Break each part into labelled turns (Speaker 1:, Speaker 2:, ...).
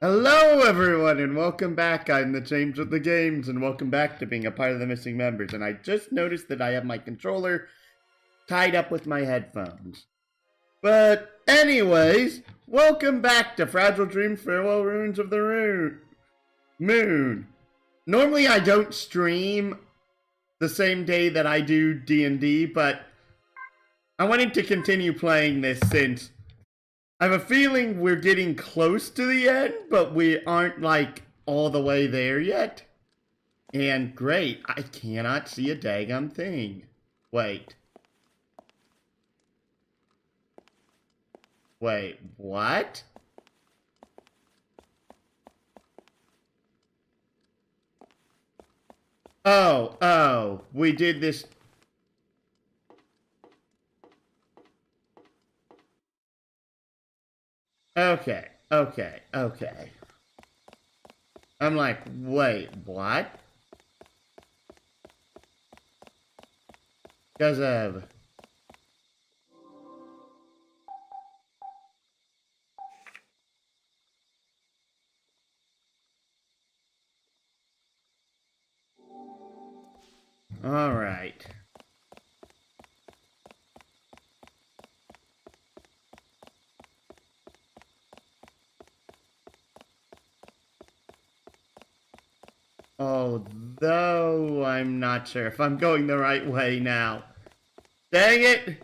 Speaker 1: Hello everyone and welcome back. I'm the James with the Games and welcome back to being a part of the missing members. And I just noticed that I have my controller tied up with my headphones. But anyways, welcome back to Fragile Dreams Farewell Ruins of the Moon. Normally I don't stream the same day that I do D&D, but I wanted to continue playing this since I have a feeling we're getting close to the end, but we aren't, like, all the way there yet. And great, I cannot see a daggum thing. Wait. Wait, what? Oh, we did this. Okay. I'm like, wait, what? Because of... Alright. Although I'm not sure if I'm going the right way now. Dang it!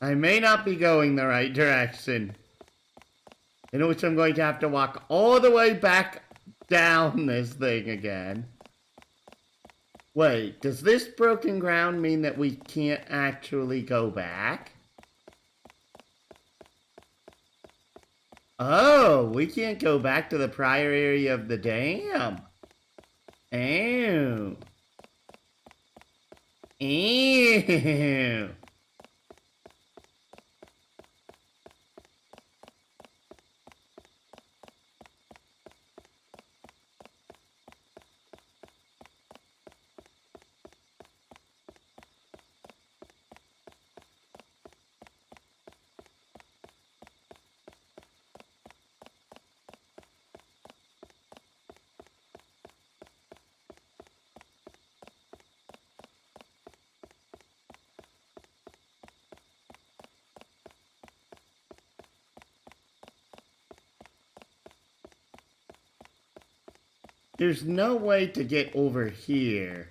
Speaker 1: I may not be going the right direction. In which I'm going to have to walk all the way back down this thing again. Wait, does this broken ground mean that we can't actually go back? Oh, we can't go back to the prior area of the dam. Ew. Ew. There's no way to get over here.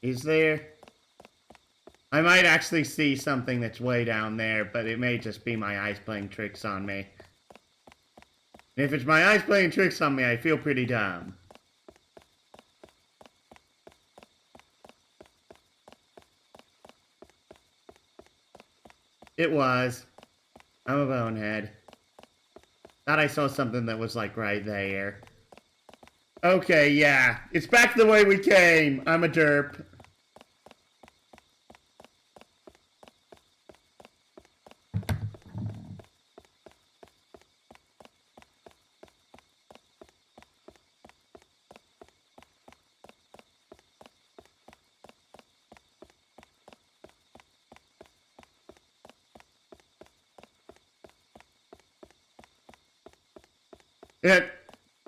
Speaker 1: Is there? I might actually see something that's way down there, but it may just be my eyes playing tricks on me. And if it's my eyes playing tricks on me, I feel pretty dumb. It was. I'm a bonehead. Thought I saw something that was like right there. Okay, yeah. It's back the way we came. I'm a derp.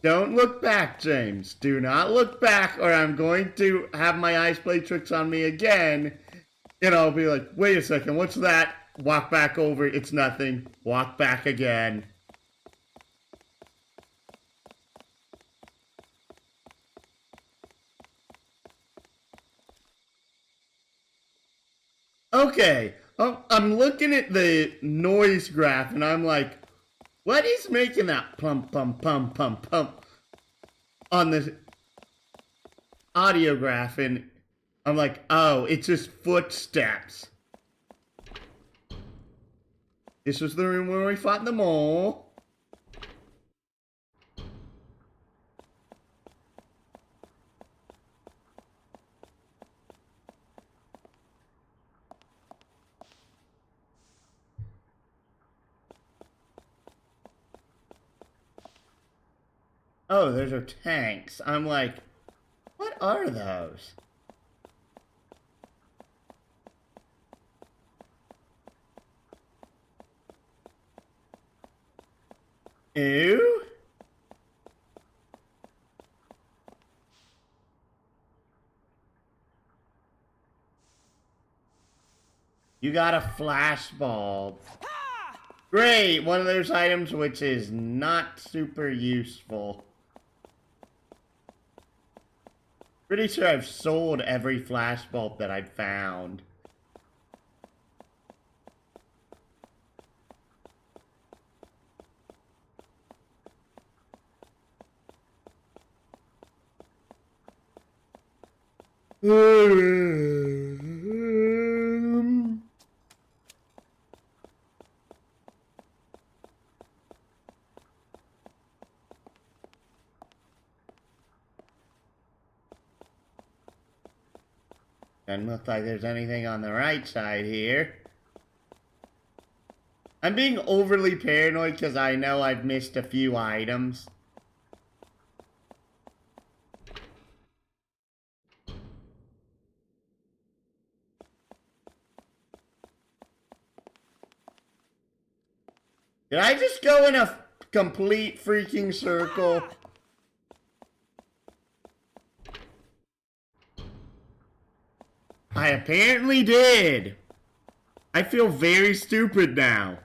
Speaker 1: Don't look back, James. Do not look back, or I'm going to have my eyes play tricks on me again. And I'll be like, wait a second, what's that? Walk back over, it's nothing. Walk back again. Okay, I'm looking at the noise graph, and I'm like, what is making that pump, pump, pump, pump, pump on the audio graph? And I'm like, oh, it's just footsteps. This was the room where we fought in the mall. Oh, those are tanks. I'm like, what are those? Ew? You got a flash bulb. Great! One of those items which is not super useful. Pretty sure I've sold every flash bulb that I've found. Doesn't look like there's anything on the right side here. I'm being overly paranoid because I know I've missed a few items. Did I just go in a complete freaking circle? I apparently did. I feel very stupid now.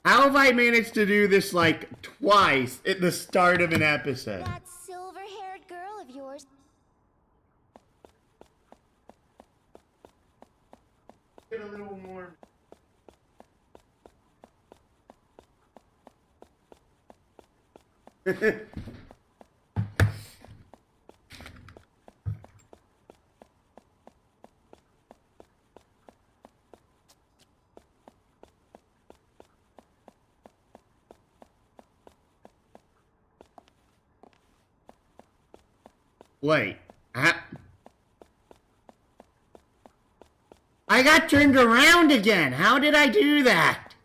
Speaker 1: How have I managed to do this like twice at the start of an episode?
Speaker 2: That silver-haired girl of yours.
Speaker 1: Get a little more. Wait, I got turned around again. How did I do that?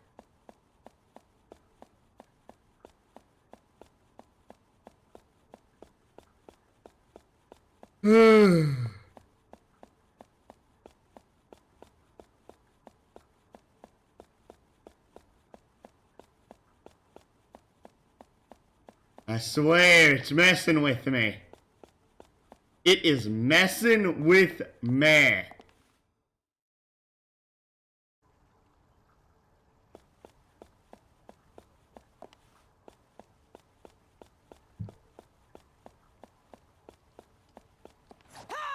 Speaker 1: I swear it's messing with me. It is messing with me.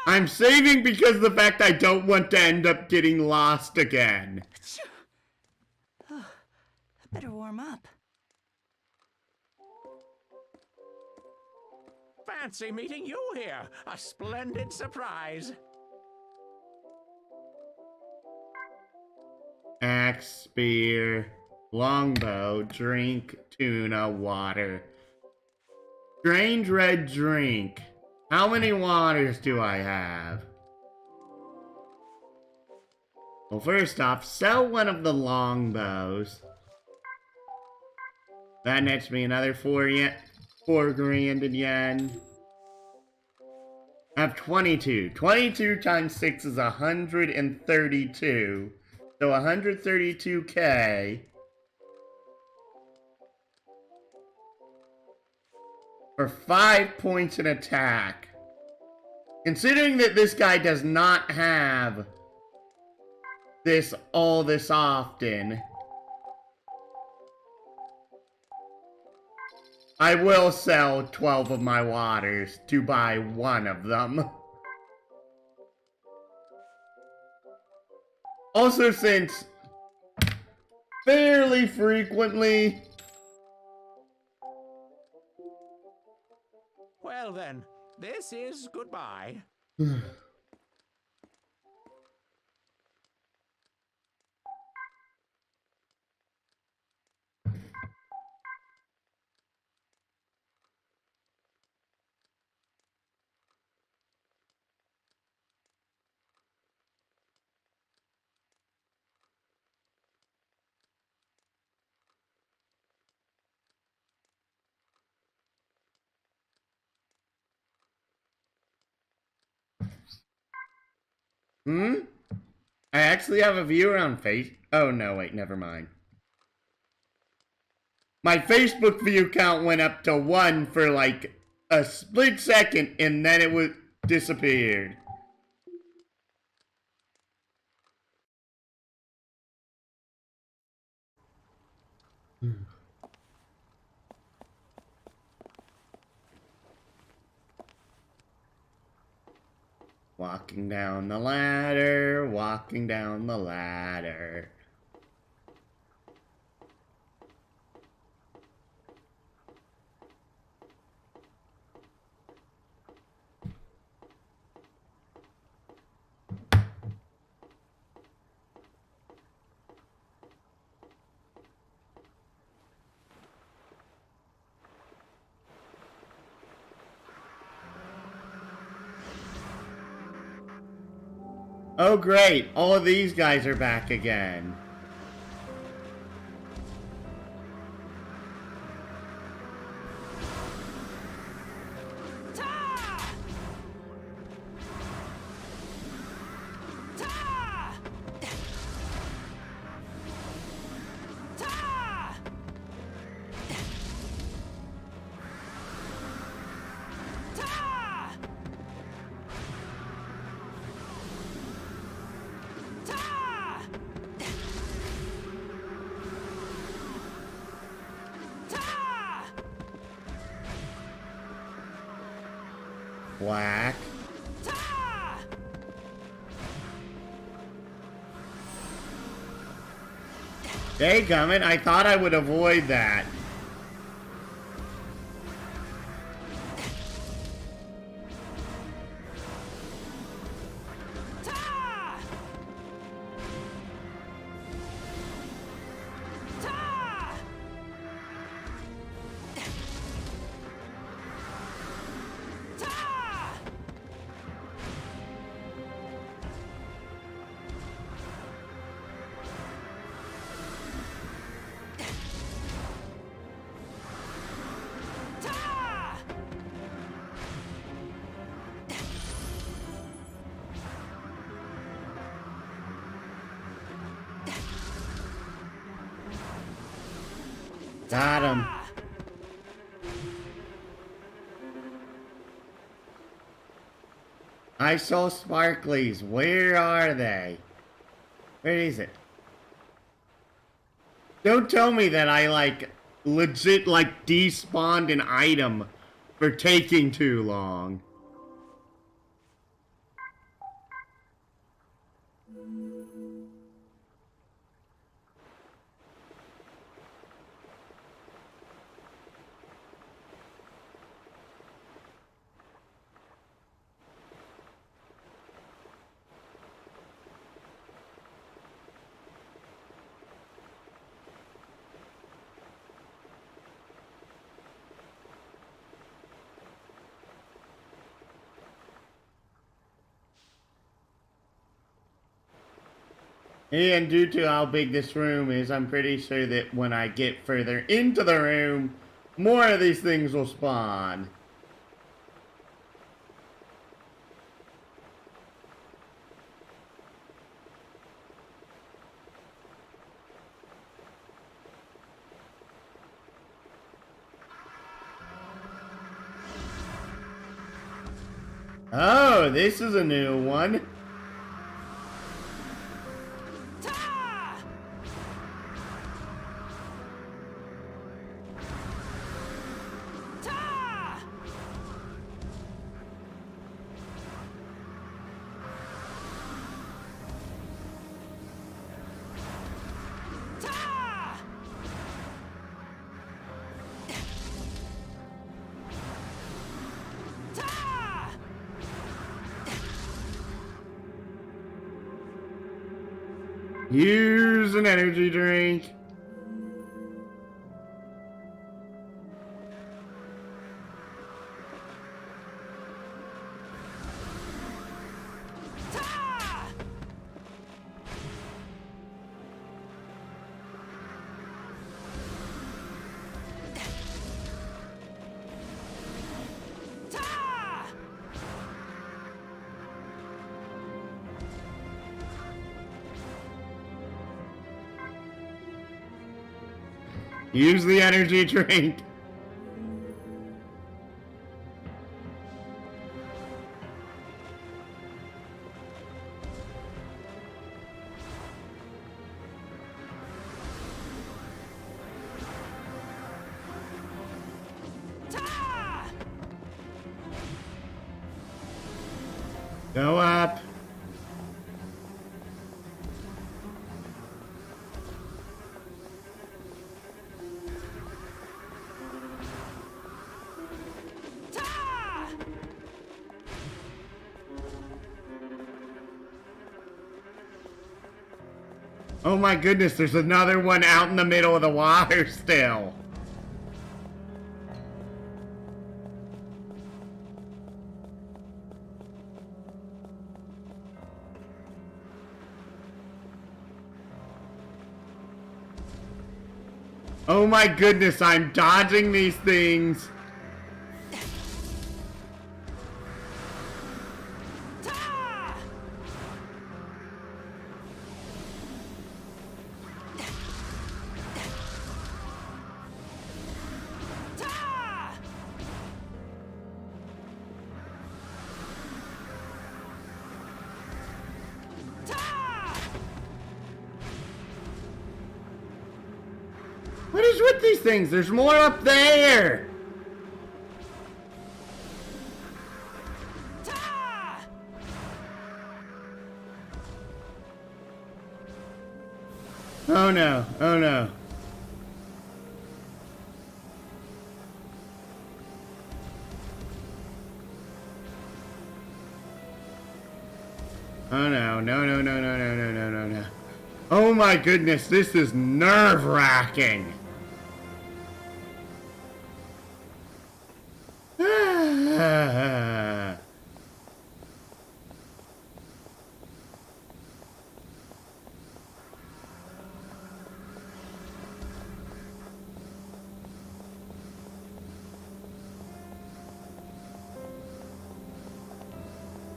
Speaker 1: I'm saving because of the fact I don't want to end up getting lost again.
Speaker 3: Oh, I better warm up.
Speaker 4: Fancy meeting you here. A splendid surprise.
Speaker 1: Axe, spear, longbow, drink, tuna, water. Strange red drink. How many waters do I have? Well, first off, sell one of the longbows. That nets me another 4 grand in yen. I have 22. 22 times 6 is 132. So 132k. For 5 points in attack. Considering that this guy does not have this all this often, I will sell 12 of my waters to buy one of them. Also, since fairly frequently...
Speaker 4: Well then, this is goodbye.
Speaker 1: Hmm? I actually have a viewer on Face. Oh, no, wait, never mind. My Facebook view count went up to 1 for like a split second and then it was disappeared. Walking down the ladder, walking down the ladder. Oh great, all of these guys are back again. Whack. Dangummin', I thought I would avoid that. Got him. I saw sparklies. Where are they? Where is it? Don't tell me that I like legit like despawned an item for taking too long. And due to how big this room is, I'm pretty sure that when I get further into the room, more of these things will spawn. Oh, this is a new one. Use an energy drink. Use the energy drink. Go up. Oh my goodness, there's another one out in the middle of the water still. Oh my goodness, I'm dodging these things. What is with these things? There's more up there! Oh no, oh no. Oh no, no, no, no, no, no, no, no, no, no. Oh my goodness, this is nerve-wracking.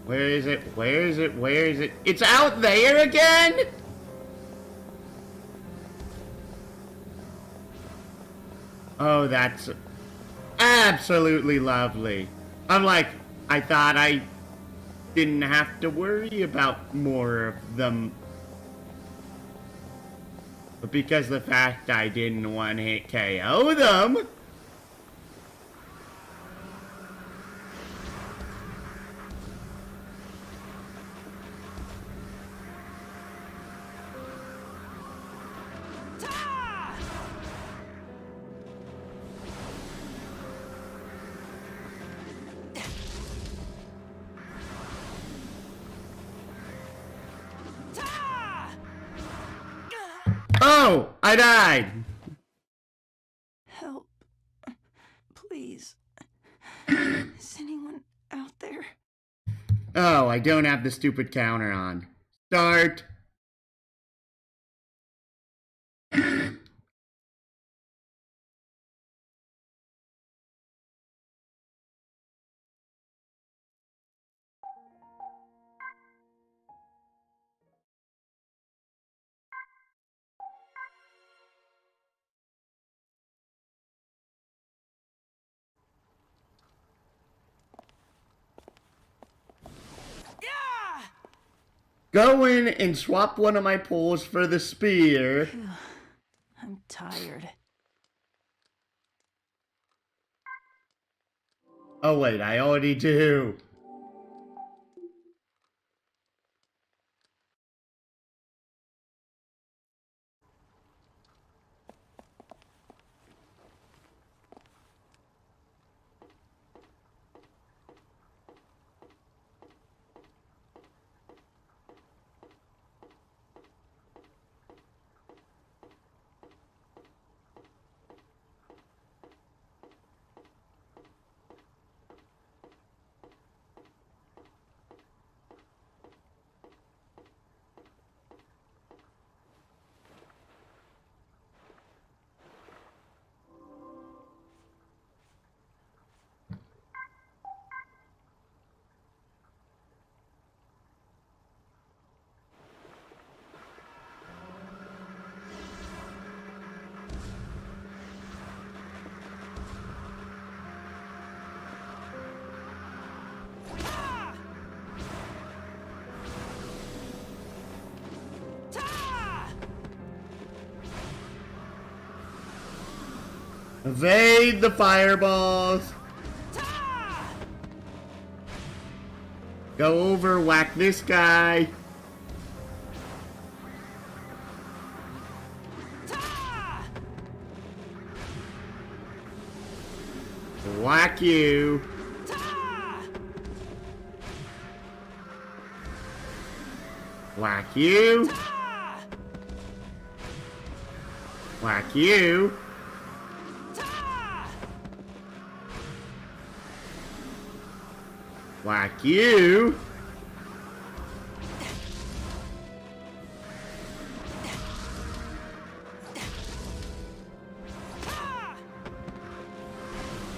Speaker 1: Where is it? Where is it? Where is it? It's out there again? Oh, that's absolutely lovely. I'm like, I thought I didn't have to worry about more of them. But because the fact I didn't one-hit KO them... Oh, I died.
Speaker 3: Help. Please. Is anyone out there?
Speaker 1: Oh, I don't have the stupid counter on. Start. Go in and swap one of my poles for the spear.
Speaker 3: I'm tired.
Speaker 1: Oh wait, I already do. Evade the fireballs. Go over, whack this guy. Whack you. Whack you. Whack you. Whack you.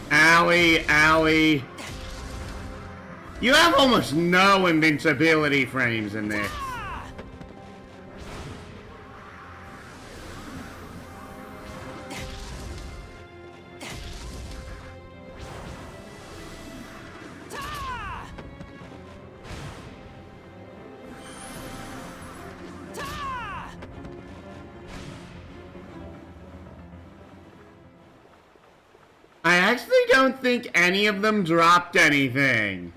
Speaker 1: Owie, owie. You have almost no invincibility frames in this. I actually don't think any of them dropped anything.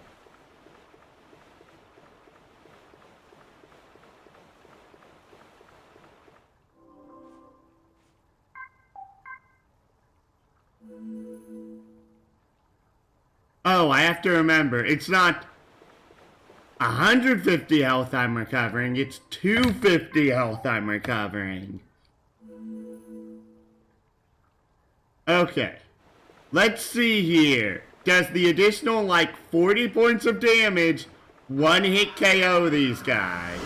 Speaker 1: Oh, I have to remember, it's not 150 health I'm recovering, it's 250 health I'm recovering. Okay. Let's see here. Does the additional, like, 40 points of damage one-hit KO these guys?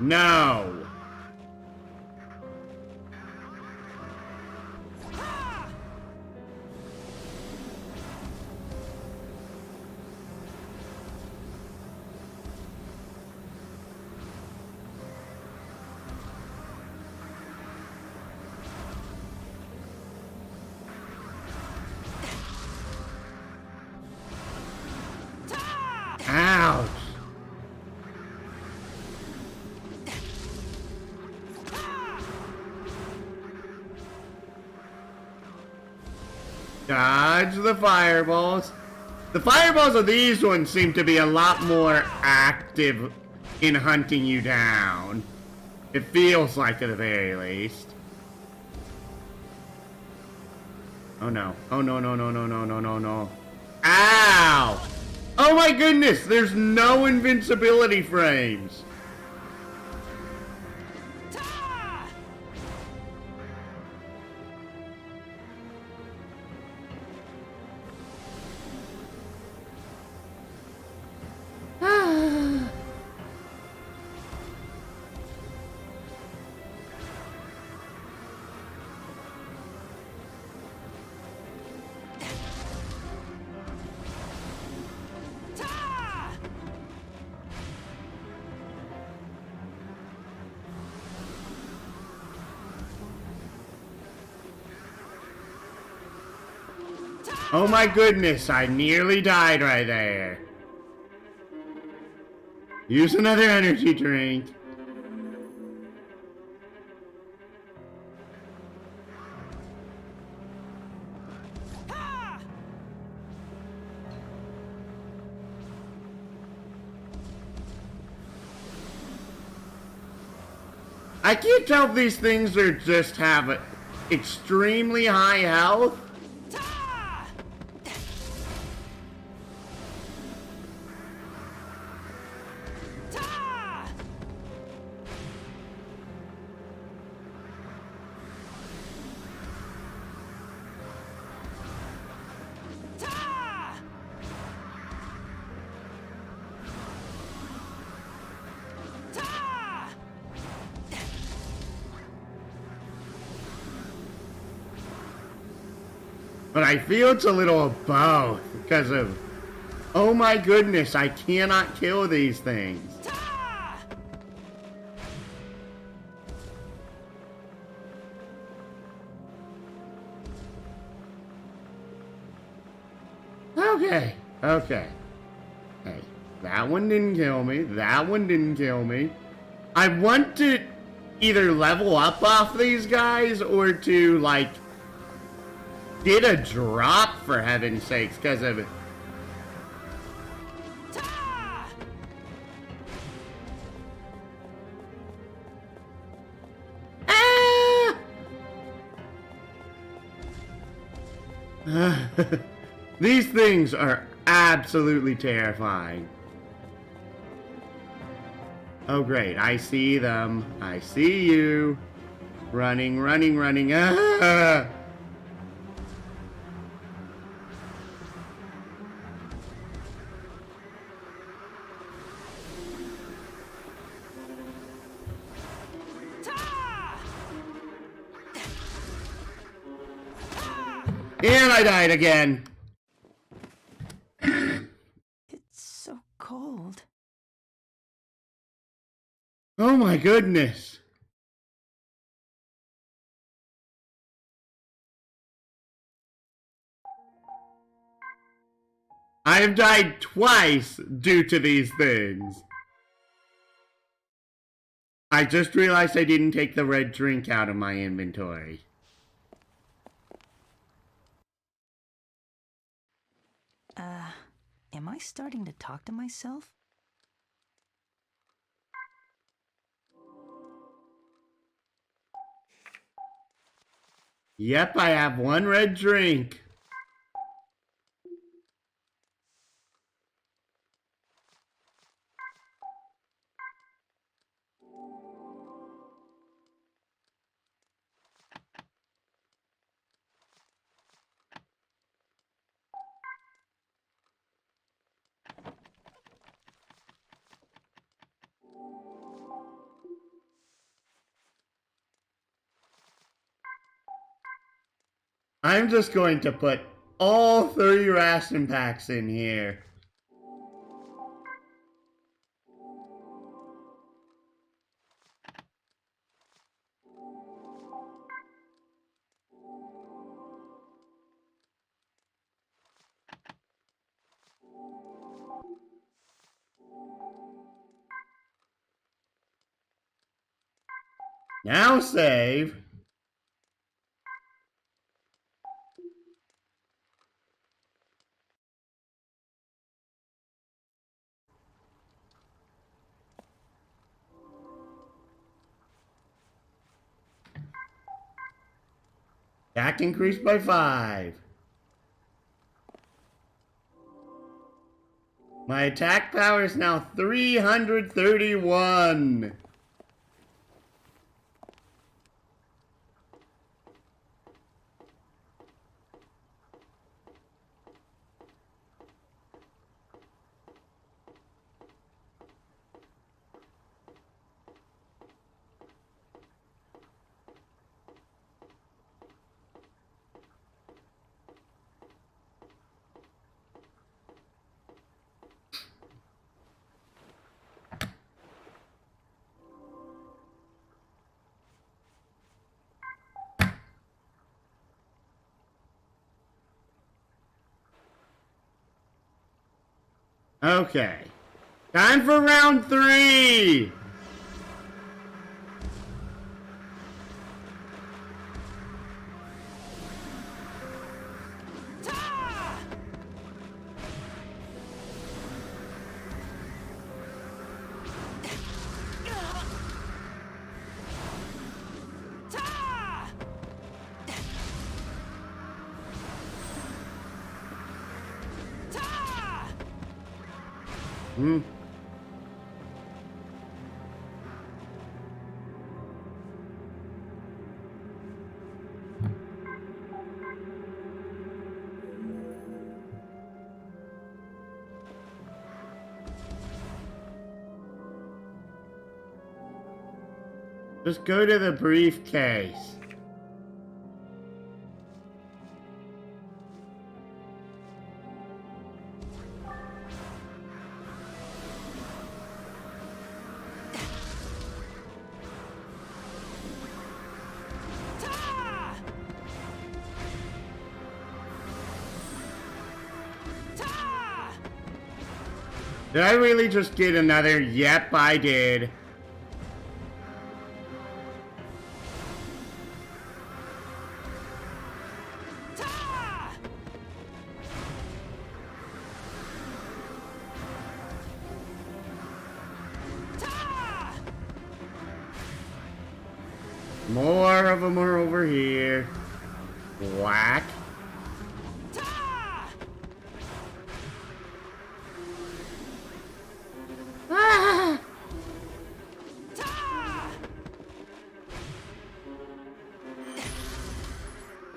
Speaker 1: No. Ouch. Dodge the fireballs. The fireballs of these ones seem to be a lot more active in hunting you down. It feels like at the very least. Oh no. Oh no, no, no, no, no, no, no, no. Ow! Oh my goodness, there's no invincibility frames. Oh my goodness, I nearly died right there. Use another energy drink. I can't tell if these things are just have extremely high health. But I feel it's a little of both because of, oh my goodness, I cannot kill these things. Okay, okay. Hey, that one didn't kill me. That one didn't kill me. I want to either level up off these guys or to, like, get a drop, for heaven's sakes, because of it. These things are absolutely terrifying. Oh great, I see them. I see you. Running, running, running. Ah! And I died again.
Speaker 3: It's so cold.
Speaker 1: Oh my goodness. I have died twice due to these things. I just realized I didn't take the red drink out of my inventory.
Speaker 3: Am I starting to talk to myself?
Speaker 1: Yep, I have one red drink. I'm just going to put all 3 ration packs in here. Now save. Attack increased by 5. My attack power is now 331. Okay. Time for round 3! Just go to the briefcase. Did I really just get another? Yep, I did. More of them are over here. Whack. Ah!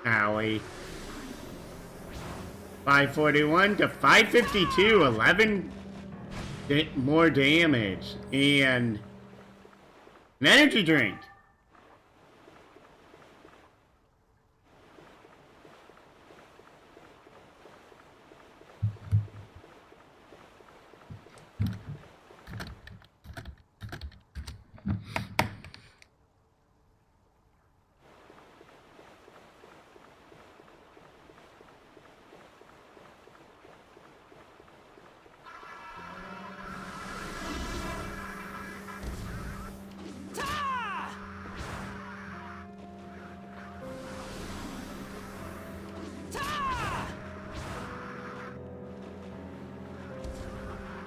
Speaker 1: Owie. 541 to 552, 11 more damage, and an energy drink.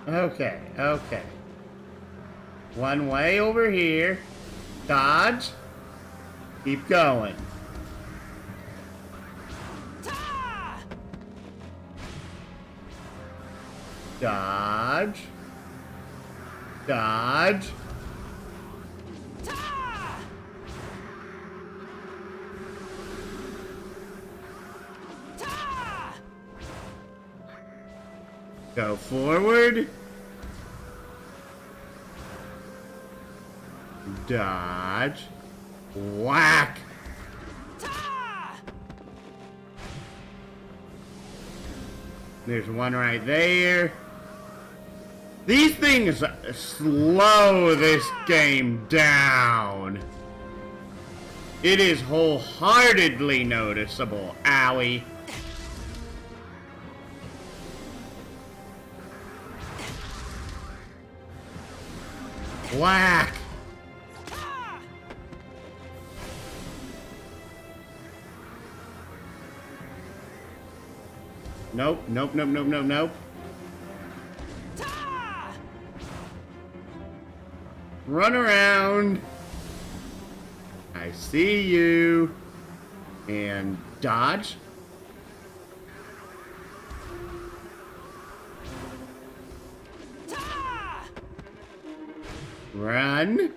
Speaker 1: Okay, okay. One way over here. Dodge. Keep going. Dodge. Dodge. Go forward. Dodge. Whack. There's one right there. These things slow this game down. It is wholeheartedly noticeable. Owie. Whack. Nope, nope, nope, nope, nope, nope. Run around. I see you. And dodge. Run.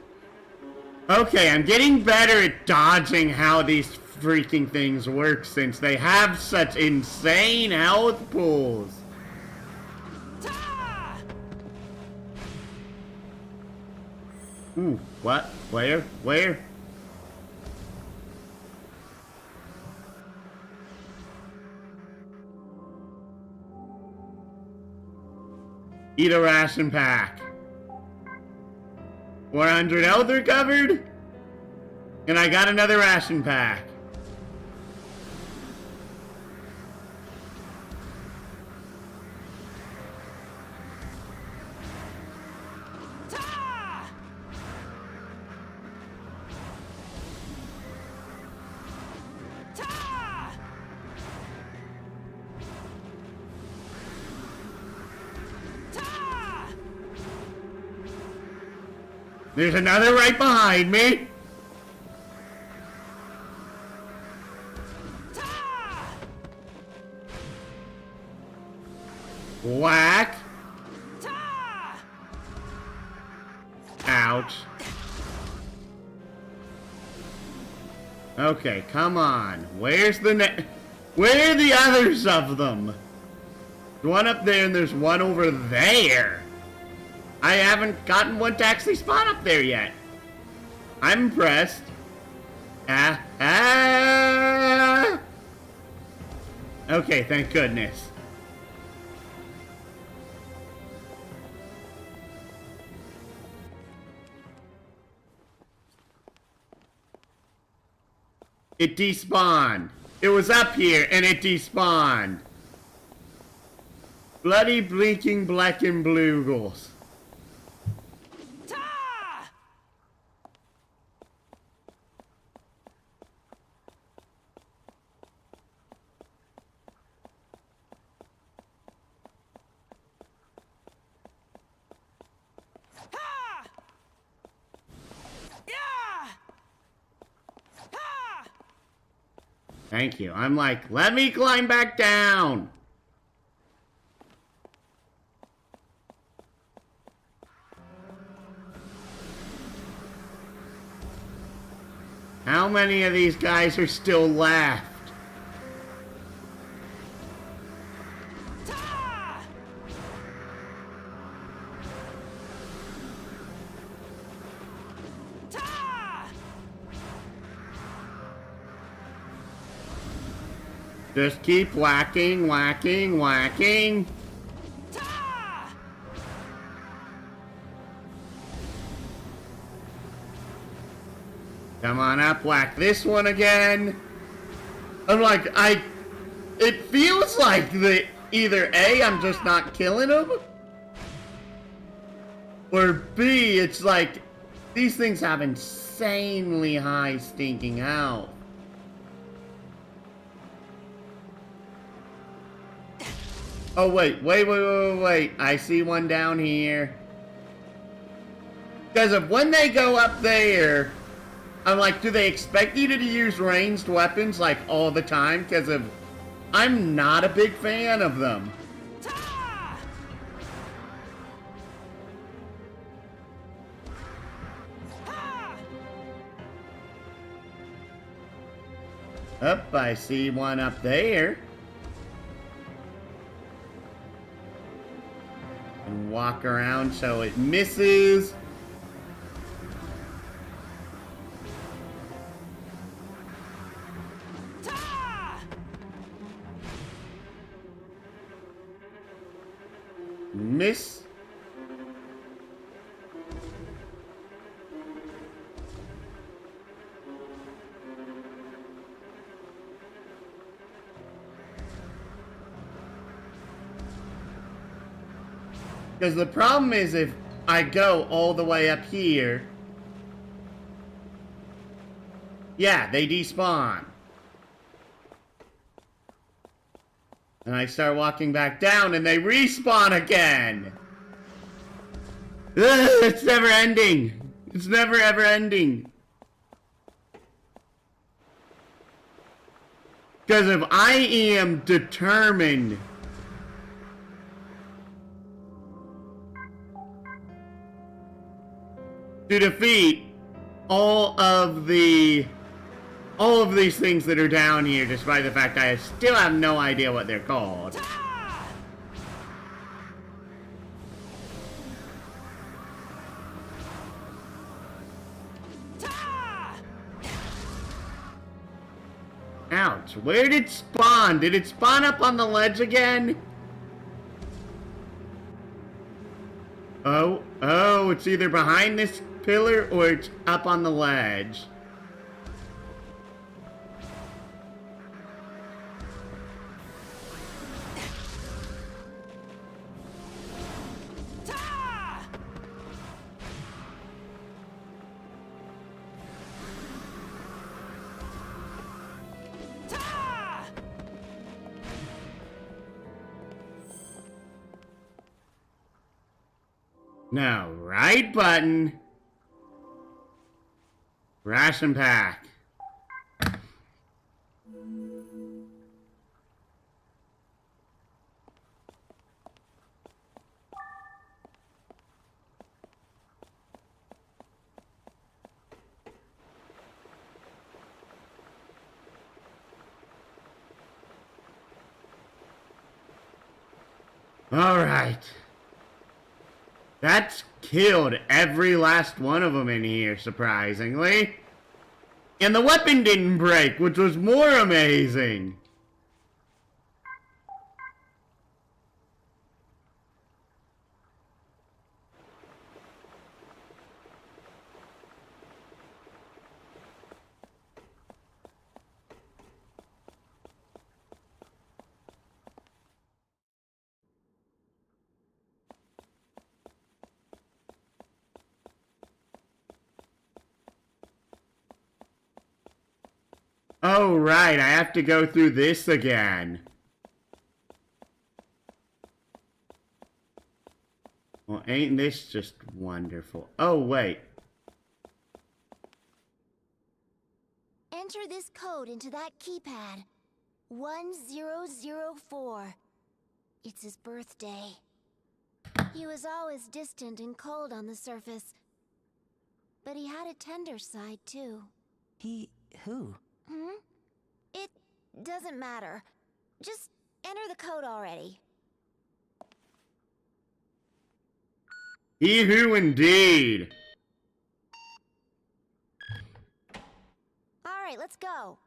Speaker 1: Okay, I'm getting better at dodging how these freaking things work since they have such insane health pools. Ooh, what? Where? Where? Eat a ration pack. 400 health recovered. And I got another ration pack. There's another right behind me. Whack. Ouch. Okay, come on. Where's the where are the others of them? There's one up there and there's one over there. I haven't gotten one to actually spawn up there yet. I'm impressed. Okay, thank goodness. It despawned. It was up here and it despawned. Bloody blinking black and blue ghouls. Thank you. I'm like, let me climb back down. How many of these guys are still left? Just keep whacking, whacking, whacking. Come on up, whack this one again. I'm like, it feels like either A, I'm just not killing them, or B, it's like, these things have insanely high stinking health. Oh, wait. I see one down here. Because of when they go up there, I'm like, do they expect you to use ranged weapons, like, all the time? Because of, I'm not a big fan of them. Up, I see one up there. And walk around so it misses. Miss. Because the problem is if I go all the way up here, yeah, they despawn. And I start walking back down and they respawn again. Ugh, it's never ending. It's never ever ending. Because if I am determined to defeat all of these things that are down here, despite the fact I still have no idea what they're called. Ouch, where did it spawn? Did it spawn up on the ledge again? Oh, it's either behind this pillar or it's up on the ledge. Now, right button. Ration pack. All right. That's killed every last one of them in here, surprisingly. And the weapon didn't break, which was more amazing. Oh, right, I have to go through this again. Well, ain't this just wonderful? Oh, wait.
Speaker 2: Enter this code into that keypad. 1004. It's his birthday. He was always distant and cold on the surface. But he had a tender side, too.
Speaker 3: Who?
Speaker 2: It doesn't matter. Just enter the code already.
Speaker 1: He who indeed.
Speaker 2: Alright, let's go.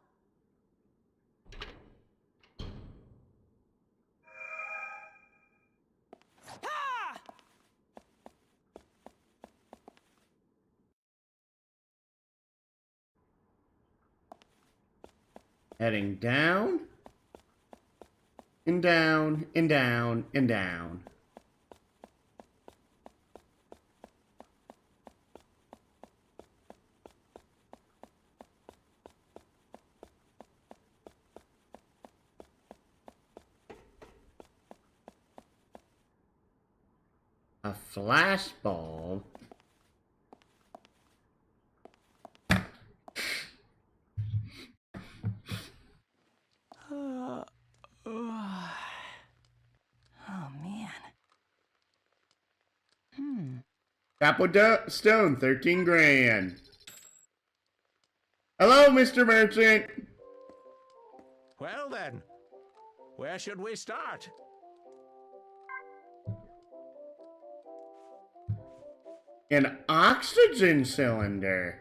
Speaker 1: Heading down. And down, and down, and down. A flashbulb?
Speaker 3: Oh, man.
Speaker 1: Stone, 13 grand. Hello, Mr. Merchant.
Speaker 4: Well then, where should we start?
Speaker 1: An oxygen cylinder.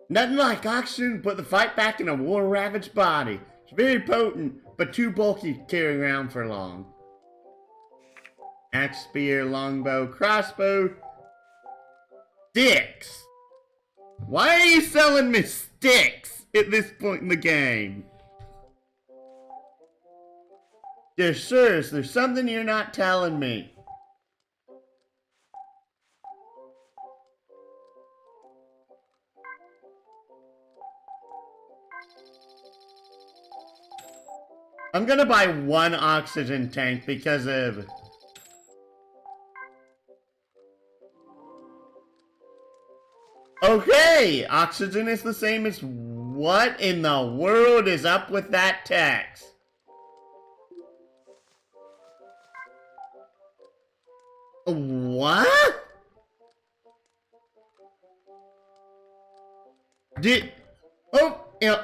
Speaker 1: Nothing like oxygen to put the fight back in a war-ravaged body. It's very potent, but too bulky to carry around for long. Axe, spear, longbow, crossbow. Sticks! Why are you selling me sticks at this point in the game? There's something you're not telling me. I'm gonna buy one oxygen tank because of... Okay! Oxygen is the same as... What in the world is up with that text? What?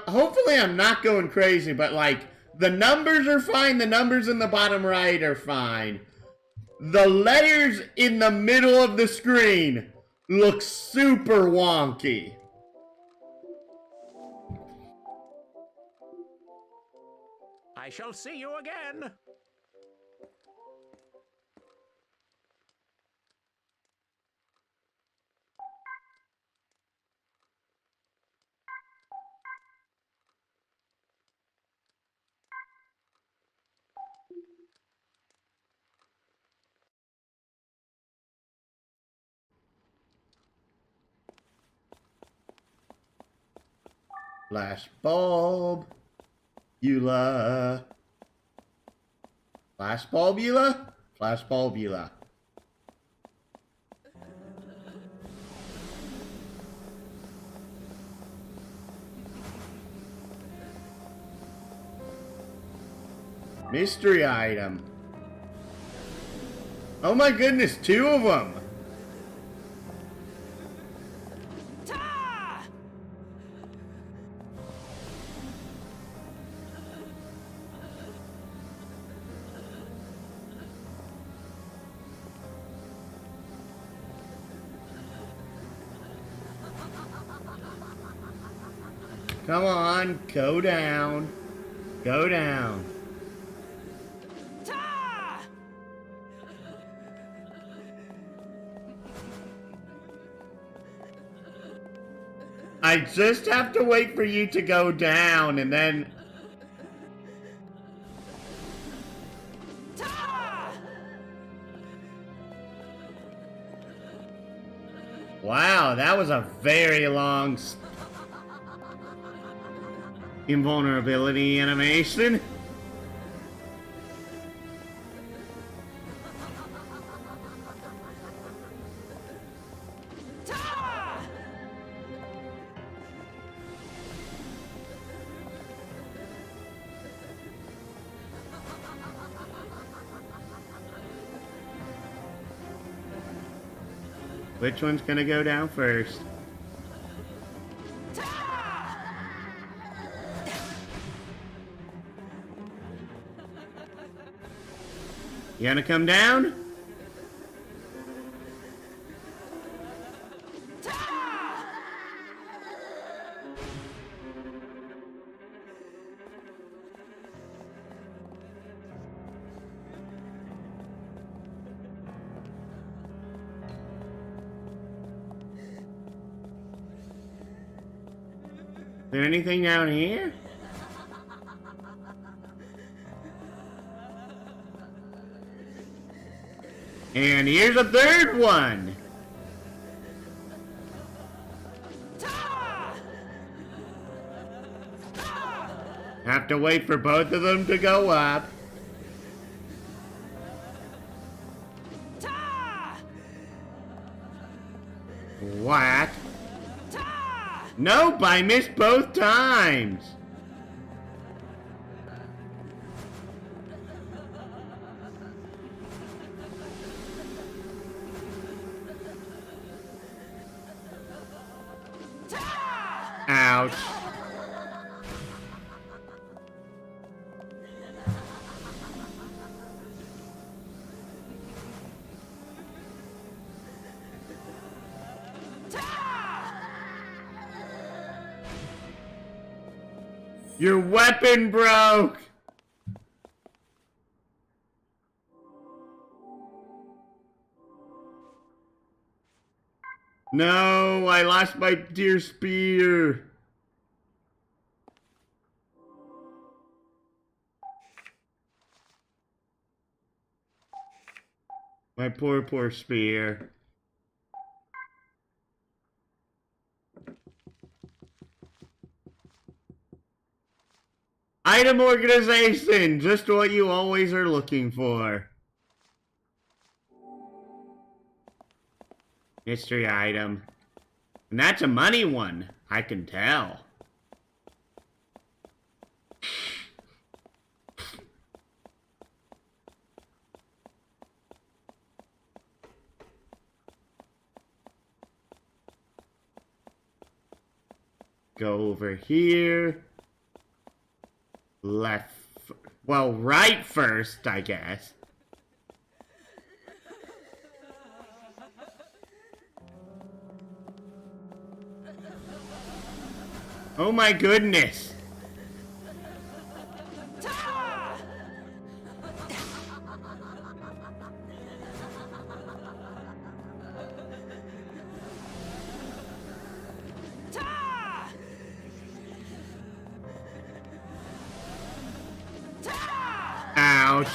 Speaker 1: Hopefully I'm not going crazy, but like... The numbers are fine, the numbers in the bottom right are fine. The letters in the middle of the screen look super wonky.
Speaker 4: I shall see you again.
Speaker 1: Flash bulb. Eula. Flash bulb Eula? Flash bulb Eula. Mystery item. Oh my goodness, 2 of them. Come on, go down. Go down. I just have to wait for you to go down and then... Wow, that was a very long invulnerability animation. Which one's gonna go down first? You gonna come down? Is there anything down here? And here's a third one! Have to wait for both of them to go up. Whack. Nope, I missed both times. Ouch. Your weapon broke! No, I lost my dear spear. My poor, poor spear. Item organization, just what you always are looking for. Mystery item. And that's a money one, I can tell. Go over here. Left, well, right first, I guess. Oh my goodness. Ouch.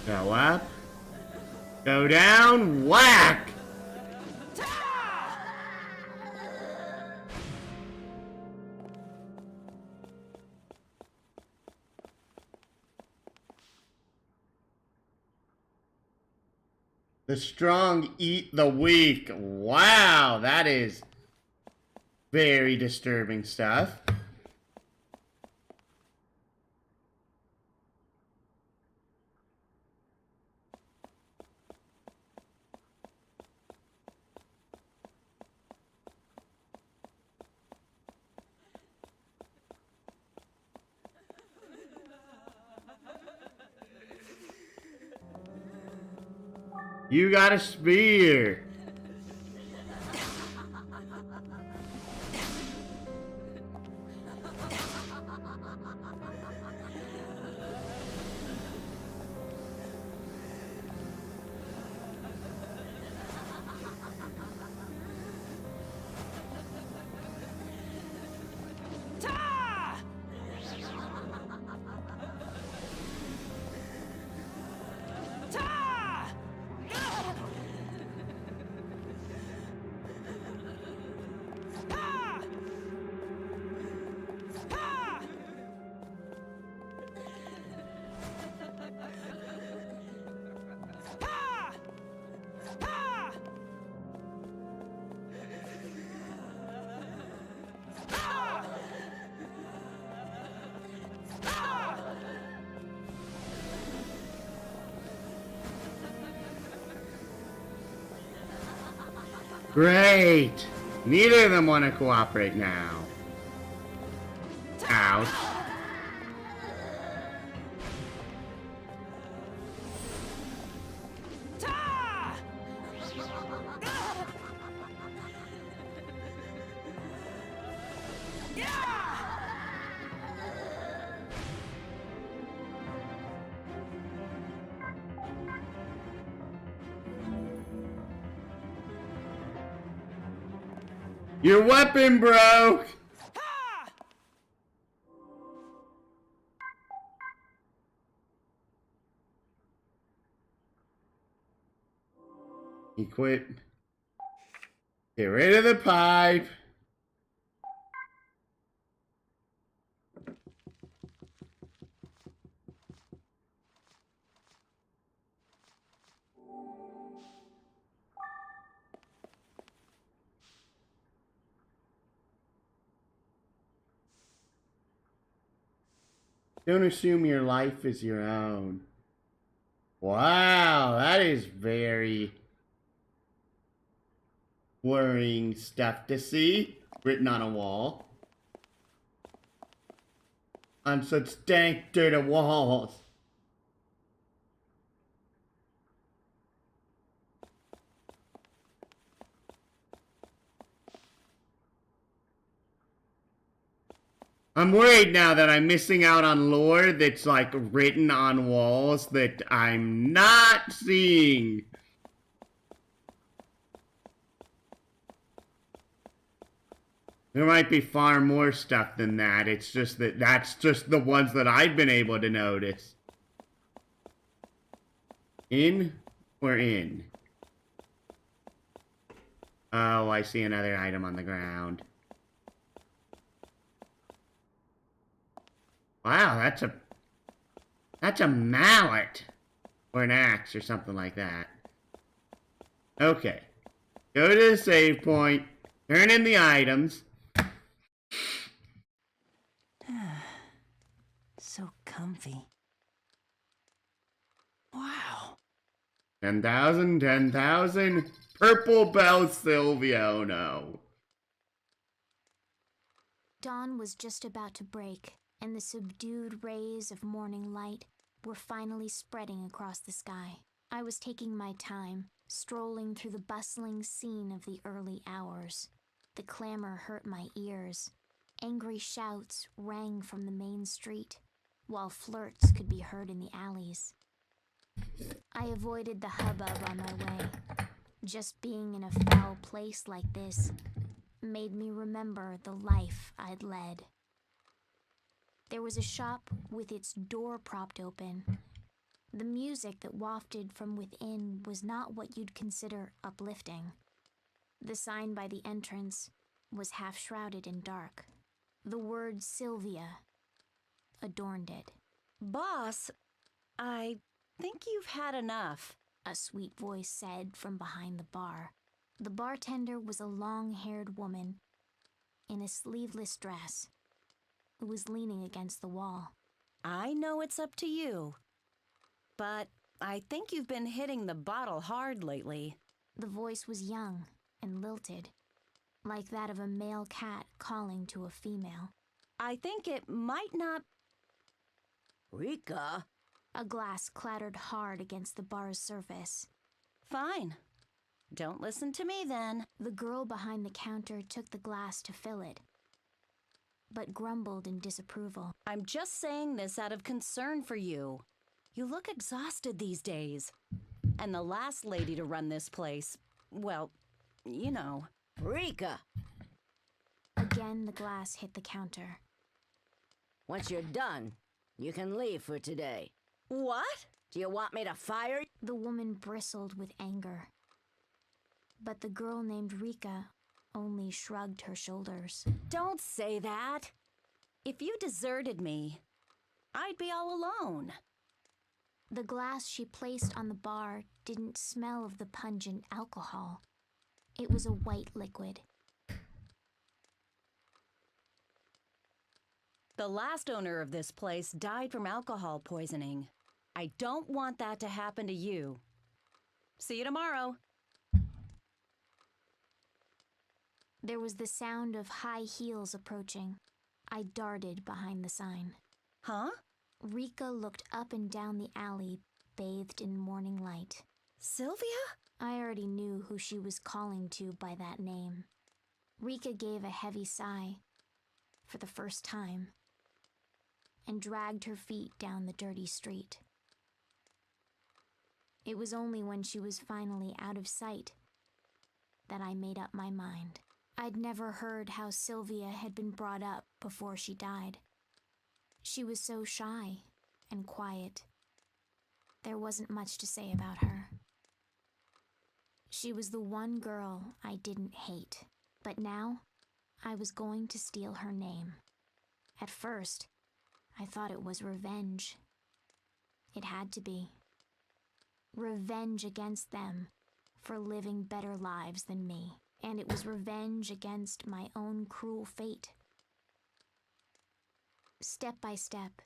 Speaker 1: Go up. Go down. Whack! The strong eat the weak. Wow, that is very disturbing stuff. You got a spear. Great! Neither of them want to cooperate now. Ouch. Your weapon broke! Equip. Get rid of the pipe. Don't assume your life is your own. Wow, that is very worrying stuff to see written on a wall. On such dank, dirty walls. I'm worried now that I'm missing out on lore that's like written on walls that I'm not seeing. There might be far more stuff than that. It's just that that's just the ones that I've been able to notice. In or in? Oh, I see another item on the ground. Wow, that's a mallet. Or an axe or something like that. Okay. Go to the save point. Turn in the items.
Speaker 3: So comfy. Wow.
Speaker 1: 10,000, 10,000. Purple Bell Sylvia, oh no.
Speaker 2: Dawn was just about to break, and the subdued rays of morning light were finally spreading across the sky. I was taking my time, strolling through the bustling scene of the early hours. The clamor hurt my ears. Angry shouts rang from the main street, while flirts could be heard in the alleys. I avoided the hubbub on my way. Just being in a foul place like this made me remember the life I'd led. There was a shop with its door propped open. The music that wafted from within was not what you'd consider uplifting. The sign by the entrance was half shrouded in dark. The word Sylvia adorned it.
Speaker 3: Boss, I think you've had enough.
Speaker 2: A sweet voice said from behind the bar. The bartender was a long-haired woman in a sleeveless dress who was leaning against the wall.
Speaker 3: I know it's up to you, but I think you've been hitting the bottle hard lately.
Speaker 2: The voice was young and lilted, like that of a male cat calling to a female.
Speaker 3: I think it might not... Rika?
Speaker 2: A glass clattered hard against the bar's surface.
Speaker 3: Fine. Don't listen to me then.
Speaker 2: The girl behind the counter took the glass to fill it, but grumbled in disapproval.
Speaker 3: I'm just saying this out of concern for you. You look exhausted these days. And the last lady to run this place, well, you know.
Speaker 5: Rika,
Speaker 2: Again, the glass hit the counter.
Speaker 5: once you're done, you can leave for today.
Speaker 3: What?
Speaker 5: Do you want me to fire you?
Speaker 2: The woman bristled with anger, but the girl named Rika only shrugged her shoulders.
Speaker 3: Don't say that. If you deserted me, I'd be all alone.
Speaker 2: The glass she placed on the bar didn't smell of the pungent alcohol. It was a white liquid.
Speaker 3: The last owner of this place died from alcohol poisoning. I don't want that to happen to you. See you tomorrow.
Speaker 2: There was the sound of high heels approaching. I darted behind the sign.
Speaker 3: Huh?
Speaker 2: Rika looked up and down the alley, bathed in morning light.
Speaker 3: Sylvia?
Speaker 2: I already knew who she was calling to by that name. Rika gave a heavy sigh, for the first time, and dragged her feet down the dirty street. It was only when she was finally out of sight that I made up my mind. I'd never heard how Sylvia had been brought up before she died. She was so shy and quiet. There wasn't much to say about her. She was the one girl I didn't hate, but now I was going to steal her name. At first, I thought it was revenge. It had to be. Revenge against them for living better lives than me, and it was revenge against my own cruel fate. Step by step,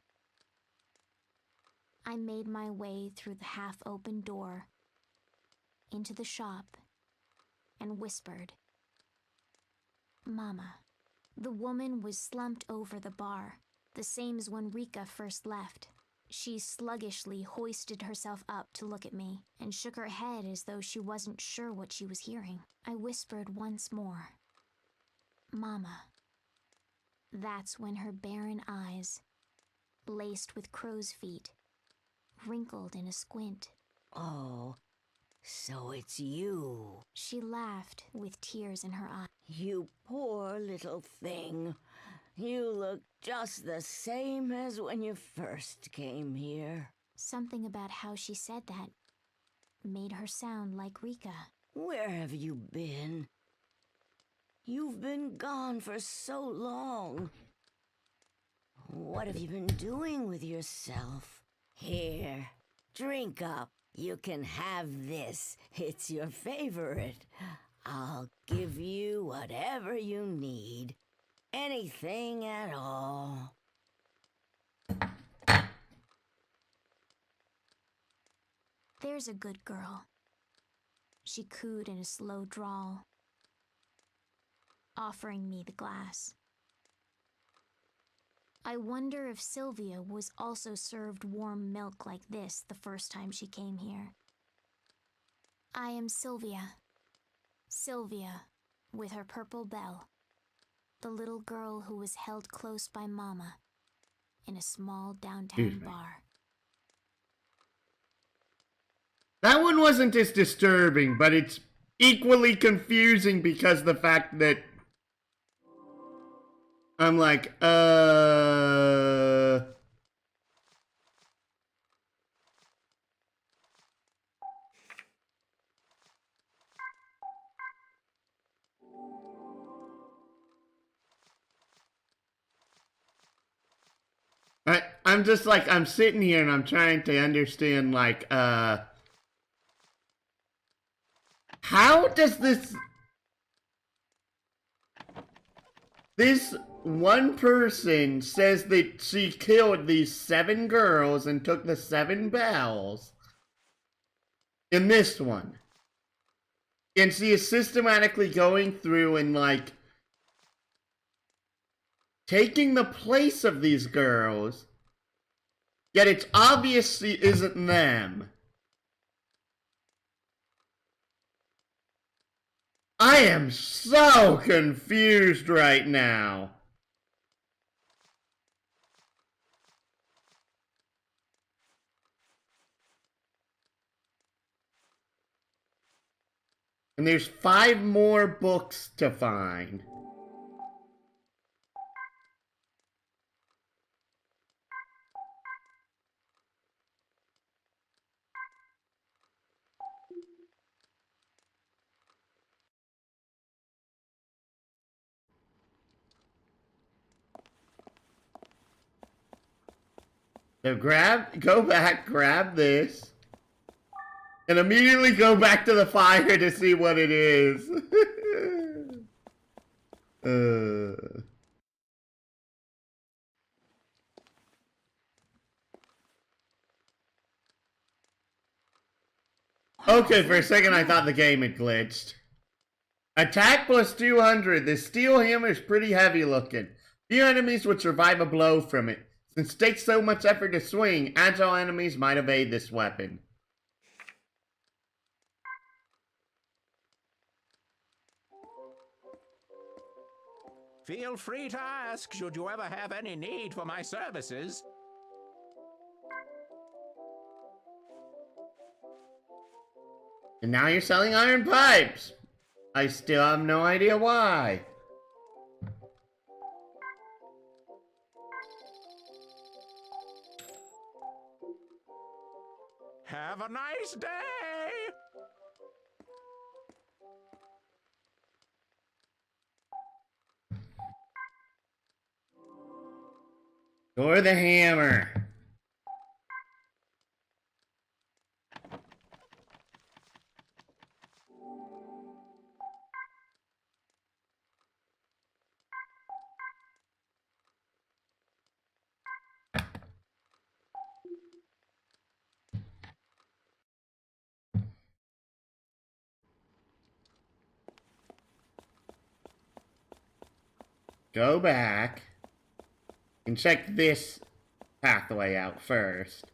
Speaker 2: I made my way through the half-open door into the shop and whispered, "Mama." The woman was slumped over the bar, the same as when Rika first left. She sluggishly hoisted herself up to look at me and shook her head as though she wasn't sure what she was hearing. I whispered once more, "Mama." That's when her barren eyes, laced with crow's feet, wrinkled in a squint.
Speaker 5: Oh, so it's you.
Speaker 2: She laughed with tears in her eyes.
Speaker 5: You poor little thing. You look just the same as when you first came here.
Speaker 2: Something about how she said that made her sound like Rika.
Speaker 5: Where have you been? You've been gone for so long. What have you been doing with yourself? Here, drink up. You can have this. It's your favorite. I'll give you whatever you need. Anything at all.
Speaker 2: "There's a good girl," she cooed in a slow drawl, offering me the glass. I wonder if Sylvia was also served warm milk like this the first time she came here. "I am Sylvia. Sylvia, with her purple bell. The little girl who was held close by Mama in a small downtown bar."
Speaker 1: That one wasn't as disturbing, but it's equally confusing because the fact that I'm like, I'm just like, I'm sitting here and I'm trying to understand, like, how does this one person says that she killed these 7 girls and took the 7 bells in this one. And she is systematically going through and, like, taking the place of these girls, yet it's obviously isn't them. I am so confused right now. And there's 5 more books to find. So go back, grab this, and immediately go back to the fire to see what it is. Okay, for a second I thought the game had glitched. Attack plus 200. This steel hammer is pretty heavy looking. Few enemies would survive a blow from it. Since it takes so much effort to swing, agile enemies might evade this weapon.
Speaker 4: Feel free to ask should you ever have any need for my services.
Speaker 1: And now you're selling iron pipes. I still have no idea why.
Speaker 4: Have a nice day!
Speaker 1: Or the hammer. Go back and check this pathway out first.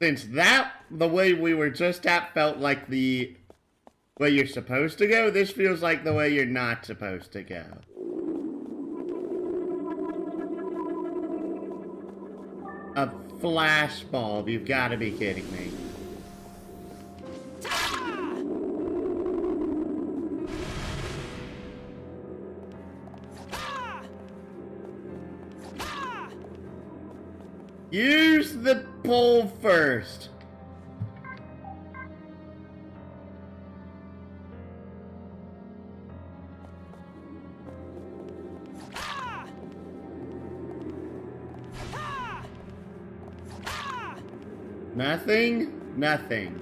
Speaker 1: Since the way we were just at felt like the way you're supposed to go, this feels like the way you're not supposed to go. A flash bulb, you've got to be kidding me. Use the pole first. Nothing? Nothing.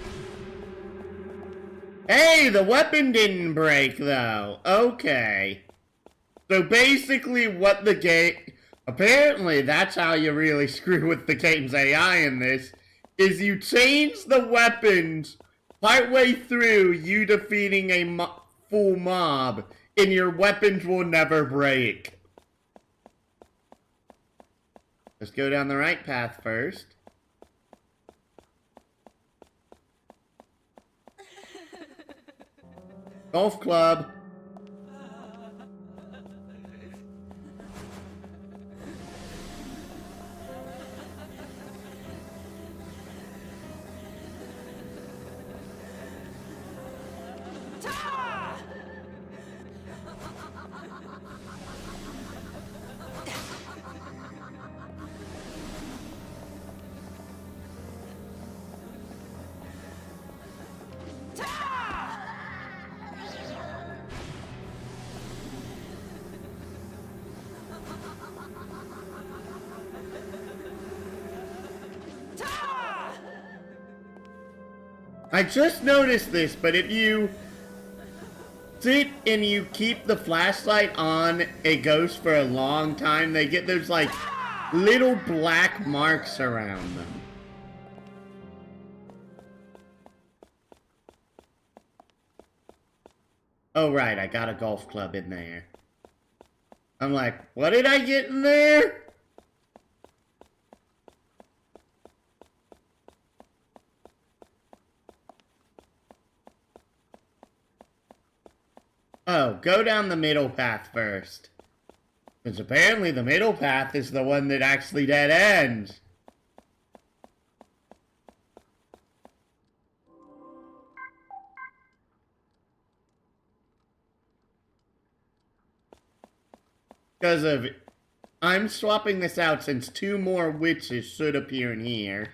Speaker 1: Hey, the weapon didn't break though. Okay. So basically what the game... Apparently, that's how you really screw with the game's AI in this, is you change the weapons partway through you defeating a full mob, and your weapons will never break. Let's go down the right path first. Golf club. I just noticed this, but if you sit and you keep the flashlight on a ghost for a long time, they get those, like, little black marks around them. Oh, right, I got a golf club in there. I'm like, what did I get in there? Oh, go down the middle path first. Because apparently the middle path is the one that actually dead ends. Because of... I'm swapping this out since 2 more witches should appear in here.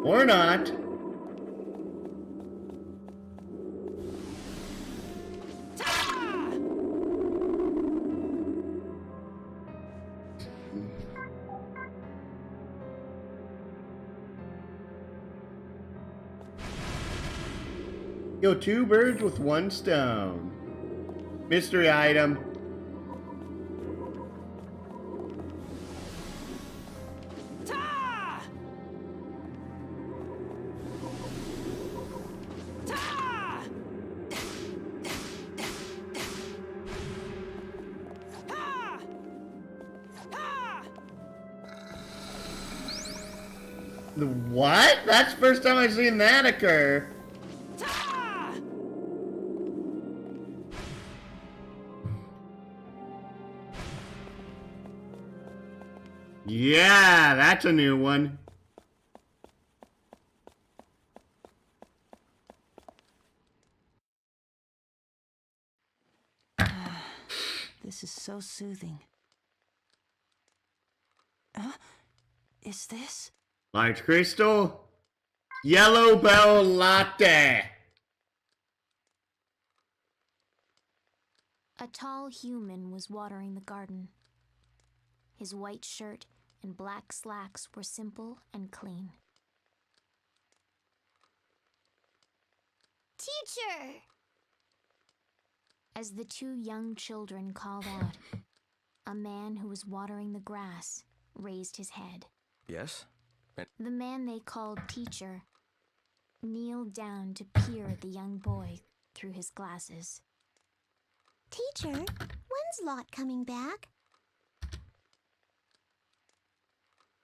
Speaker 1: Or not. Kill 2 birds with 1 stone. Mystery item. What? That's the first time I've seen that occur.
Speaker 5: Ta!
Speaker 1: Yeah, that's a new one.
Speaker 5: This is so soothing. Is this?
Speaker 1: Large crystal. Yellow Bell Latte.
Speaker 2: A tall human was watering the garden. His white shirt and black slacks were simple and clean.
Speaker 6: Teacher!
Speaker 2: As the two young children called out, a man who was watering the grass raised his head.
Speaker 7: Yes?
Speaker 2: The man they called teacher kneeled down to peer at the young boy through his glasses.
Speaker 6: Teacher, when's Lot coming back?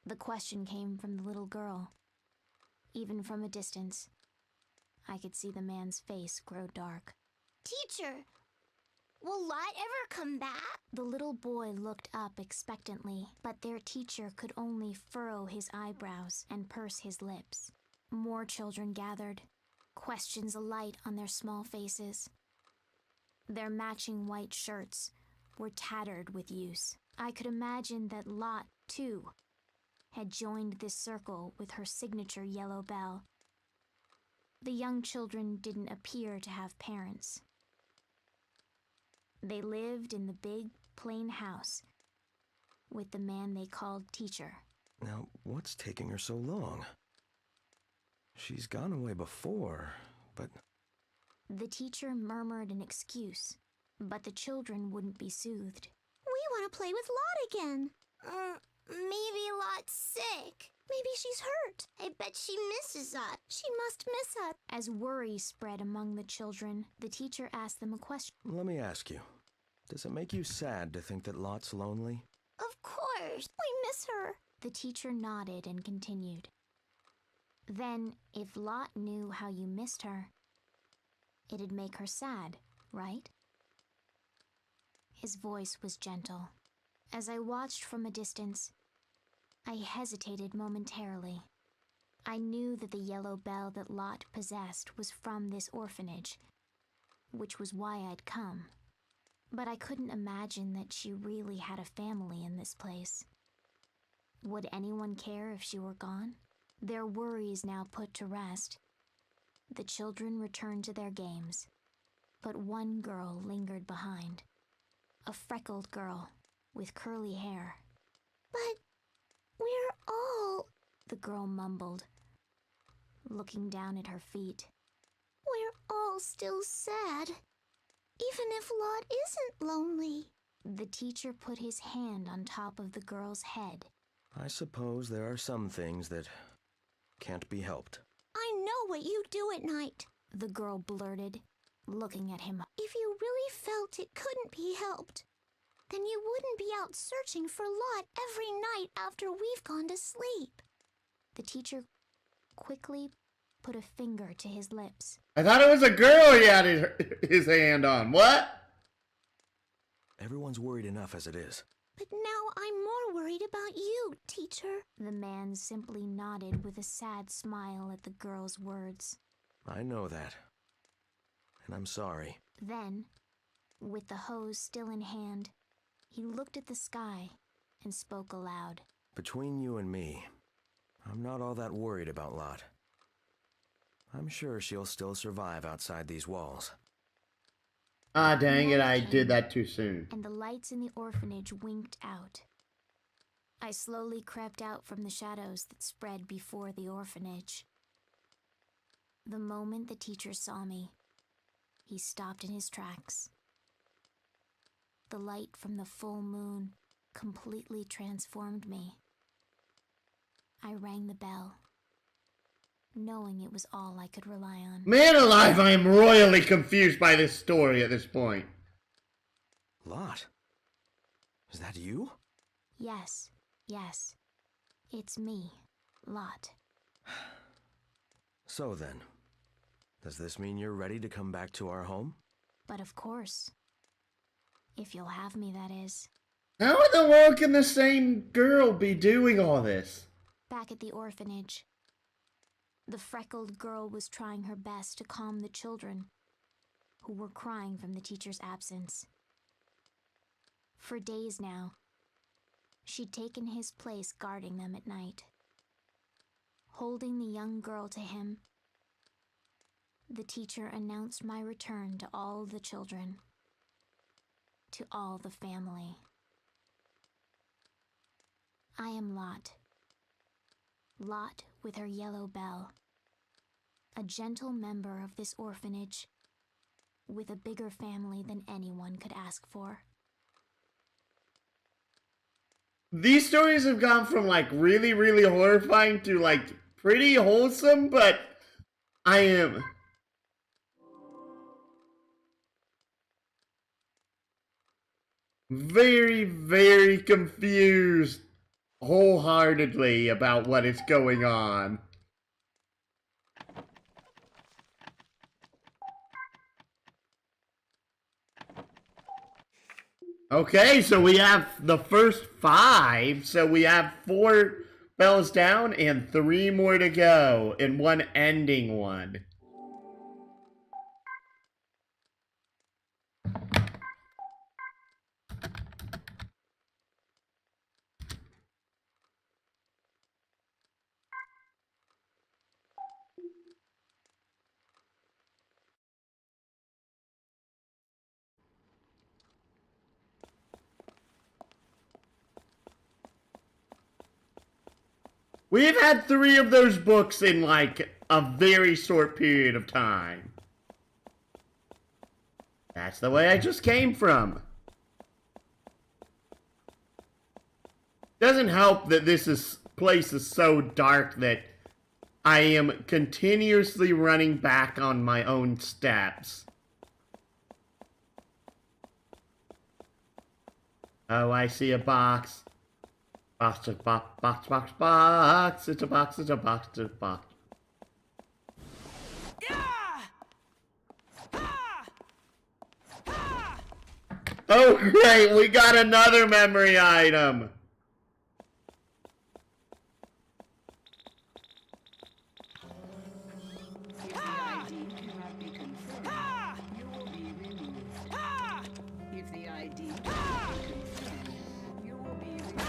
Speaker 2: The question came from the little girl. Even from a distance, I could see the man's face grow dark.
Speaker 6: Teacher, will Lot ever come back?
Speaker 2: The little boy looked up expectantly, but their teacher could only furrow his eyebrows and purse his lips. More children gathered, questions alight on their small faces. Their matching white shirts were tattered with use. I could imagine that Lot, too, had joined this circle with her signature yellow bell. The young children didn't appear to have parents. They lived in the big, plain house with the man they called teacher.
Speaker 7: Now, what's taking her so long? She's gone away before, but...
Speaker 2: The teacher murmured an excuse, but the children wouldn't be soothed.
Speaker 6: We want to play with Lot again. Maybe Lot's sick. Maybe she's hurt. I bet she misses us. She must miss us.
Speaker 2: As worry spread among the children, the teacher asked them a question.
Speaker 7: Let me ask you, does it make you sad to think that Lot's lonely?
Speaker 6: Of course. We miss her.
Speaker 2: The teacher nodded and continued. Then, if Lot knew how you missed her, it'd make her sad, right? His voice was gentle. As I watched from a distance, I hesitated momentarily. I knew that the yellow bell that Lot possessed was from this orphanage, which was why I'd come. But I couldn't imagine that she really had a family in this place. Would anyone care if she were gone? Their worries now put to rest, the children returned to their games, but one girl lingered behind. A freckled girl with curly hair.
Speaker 6: But we're all...
Speaker 2: The girl mumbled, looking down at her feet.
Speaker 6: We're all still sad. Even if Lot isn't lonely.
Speaker 2: The teacher put his hand on top of the girl's head.
Speaker 7: I suppose there are some things that can't be helped.
Speaker 6: I know what you do at night.
Speaker 2: The girl blurted, looking at him.
Speaker 6: If you really felt it couldn't be helped, then you wouldn't be out searching for Lot every night after we've gone to sleep.
Speaker 2: The teacher quickly put a finger to his lips.
Speaker 1: I thought it was a girl he had his hand on. What?
Speaker 7: Everyone's worried enough as it is.
Speaker 6: But now I'm more worried about you, teacher.
Speaker 2: The man simply nodded with a sad smile at the girl's words.
Speaker 7: I know that. And I'm sorry.
Speaker 2: Then, with the hose still in hand, he looked at the sky and spoke aloud.
Speaker 7: Between you and me, I'm not all that worried about Lot. I'm sure she'll still survive outside these walls.
Speaker 1: Ah, dang it, I
Speaker 2: Night
Speaker 1: did
Speaker 2: came,
Speaker 1: that too soon.
Speaker 2: and the lights in the orphanage winked out. I slowly crept out from the shadows that spread before the orphanage. The moment the teacher saw me, he stopped in his tracks. The light from the full moon completely transformed me. I rang the bell, knowing it was all I could rely on.
Speaker 1: Man alive, I am royally confused by this story at this point.
Speaker 7: Lot? Is that you?
Speaker 2: Yes, it's me, Lot.
Speaker 7: So then, does this mean you're ready to come back to our home?
Speaker 2: But of course. If you'll have me, that is.
Speaker 1: How in the world can the same girl be doing all this?
Speaker 2: Back at the orphanage, the freckled girl was trying her best to calm the children, who were crying from the teacher's absence. For days now, she'd taken his place guarding them at night. Holding the young girl to him, the teacher announced my return to all the children, to all the family. I am Lot. Lot with her yellow bell. A gentle member of this orphanage, with a bigger family than anyone could ask for.
Speaker 1: These stories have gone from like really, really horrifying to like pretty wholesome, but I am very, very confused wholeheartedly about what is going on. Okay, so we have the first 5, so we have 4 bells down and 3 more to go, and 1 ending one. We've had 3 of those books in like a very short period of time. That's the way I just came from. Doesn't help that this place is so dark that I am continuously running back on my own steps. Oh, I see a box. Box, box, box, box, box. It's a box, it's a box, it's a box. Oh, great, we got another memory item.
Speaker 8: If the ID cannot be confirmed, you will be removed. If the ID cannot be confirmed, you will be removed.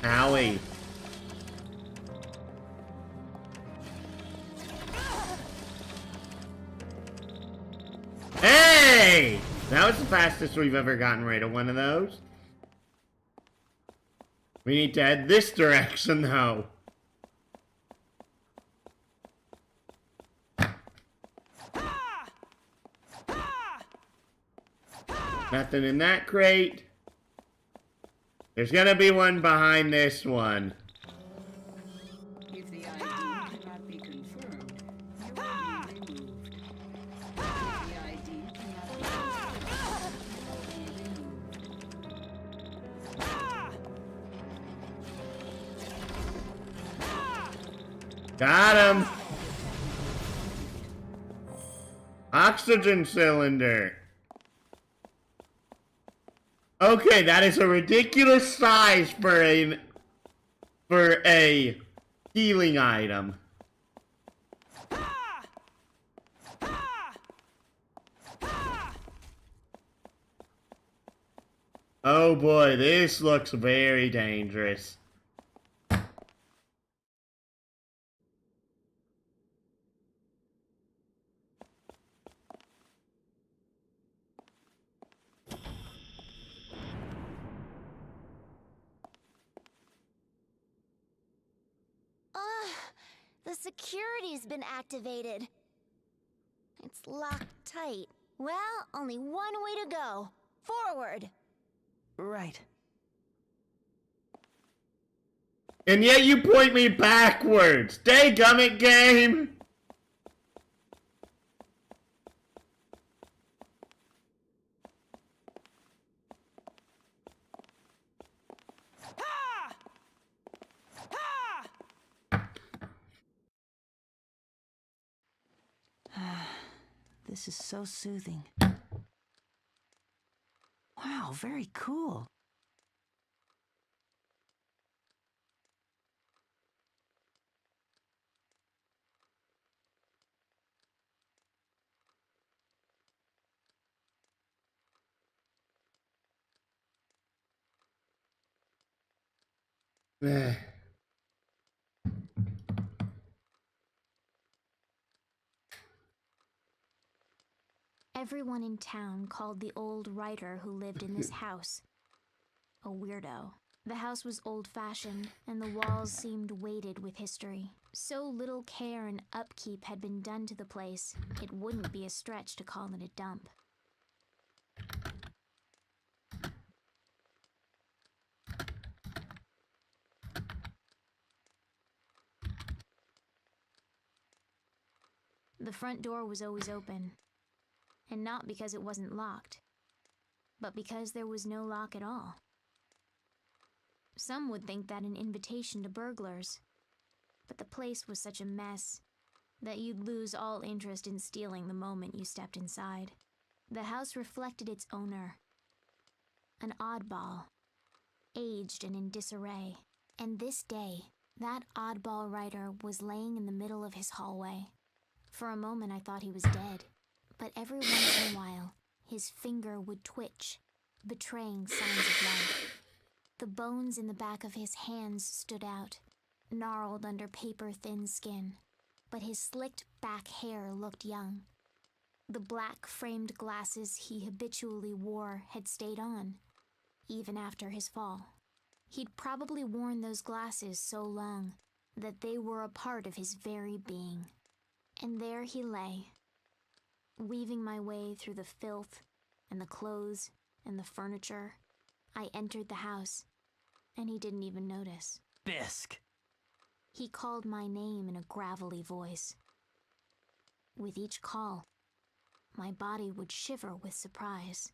Speaker 1: Owie. Hey! That was the fastest we've ever gotten rid of one of those. We need to head this direction, though. Nothing in that crate. There's gonna be one behind this one.
Speaker 8: If the ID cannot be confirmed, you will be removed. If the ID cannot be confirmed, you will be removed.
Speaker 1: Got him! Oxygen cylinder. Okay, that is a ridiculous size for a healing item. Oh boy, this looks very dangerous.
Speaker 6: The security's been activated. It's locked tight. Well, only one way to go. Forward.
Speaker 3: Right.
Speaker 1: And yet you point me backwards. Dadgummit, game!
Speaker 3: This is so soothing. Wow, very cool.
Speaker 1: Eh.
Speaker 2: Everyone in town called the old writer who lived in this house a weirdo. The house was old-fashioned, and the walls seemed weighted with history. So little care and upkeep had been done to the place, it wouldn't be a stretch to call it a dump. The front door was always open, and not because it wasn't locked, but because there was no lock at all. Some would think that an invitation to burglars, but the place was such a mess that you'd lose all interest in stealing the moment you stepped inside. The house reflected its owner, an oddball, aged and in disarray. And this day, that oddball writer was laying in the middle of his hallway. For a moment I thought he was dead, but every once in a while, his finger would twitch, betraying signs of life. The bones in the back of his hands stood out, gnarled under paper-thin skin, but his slicked back hair looked young. The black framed glasses he habitually wore had stayed on, even after his fall. He'd probably worn those glasses so long that they were a part of his very being. And there he lay, weaving my way through the filth and the clothes and the furniture. I entered the house, and he didn't even notice.
Speaker 9: Bisk.
Speaker 2: He called my name in a gravelly voice. With each call, my body would shiver with surprise,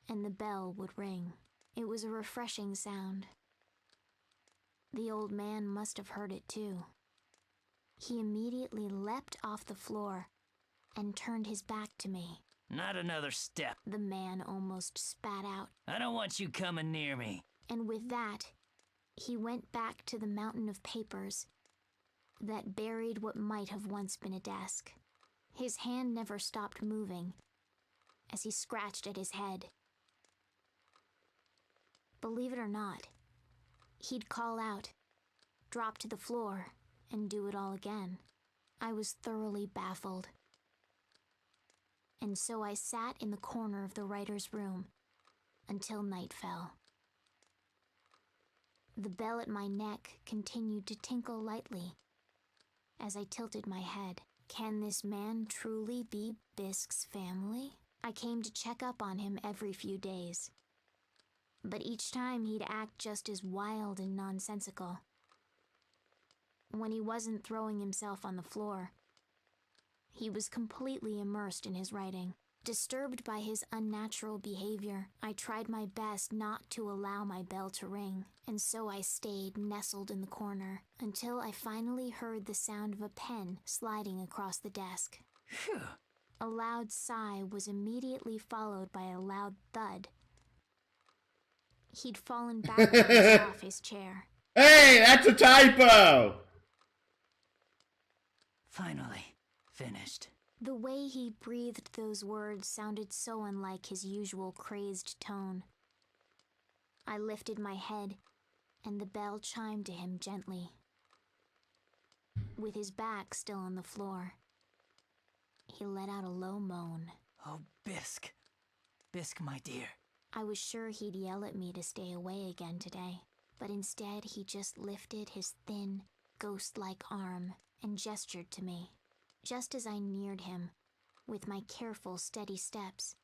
Speaker 2: and the bell would ring. It was a refreshing sound. The old man must have heard it too. He immediately leapt off the floor and turned his back to me.
Speaker 9: Not another step.
Speaker 2: The man almost spat out.
Speaker 9: I don't want you coming near me.
Speaker 2: And with that, he went back to the mountain of papers that buried what might have once been a desk. His hand never stopped moving as he scratched at his head. Believe it or not, he'd call out, drop to the floor, and do it all again. I was thoroughly baffled. And so I sat in the corner of the writer's room until night fell. The bell at my neck continued to tinkle lightly as I tilted my head. Can this man truly be Bisk's family? I came to check up on him every few days, but each time he'd act just as wild and nonsensical. When he wasn't throwing himself on the floor, he was completely immersed in his writing. Disturbed by his unnatural behavior, I tried my best not to allow my bell to ring, and so I stayed nestled in the corner until I finally heard the sound of a pen sliding across the desk.
Speaker 9: Phew.
Speaker 2: A loud sigh was immediately followed by a loud thud. He'd fallen backwards off his chair.
Speaker 1: Hey, that's a typo!
Speaker 9: Finally, finished.
Speaker 2: The way he breathed those words sounded so unlike his usual crazed tone. I lifted my head, and the bell chimed to him gently. With his back still on the floor, he let out a low moan.
Speaker 9: Oh, Bisk. Bisk, my dear.
Speaker 2: I was sure he'd yell at me to stay away again today, but instead he just lifted his thin, ghost-like arm and gestured to me. Just as I neared him, with my careful, steady steps,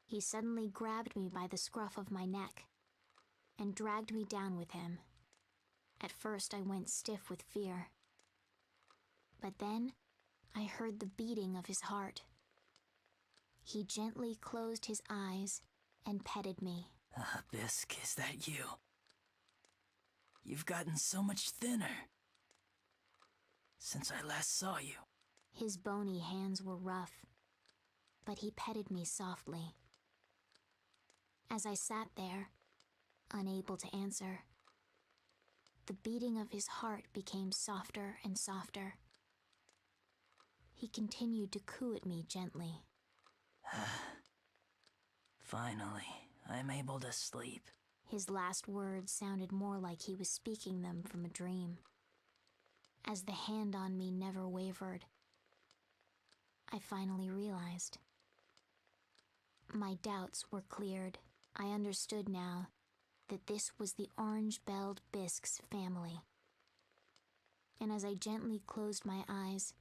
Speaker 2: he suddenly grabbed me by the scruff of my neck and dragged me down with him. At first I went stiff with fear, but then I heard the beating of his heart. He gently closed his eyes and petted me.
Speaker 9: Bisk, is that you? You've gotten so much thinner since I last saw you.
Speaker 2: His bony hands were rough, but he petted me softly. As I sat there, unable to answer, the beating of his heart became softer and softer. He continued to coo at me gently.
Speaker 9: Finally, I'm able to sleep.
Speaker 2: His last words sounded more like he was speaking them from a dream. As the hand on me never wavered, I finally realized. My doubts were cleared. I understood now that this was the orange-belled Bisque's family. And as I gently closed my eyes,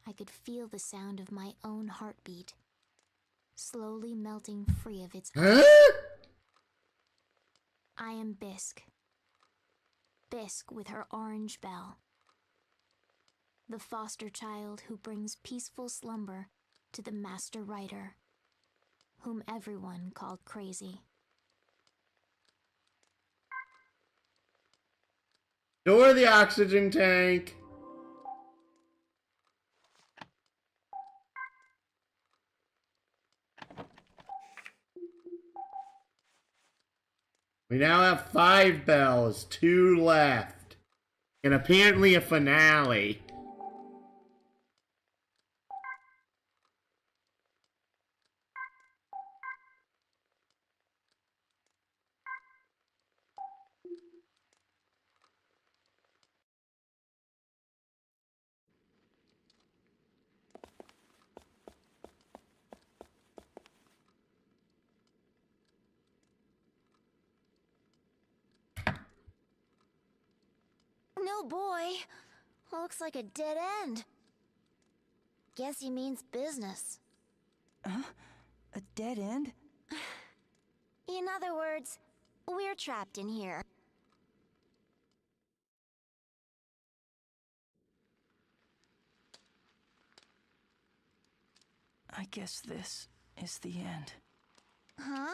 Speaker 2: I could feel the sound of my own heartbeat, slowly melting free of its ice. I am Bisque. Bisque with her orange bell. The foster child who brings peaceful slumber to the master writer, whom everyone called crazy.
Speaker 1: Door the oxygen tank. We now have 5 bells, 2 left, and apparently a finale.
Speaker 6: No boy. Looks like a dead end. Guess he means business.
Speaker 9: A dead end?
Speaker 6: In other words, we're trapped in here.
Speaker 9: I guess this is the end.
Speaker 5: Huh?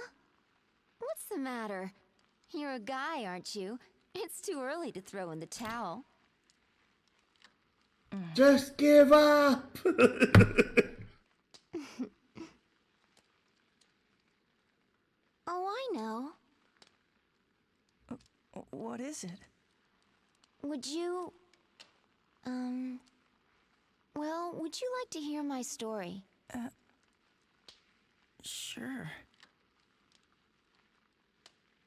Speaker 5: What's the matter? You're a guy, aren't you? It's too early to throw in the towel.
Speaker 1: Just give up!
Speaker 5: Oh, I know.
Speaker 9: What is it?
Speaker 5: Would you... Well, would you like to hear my story?
Speaker 9: Sure.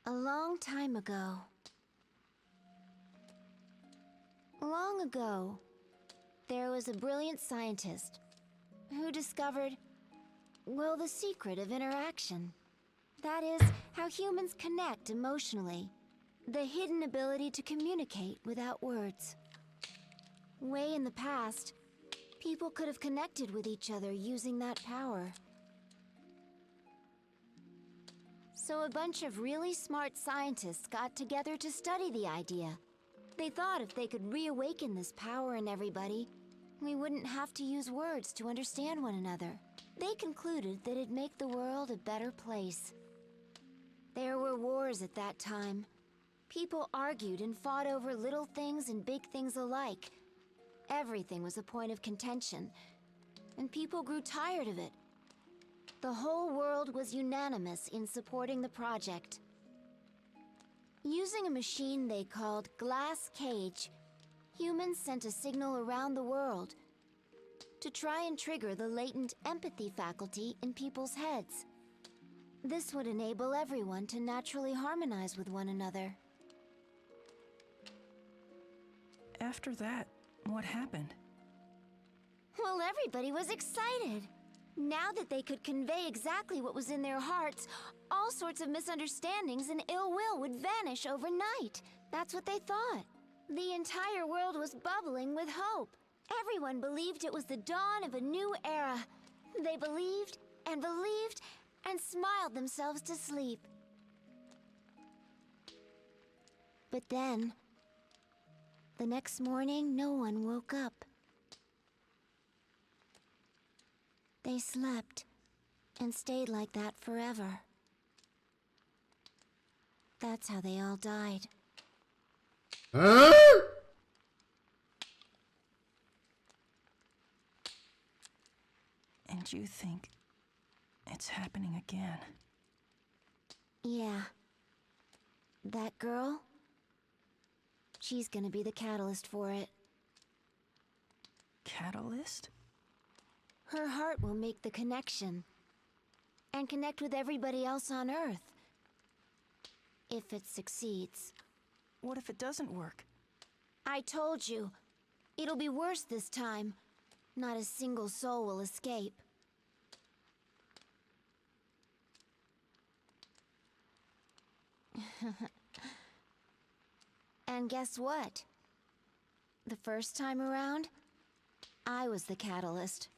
Speaker 5: A long time ago. Long ago, there was a brilliant scientist who discovered, well, the secret of interaction. That is, how humans connect emotionally. The hidden ability to communicate without words. Way in the past, people could have connected with each other using that power. So a bunch of really smart scientists got together to study the idea. They thought if they could reawaken this power in everybody, we wouldn't have to use words to understand one another. They concluded that it'd make the world a better place. There were wars at that time. People argued and fought over little things and big things alike. Everything was a point of contention, and people grew tired of it. The whole world was unanimous in supporting the project. Using a machine they called Glass Cage, humans sent a signal around the world to try and trigger the latent empathy faculty in people's heads. This would enable everyone to naturally harmonize with one another.
Speaker 9: After that, what happened?
Speaker 5: Well, everybody was excited. Now that they could convey exactly what was in their hearts, all sorts of misunderstandings and ill will would vanish overnight. That's what they thought. The entire world was bubbling with hope. Everyone believed it was the dawn of a new era. They believed and believed and smiled themselves to sleep. But then, the next morning, no one woke up. They slept and stayed like that forever. That's how they all died.
Speaker 1: Huh?
Speaker 9: Don't you think it's happening again?
Speaker 2: Yeah. That girl? She's gonna be the catalyst for it.
Speaker 9: Catalyst?
Speaker 2: Her heart will make the connection. And connect with everybody else on Earth. If it succeeds.
Speaker 9: What if it doesn't work?
Speaker 2: I told you. It'll be worse this time. Not a single soul will escape. And guess what? The first time around, I was the catalyst.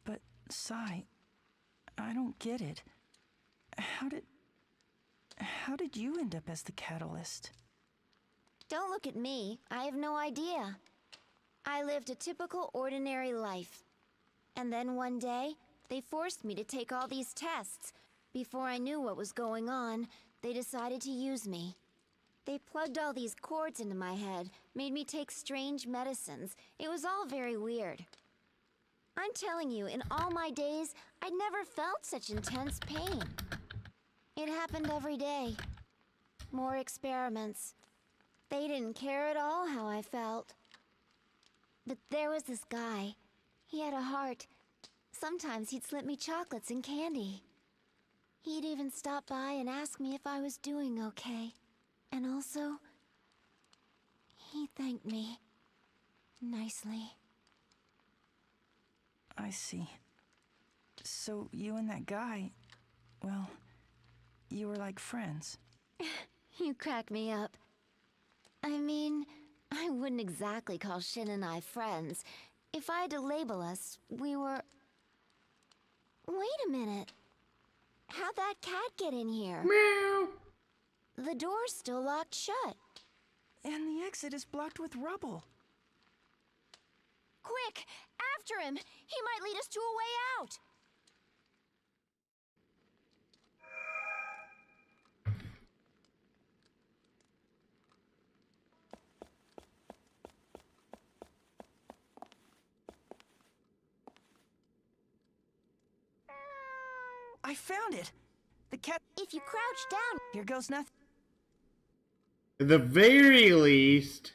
Speaker 9: But, Sai, I don't get it. How did you end up as the catalyst?
Speaker 2: Don't look at me. I have no idea. I lived a typical ordinary life. And then one day, they forced me to take all these tests. Before I knew what was going on, they decided to use me. They plugged all these cords into my head, made me take strange medicines. It was all very weird. I'm telling you, in all my days, I'd never felt such intense pain. It happened every day. More experiments. They didn't care at all how I felt. But there was this guy. He had a heart. Sometimes he'd slip me chocolates and candy. He'd even stop by and ask me if I was doing okay. And also, he thanked me. Nicely.
Speaker 9: I see. So you and that guy, well, you were like friends.
Speaker 2: You crack me up. I mean, I wouldn't exactly call Shin and I friends. If I had to label us, we were... Wait a minute. How'd that cat get in here?
Speaker 1: Meow.
Speaker 2: The door's still locked shut.
Speaker 9: And the exit is blocked with rubble.
Speaker 2: Quick! After him! He might lead us to a way out!
Speaker 9: I found it! The cat...
Speaker 2: If you crouch down...
Speaker 9: Here goes nothing.
Speaker 1: At the very least,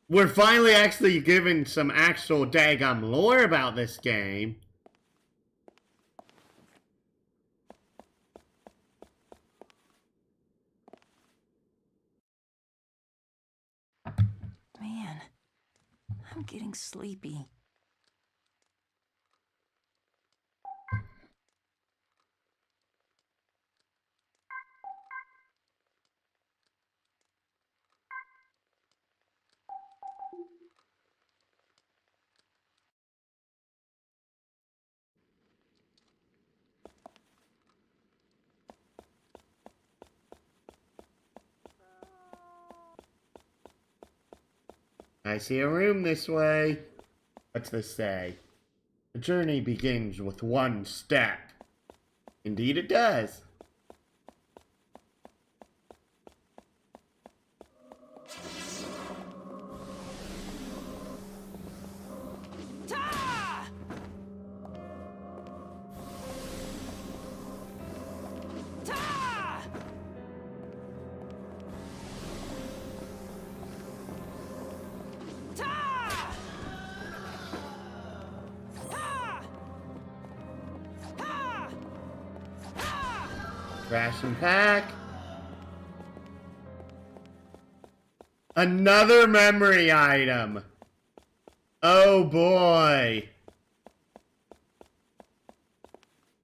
Speaker 1: we're finally actually given some actual daggum lore about this game.
Speaker 9: Man, I'm getting sleepy.
Speaker 1: I see a room this way. What's this say? The journey begins with one step. Indeed it does. Crash and pack. Another memory item. Oh boy.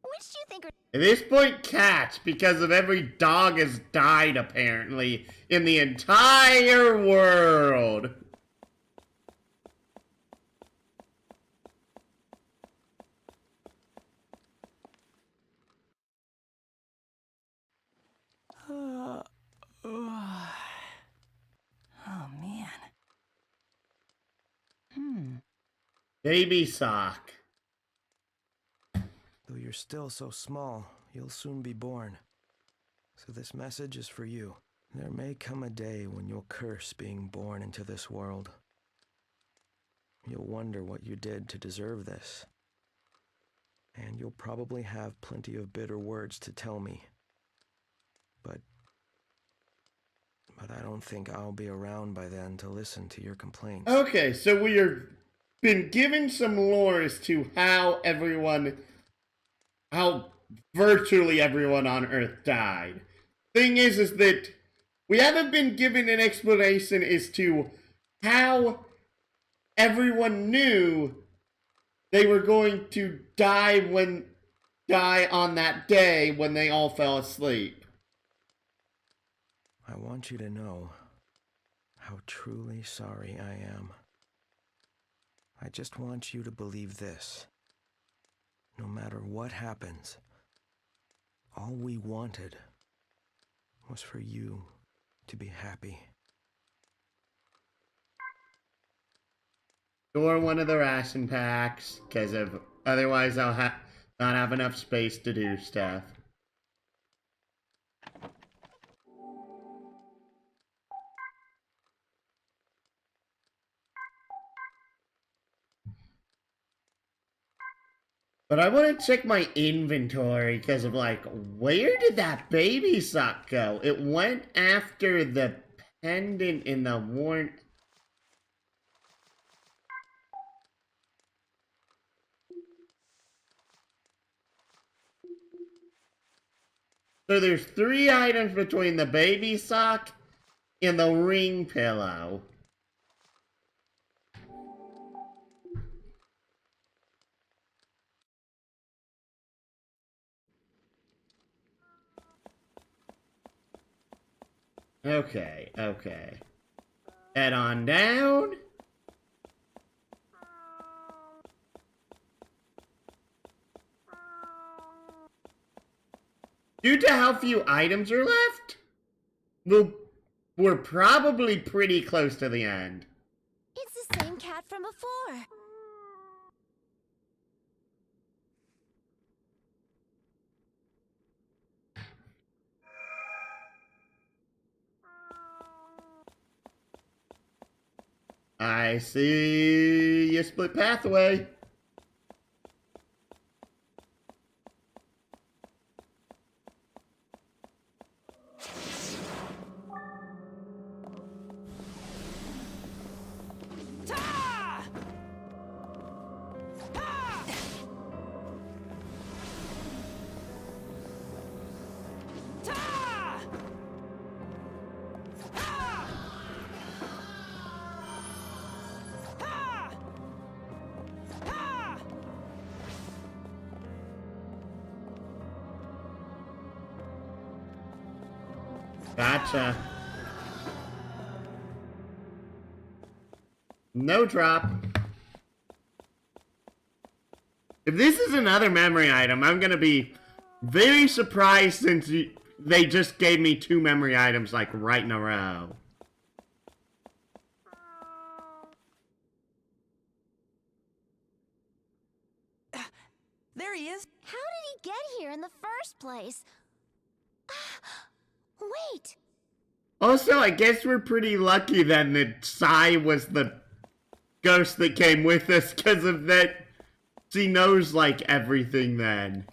Speaker 2: Which do you think are...
Speaker 1: At this point, cats, because of every dog has died apparently in the entire world.
Speaker 9: Oh, man.
Speaker 1: Baby sock.
Speaker 7: Though you're still so small, you'll soon be born. So this message is for you. There may come a day when you'll curse being born into this world. You'll wonder what you did to deserve this. And you'll probably have plenty of bitter words to tell me. But I don't think I'll be around by then to listen to your complaints.
Speaker 1: Okay, so we are been given some lore as to how virtually everyone on Earth died. Thing is that we haven't been given an explanation as to how everyone knew they were going to die on that day when they all fell asleep.
Speaker 7: I want you to know how truly sorry I am. I just want you to believe this. No matter what happens, all we wanted was for you to be happy.
Speaker 1: Or one of the ration packs, because otherwise I'll not have enough space to do stuff. But I want to check my inventory because of where did that baby sock go? It went after the pendant in the warrant. So there's 3 items between the baby sock and the ring pillow. Okay. Head on down. Due to how few items are left, we're probably pretty close to the end.
Speaker 2: It's the same cat from before.
Speaker 1: I see a split pathway. Gotcha. No drop. If this is another memory item, I'm gonna be very surprised since they just gave me 2 memory items right in a row.
Speaker 9: There he is.
Speaker 2: How did he get here in the first place? Wait!
Speaker 1: Also, I guess we're pretty lucky then that Sai was the ghost that came with us because of that. She knows, everything then.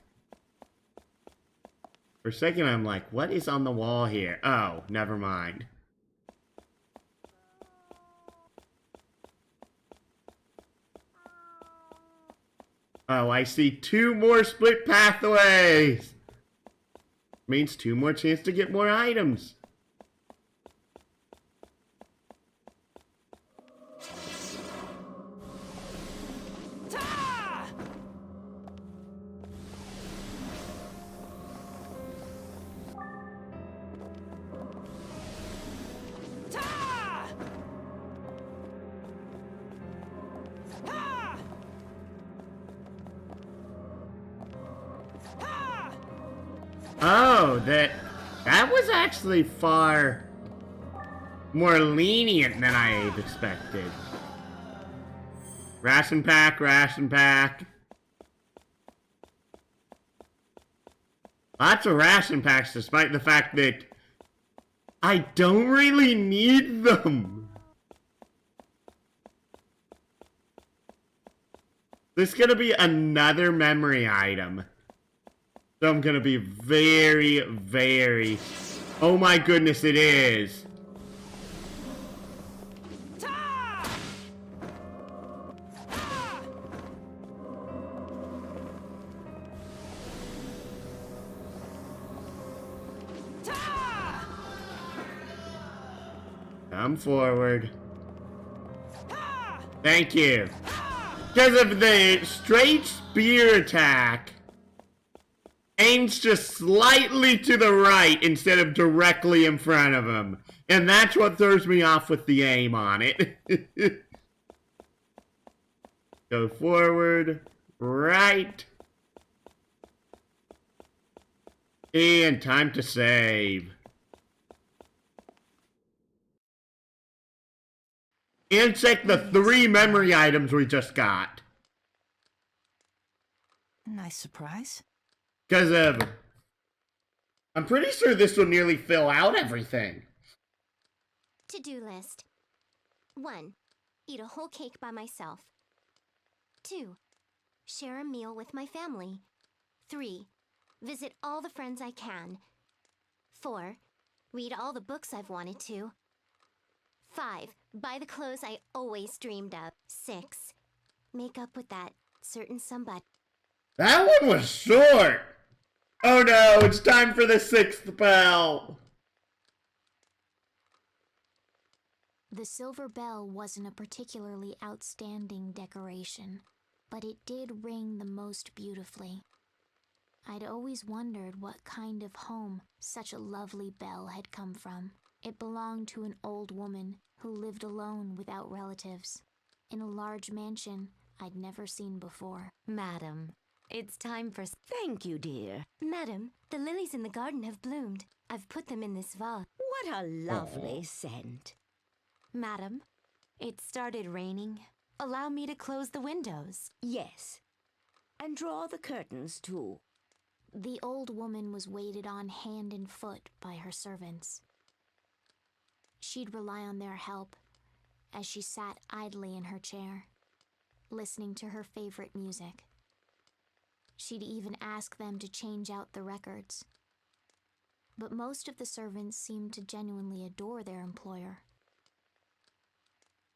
Speaker 1: For a second, I'm like, what is on the wall here? Oh, never mind. Oh, I see 2 more split pathways! Means 2 more chances to get more items. Oh, that was actually far more lenient than I had expected. Ration pack, ration pack. Lots of ration packs despite the fact that I don't really need them. This is gonna be another memory item. So I'm gonna be very, very... Oh my goodness, it is! Come forward. Thank you. Because of the straight spear attack, aims just slightly to the right instead of directly in front of him. And that's what throws me off with the aim on it. Go forward, right. And time to save. And check the 3 memory items we just got.
Speaker 9: Nice surprise.
Speaker 1: Because I'm pretty sure this will nearly fill out everything.
Speaker 6: To-do list. 1. Eat a whole cake by myself. 2. Share a meal with my family. 3. Visit all the friends I can. 4. Read all the books I've wanted to. 5. Buy the clothes I always dreamed of. 6. Make up with that certain somebody.
Speaker 1: That one was short! Oh no, it's time for the 6th bell!
Speaker 2: The silver bell wasn't a particularly outstanding decoration, but it did ring the most beautifully. I'd always wondered what kind of home such a lovely bell had come from. It belonged to an old woman who lived alone without relatives, in a large mansion I'd never seen before.
Speaker 5: Madam, it's time for... Thank you, dear.
Speaker 6: Madam, the lilies in the garden have bloomed. I've put them in this vase.
Speaker 5: What a lovely scent.
Speaker 3: Madam, it started raining. Allow me to close the windows.
Speaker 5: Yes. And draw the curtains, too.
Speaker 2: The old woman was waited on hand and foot by her servants. She'd rely on their help as she sat idly in her chair, listening to her favorite music. She'd even ask them to change out the records. But most of the servants seemed to genuinely adore their employer.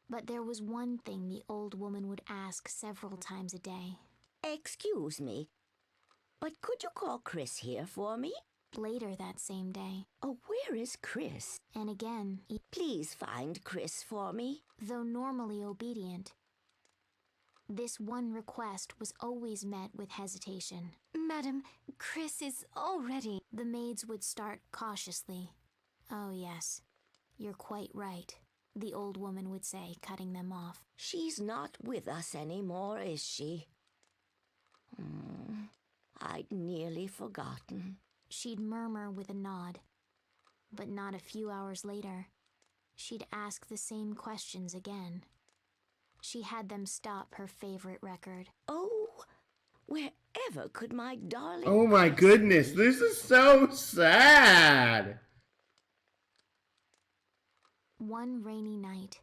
Speaker 2: But there was one thing the old woman would ask several times a day.
Speaker 5: Excuse me, but could you call Chris here for me?
Speaker 2: Later that same day,
Speaker 5: Oh, where is Chris?
Speaker 2: and again,
Speaker 5: Please find Chris for me.
Speaker 2: though normally obedient, this one request was always met with hesitation.
Speaker 6: Madam, Chris is already...
Speaker 2: The maids would start cautiously. "Oh yes, you're quite right," the old woman would say, cutting them off.
Speaker 5: She's not with us anymore, is she? I'd nearly forgotten.
Speaker 2: She'd murmur with a nod. But not a few hours later, she'd ask the same questions again. She had them stop her favorite record.
Speaker 5: Oh, wherever could my darling...
Speaker 1: Oh my goodness, this is so sad!
Speaker 2: One rainy night,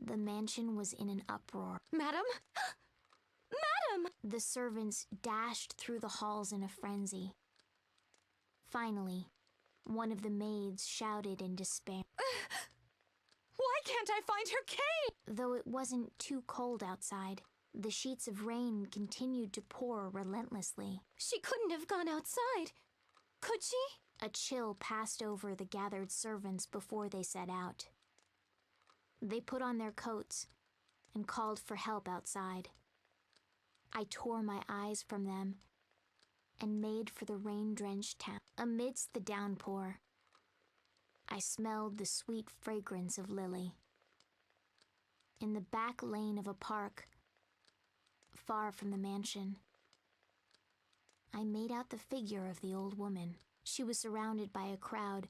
Speaker 2: the mansion was in an uproar.
Speaker 6: Madam? Madam!
Speaker 2: The servants dashed through the halls in a frenzy. Finally, one of the maids shouted in despair.
Speaker 3: Why can't I find her cane?
Speaker 2: Though it wasn't too cold outside, the sheets of rain continued to pour relentlessly.
Speaker 6: She couldn't have gone outside. Could she?
Speaker 2: A chill passed over the gathered servants before they set out. They put on their coats and called for help outside. I tore my eyes from them and made for the rain-drenched town. Amidst the downpour, I smelled the sweet fragrance of lily. In the back lane of a park, far from the mansion, I made out the figure of the old woman. She was surrounded by a crowd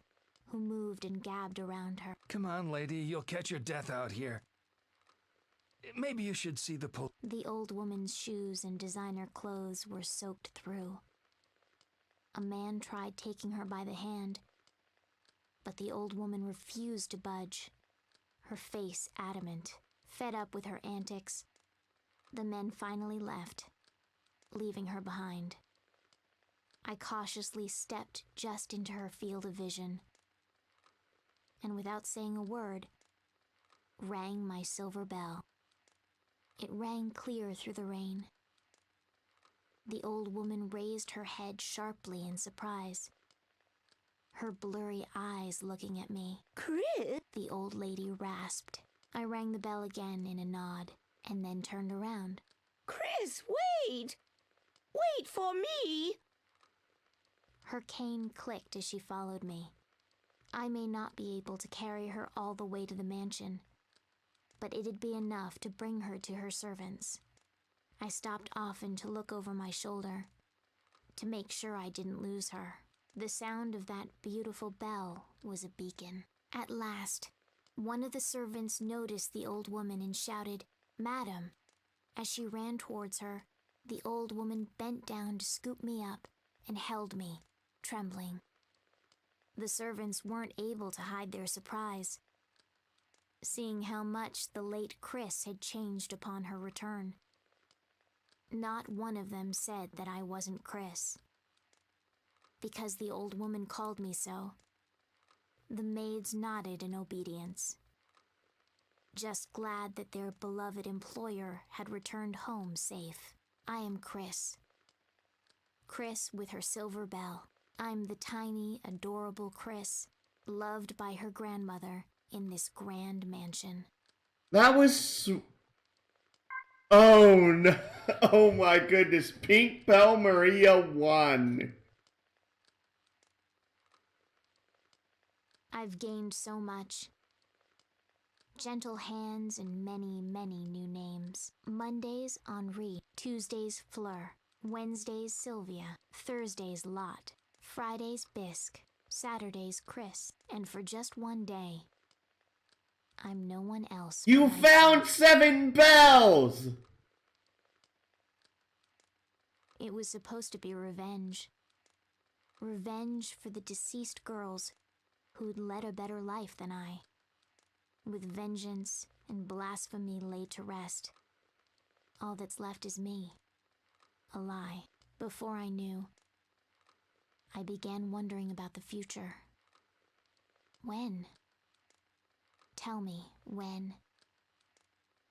Speaker 2: who moved and gabbed around her.
Speaker 10: Come on, lady, you'll catch your death out here. Maybe you should see the police.
Speaker 2: The old woman's shoes and designer clothes were soaked through. A man tried taking her by the hand, but the old woman refused to budge, her face adamant. Fed up with her antics, The men finally left, leaving her behind. I cautiously stepped just into her field of vision, and without saying a word, rang my silver bell. It rang clear through the rain. The old woman raised her head sharply in surprise, her blurry eyes looking at me.
Speaker 5: Chris?
Speaker 2: The old lady rasped. I rang the bell again in a nod, and then turned around.
Speaker 5: Chris, wait! Wait for me!
Speaker 2: Her cane clicked as she followed me. I may not be able to carry her all the way to the mansion, but it'd be enough to bring her to her servants. I stopped often to look over my shoulder, to make sure I didn't lose her. The sound of that beautiful bell was a beacon. At last, one of the servants noticed the old woman and shouted, "Madam." As she ran towards her, the old woman bent down to scoop me up and held me, trembling. The servants weren't able to hide their surprise, seeing how much the late Chris had changed upon her return. Not one of them said that I wasn't Chris, because the old woman called me so. The maids nodded in obedience, just glad that their beloved employer had returned home safe. I am Chris. Chris with her silver bell. I'm the tiny, adorable Chris, loved by her grandmother in this grand mansion.
Speaker 1: That was... Oh no. Oh my goodness. Pink Bell Maria won.
Speaker 2: I've gained so much. Gentle hands and many, many new names. Mondays, Henri. Tuesdays, Fleur. Wednesdays, Sylvia. Thursdays, Lot. Fridays, Bisque. Saturdays, Chris. And for just one day, I'm no one else.
Speaker 1: You found 7 bells!
Speaker 2: It was supposed to be revenge. Revenge for the deceased girls who'd led a better life than I. With vengeance and blasphemy laid to rest, all that's left is me. A lie. Before I knew, I began wondering about the future. When? Tell me, when?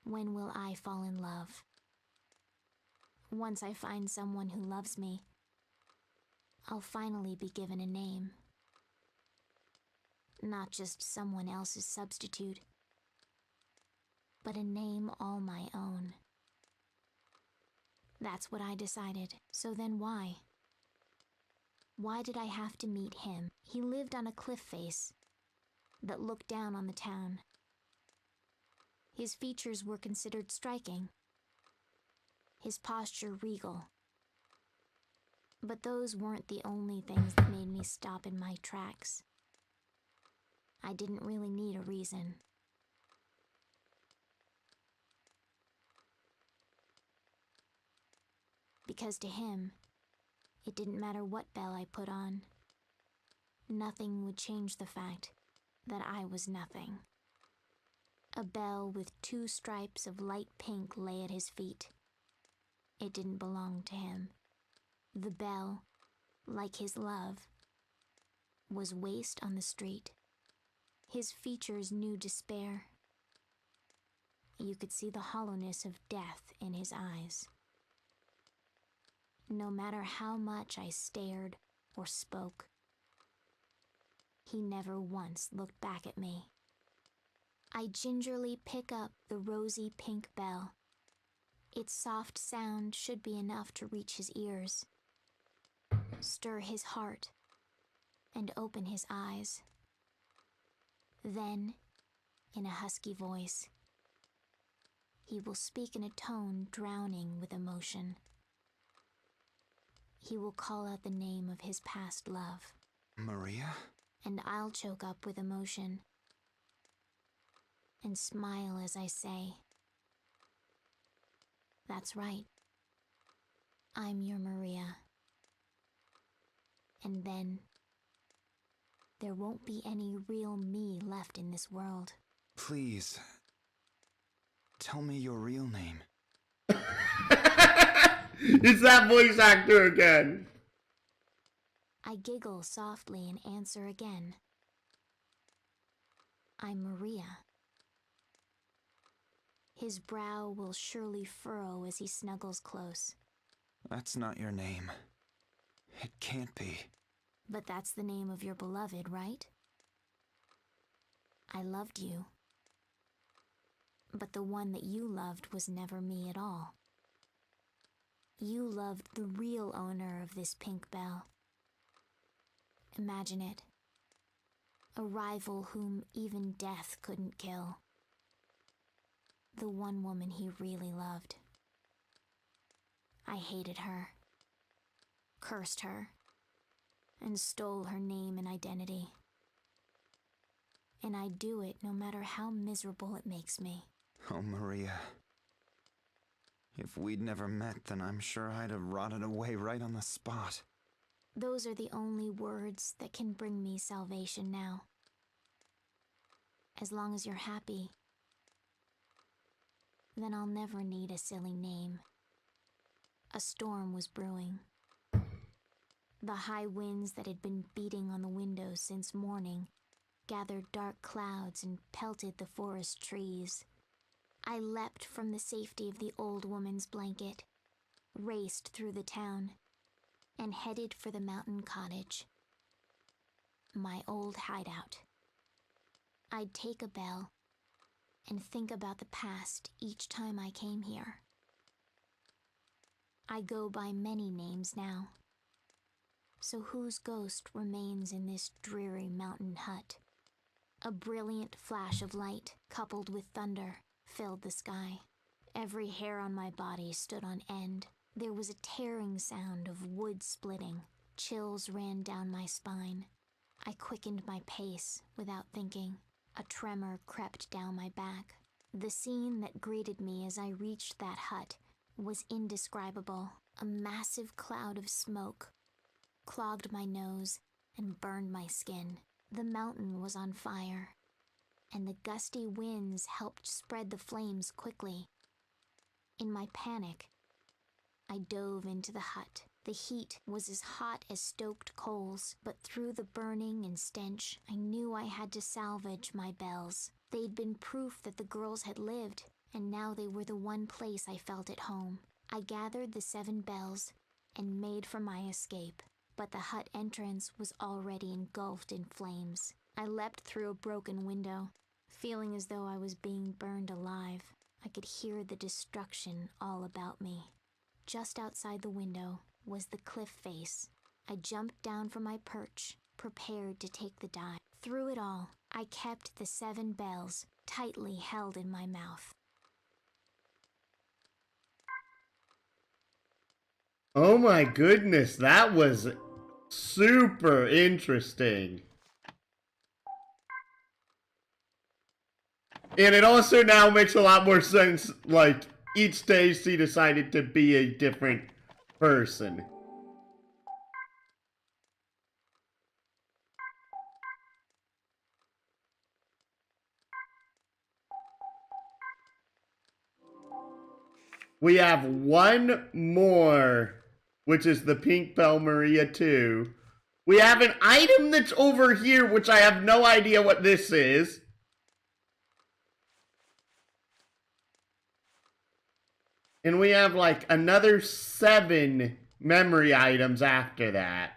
Speaker 2: When will I fall in love? Once I find someone who loves me, I'll finally be given a name. Not just someone else's substitute, but a name all my own. That's what I decided. So then why? Why did I have to meet him? He lived on a cliff face that looked down on the town. His features were considered striking, his posture regal. But those weren't the only things that made me stop in my tracks. I didn't really need a reason. Because to him, it didn't matter what bell I put on. Nothing would change the fact that I was nothing. A bell with 2 stripes of light pink lay at his feet. It didn't belong to him. The bell, like his love, was waste on the street. His features knew despair. You could see the hollowness of death in his eyes. No matter how much I stared or spoke, he never once looked back at me. I gingerly pick up the rosy pink bell. Its soft sound should be enough to reach his ears, stir his heart, and open his eyes. Then, in a husky voice, he will speak in a tone drowning with emotion. He will call out the name of his past love.
Speaker 10: Maria?
Speaker 2: And I'll choke up with emotion and smile as I say, "That's right. I'm your Maria." And then there won't be any real me left in this world.
Speaker 10: Please. Tell me your real name.
Speaker 1: It's that voice actor again.
Speaker 2: I giggle softly and answer again. I'm Maria. His brow will surely furrow as he snuggles close.
Speaker 7: That's not your name. It can't be.
Speaker 2: But that's the name of your beloved, right? I loved you. But the one that you loved was never me at all. You loved the real owner of this pink bell. Imagine it. A rival whom even death couldn't kill. The one woman he really loved. I hated her, cursed her, and stole her name and identity. And I do it no matter how miserable it makes me.
Speaker 7: Oh, Maria. If we'd never met, then I'm sure I'd have rotted away right on the spot.
Speaker 2: Those are the only words that can bring me salvation now. As long as you're happy, then I'll never need a silly name. A storm was brewing. The high winds that had been beating on the windows since morning gathered dark clouds and pelted the forest trees. I leapt from the safety of the old woman's blanket, raced through the town, and headed for the mountain cottage. My old hideout. I'd take a bell and think about the past each time I came here. I go by many names now. So whose ghost remains in this dreary mountain hut? A brilliant flash of light, coupled with thunder, filled the sky. Every hair on my body stood on end. There was a tearing sound of wood splitting. Chills ran down my spine. I quickened my pace without thinking. A tremor crept down my back. The scene that greeted me as I reached that hut was indescribable. A massive cloud of smoke clogged my nose and burned my skin. The mountain was on fire, and the gusty winds helped spread the flames quickly. In my panic, I dove into the hut. The heat was as hot as stoked coals, but through the burning and stench, I knew I had to salvage my bells. They'd been proof that the girls had lived, and now they were the one place I felt at home. I gathered the 7 bells and made for my escape, but the hut entrance was already engulfed in flames. I leapt through a broken window, feeling as though I was being burned alive. I could hear the destruction all about me. Just outside the window was the cliff face. I jumped down from my perch, prepared to take the dive. Through it all, I kept the 7 bells tightly held in my mouth.
Speaker 1: Oh my goodness, that was super interesting. And it also now makes a lot more sense, like, each stage she decided to be a different person. We have one more, which is the Pink Bell Maria 2. We have an item that's over here, which I have no idea what this is. And we have like another 7 memory items after that.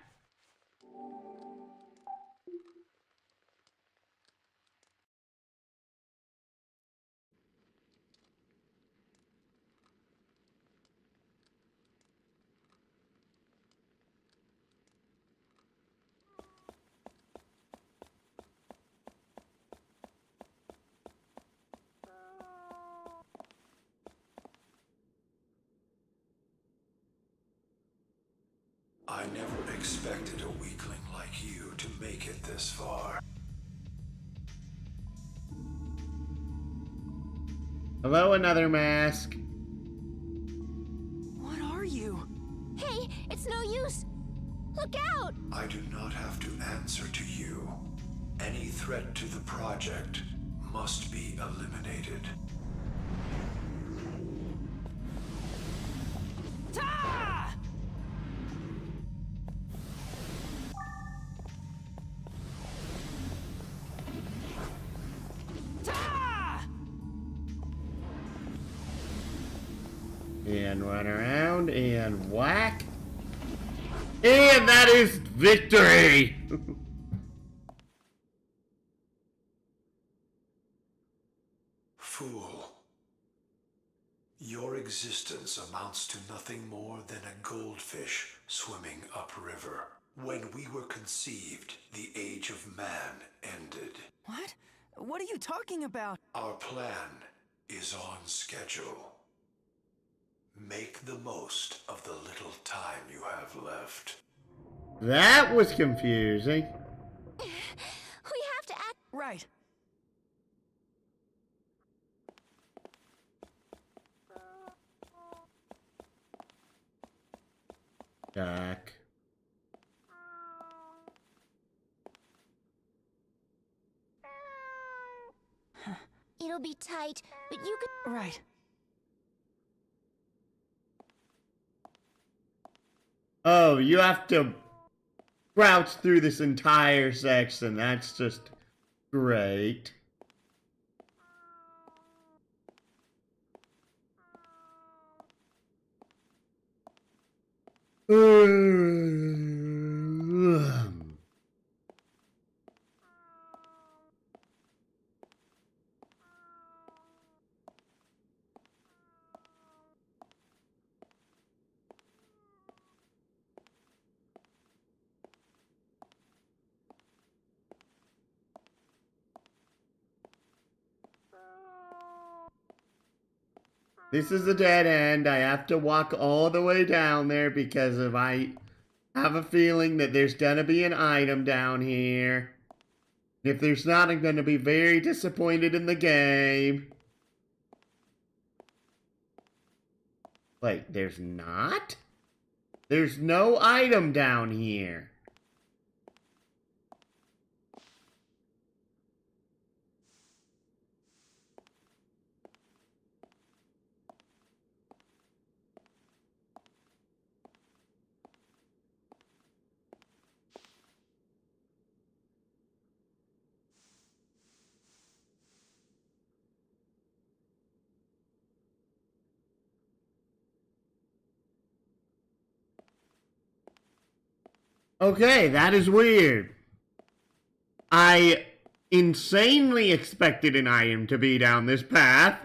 Speaker 11: I never expected a weakling like you to make it this far.
Speaker 1: Hello, another mask.
Speaker 9: What are you?
Speaker 6: Hey, it's no use! Look out!
Speaker 11: I do not have to answer to you. Any threat to the project must be eliminated.
Speaker 9: Ta!
Speaker 1: And run around and whack. And that is victory!
Speaker 11: Fool. Your existence amounts to nothing more than a goldfish swimming upriver. When we were conceived, the age of man ended.
Speaker 9: What? What are you talking about?
Speaker 11: Our plan is on schedule. Make the most of the little time you have left.
Speaker 1: That was confusing.
Speaker 6: We have to act.
Speaker 9: Right.
Speaker 1: Jack.
Speaker 6: It'll be tight, but you could.
Speaker 9: Right.
Speaker 1: Oh, you have to crouch through this entire section. That's just great. This is a dead end. I have to walk all the way down there because I have a feeling that there's gonna be an item down here. If there's not, I'm gonna be very disappointed in the game. Wait, there's not? There's no item down here. Okay, that is weird. I insanely expected an item to be down this path.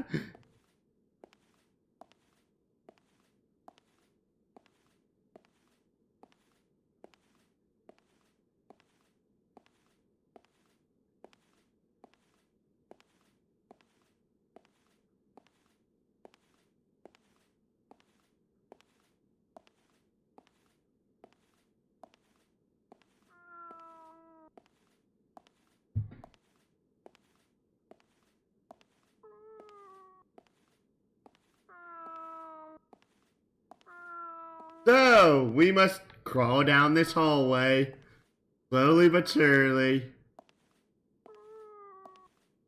Speaker 1: So, we must crawl down this hallway, slowly but surely.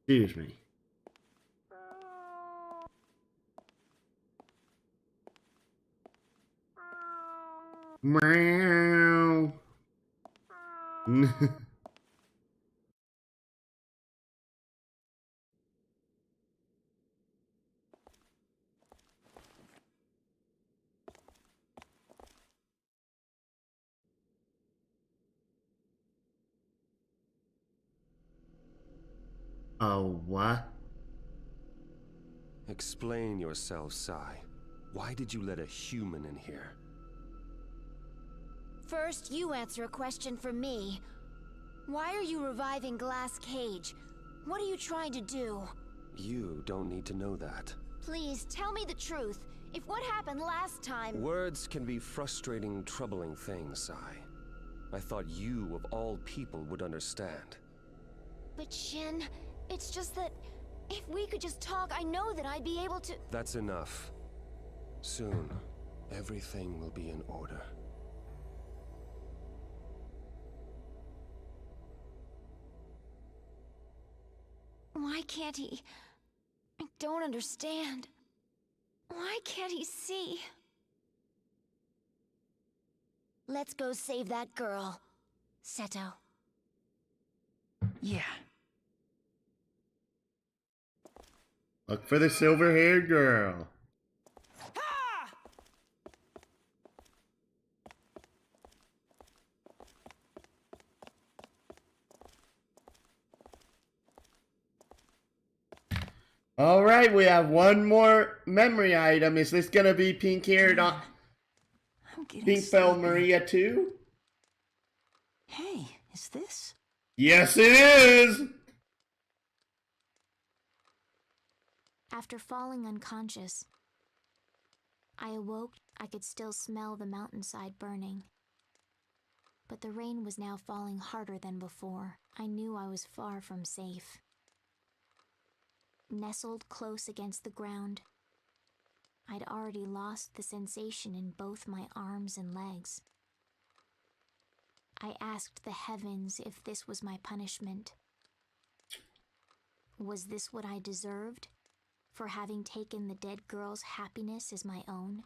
Speaker 1: Excuse me. Meow. Oh, what?
Speaker 12: Explain yourself, Sai. Why did you let a human in here?
Speaker 2: First, you answer a question for me. Why are you reviving Glass Cage? What are you trying to do?
Speaker 12: You don't need to know that.
Speaker 2: Please, tell me the truth. If what happened last time...
Speaker 12: Words can be frustrating, troubling things, Sai. I thought you, of all people, would understand.
Speaker 2: But Shin, it's just that... if we could just talk, I know that I'd be able to...
Speaker 12: That's enough. Soon, everything will be in order.
Speaker 2: Why can't he... I don't understand. Why can't he see? Let's go save that girl. Seto.
Speaker 9: Yeah.
Speaker 1: Look for the silver-haired girl. All right, we have one more memory item. Is this gonna be pink-haired,
Speaker 9: I'm getting
Speaker 1: pink-fell
Speaker 9: sleepy.
Speaker 1: Maria too?
Speaker 9: Hey, is this?
Speaker 1: Yes, it is!
Speaker 2: After falling unconscious, I awoke. I could still smell the mountainside burning. But the rain was now falling harder than before. I knew I was far from safe. Nestled close against the ground, I'd already lost the sensation in both my arms and legs. I asked the heavens if this was my punishment. Was this what I deserved for having taken the dead girl's happiness as my own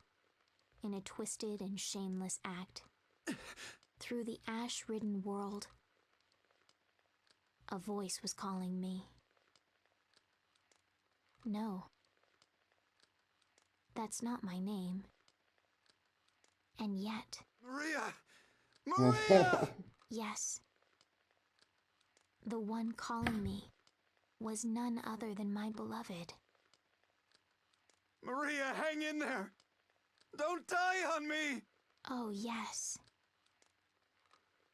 Speaker 2: in a twisted and shameless act? Through the ash-ridden world, a voice was calling me. No, that's not my name. And yet...
Speaker 10: Maria! Maria!
Speaker 2: Yes. The one calling me was none other than my beloved.
Speaker 10: Maria, hang in there! Don't die on me!
Speaker 2: Oh, yes.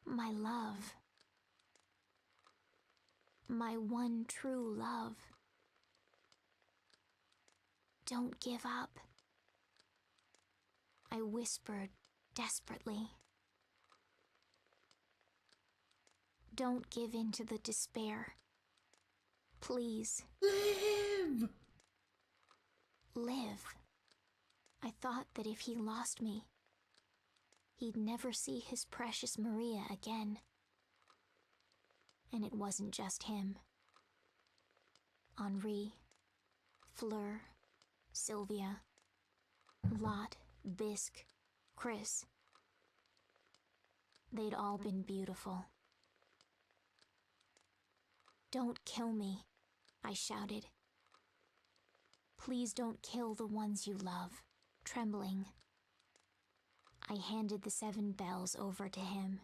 Speaker 2: My love. My one true love. Don't give up. I whispered desperately. Don't give in to the despair. Please.
Speaker 1: Live!
Speaker 2: Live. I thought that if he lost me, he'd never see his precious Maria again. And it wasn't just him. Henri, Fleur, Sylvia, Lot, Bisque, Chris. They'd all been beautiful. Don't kill me, I shouted. Please don't kill the ones you love. Trembling, I handed the 7 bells over to him.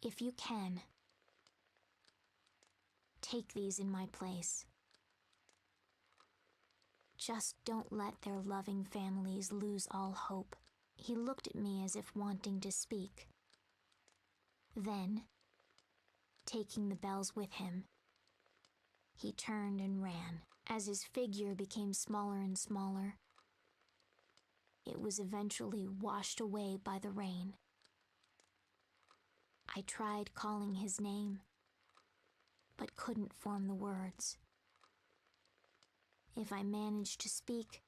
Speaker 2: If you can, take these in my place. Just don't let their loving families lose all hope. He looked at me as if wanting to speak. Then, taking the bells with him, he turned and ran. As his figure became smaller and smaller, it was eventually washed away by the rain. I tried calling his name, but couldn't form the words. If I managed to speak,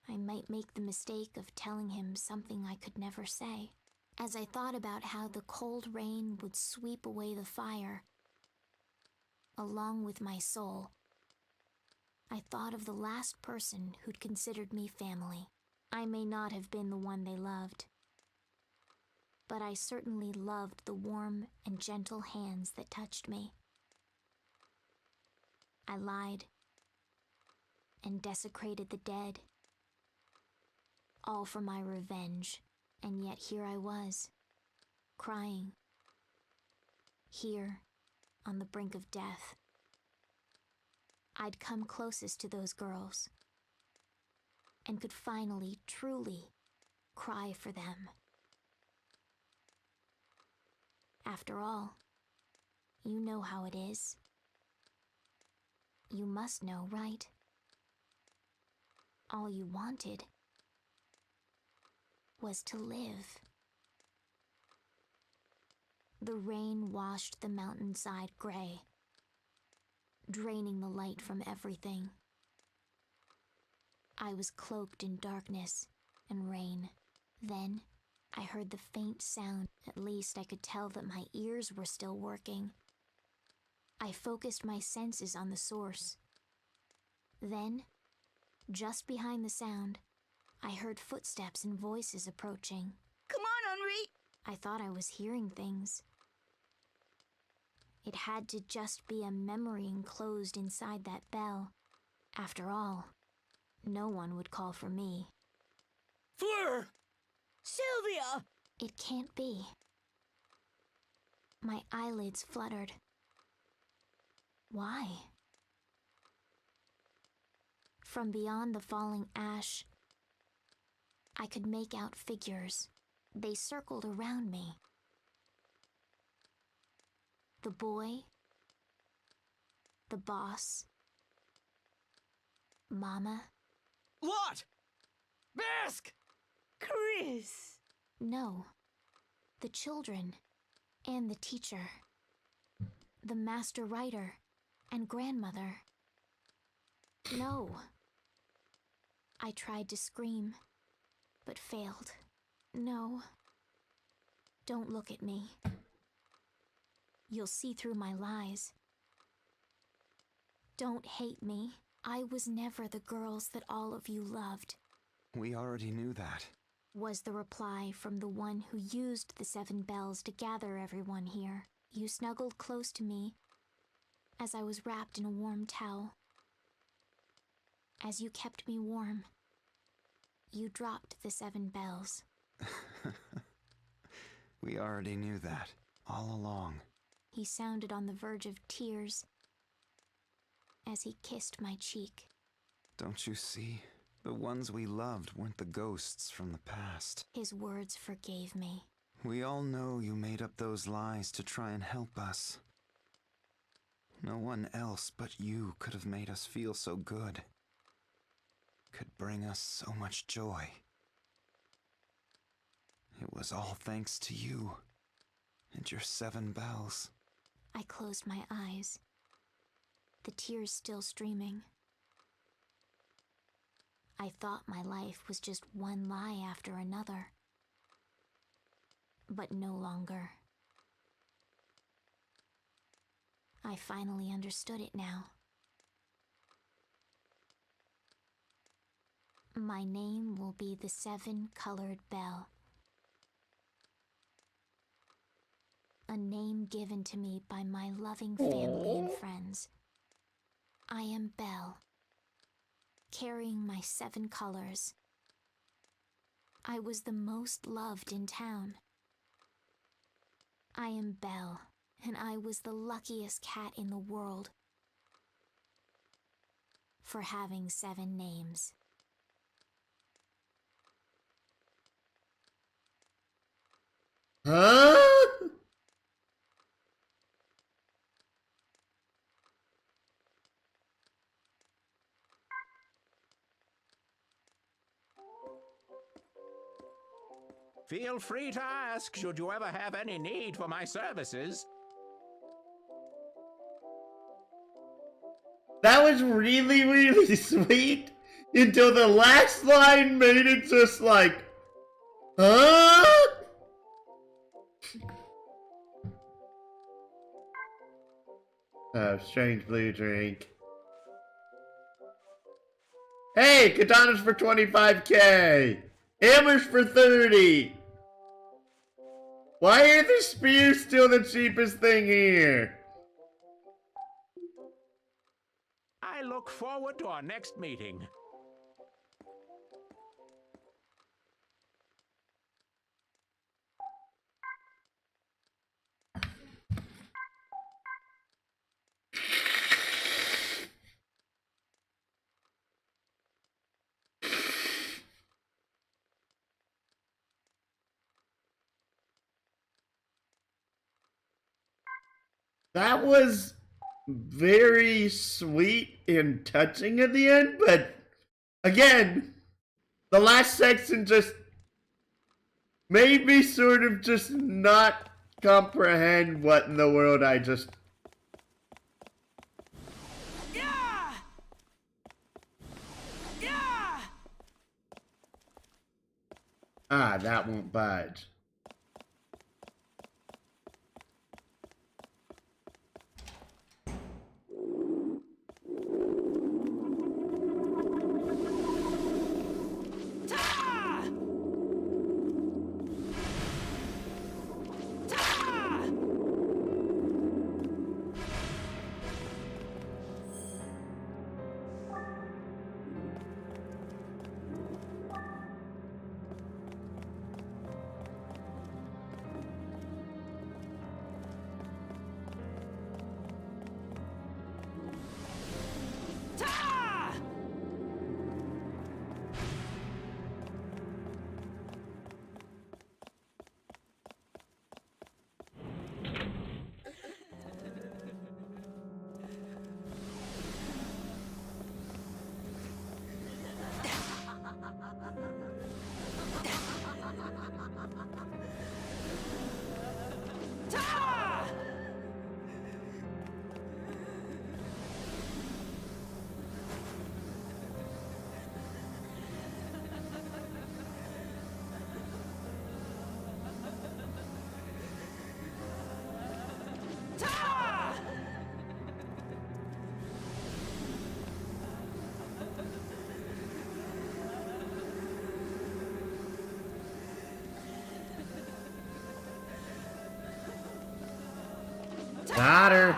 Speaker 2: I might make the mistake of telling him something I could never say. As I thought about how the cold rain would sweep away the fire, along with my soul, I thought of the last person who'd considered me family. I may not have been the one they loved, but I certainly loved the warm and gentle hands that touched me. I lied and desecrated the dead, all for my revenge, and yet here I was, crying, here on the brink of death. I'd come closest to those girls, and could finally, truly, cry for them. After all, you know how it is. You must know, right? All you wanted was to live. The rain washed the mountainside gray, draining the light from everything. I was cloaked in darkness and rain. Then I heard the faint sound. At least I could tell that my ears were still working. I focused my senses on the source. Then, just behind the sound, I heard footsteps and voices approaching.
Speaker 5: Come on, Henri!
Speaker 2: I thought I was hearing things. It had to just be a memory enclosed inside that bell. After all, no one would call for me.
Speaker 10: Fleur!
Speaker 5: Sylvia!
Speaker 2: It can't be. My eyelids fluttered. Why? From beyond the falling ash, I could make out figures. They circled around me. The boy, the boss, Mama.
Speaker 10: Lot! Mask!
Speaker 5: Chris!
Speaker 2: No, the children and the teacher, the master writer and grandmother. No. I tried to scream, but failed. No. Don't look at me. You'll see through my lies. Don't hate me. I was never the girls that all of you loved,
Speaker 7: We already knew that.
Speaker 2: was the reply from the one who used the 7 bells to gather everyone here. You snuggled close to me as I was wrapped in a warm towel. As you kept me warm, you dropped the 7 bells.
Speaker 7: We already knew that, all along.
Speaker 2: He sounded on the verge of tears as he kissed my cheek.
Speaker 7: Don't you see? The ones we loved weren't the ghosts from the past.
Speaker 2: His words forgave me.
Speaker 7: We all know you made up those lies to try and help us. No one else but you could have made us feel so good. Could bring us so much joy. It was all thanks to you and your 7 bells.
Speaker 2: I closed my eyes, the tears still streaming. I thought my life was just one lie after another. But no longer. I finally understood it now. My name will be the 7-colored bell. A name given to me by my loving family and friends. I am Belle, carrying my 7 colors. I was the most loved in town. I am Belle, and I was the luckiest cat in the world for having 7 names.
Speaker 1: Huh?
Speaker 4: Feel free to ask should you ever have any need for my services.
Speaker 1: That was really, really sweet until the last line made it just like, huh? Oh, strange blue drink. Hey, katanas for 25k. Hammers for 30. Why are the spears still the cheapest thing here?
Speaker 4: I look forward to our next meeting.
Speaker 1: That was very sweet and touching at the end, but again, the last section just made me sort of just not comprehend what in the world I just... Ah, that won't budge. Got her.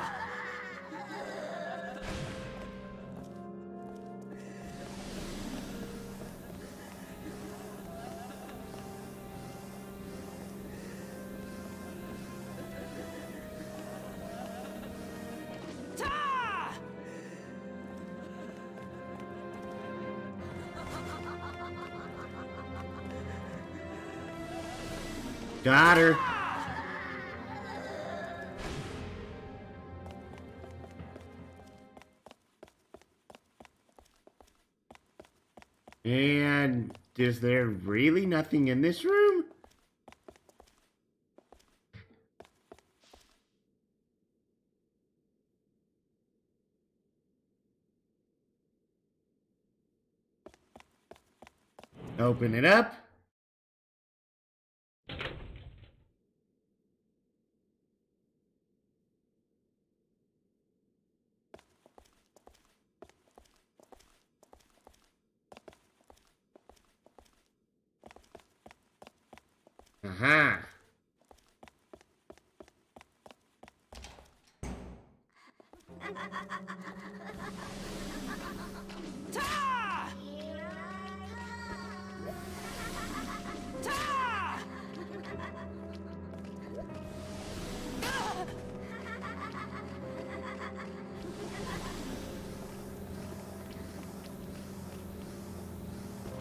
Speaker 1: Got her. And is there really nothing in this room? Open it up. Uh-huh.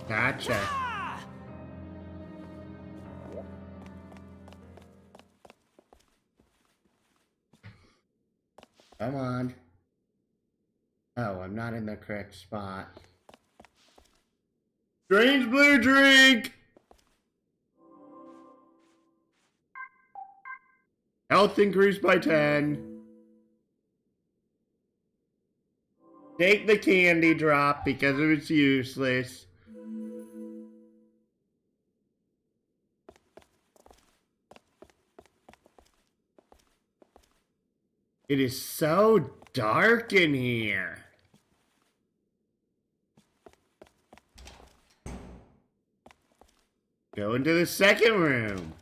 Speaker 1: Gotcha. Come on. Oh, I'm not in the correct spot. Strange blue drink! Health increased by 10. Take the candy drop because it was useless. It is so dark in here. Go into the second room.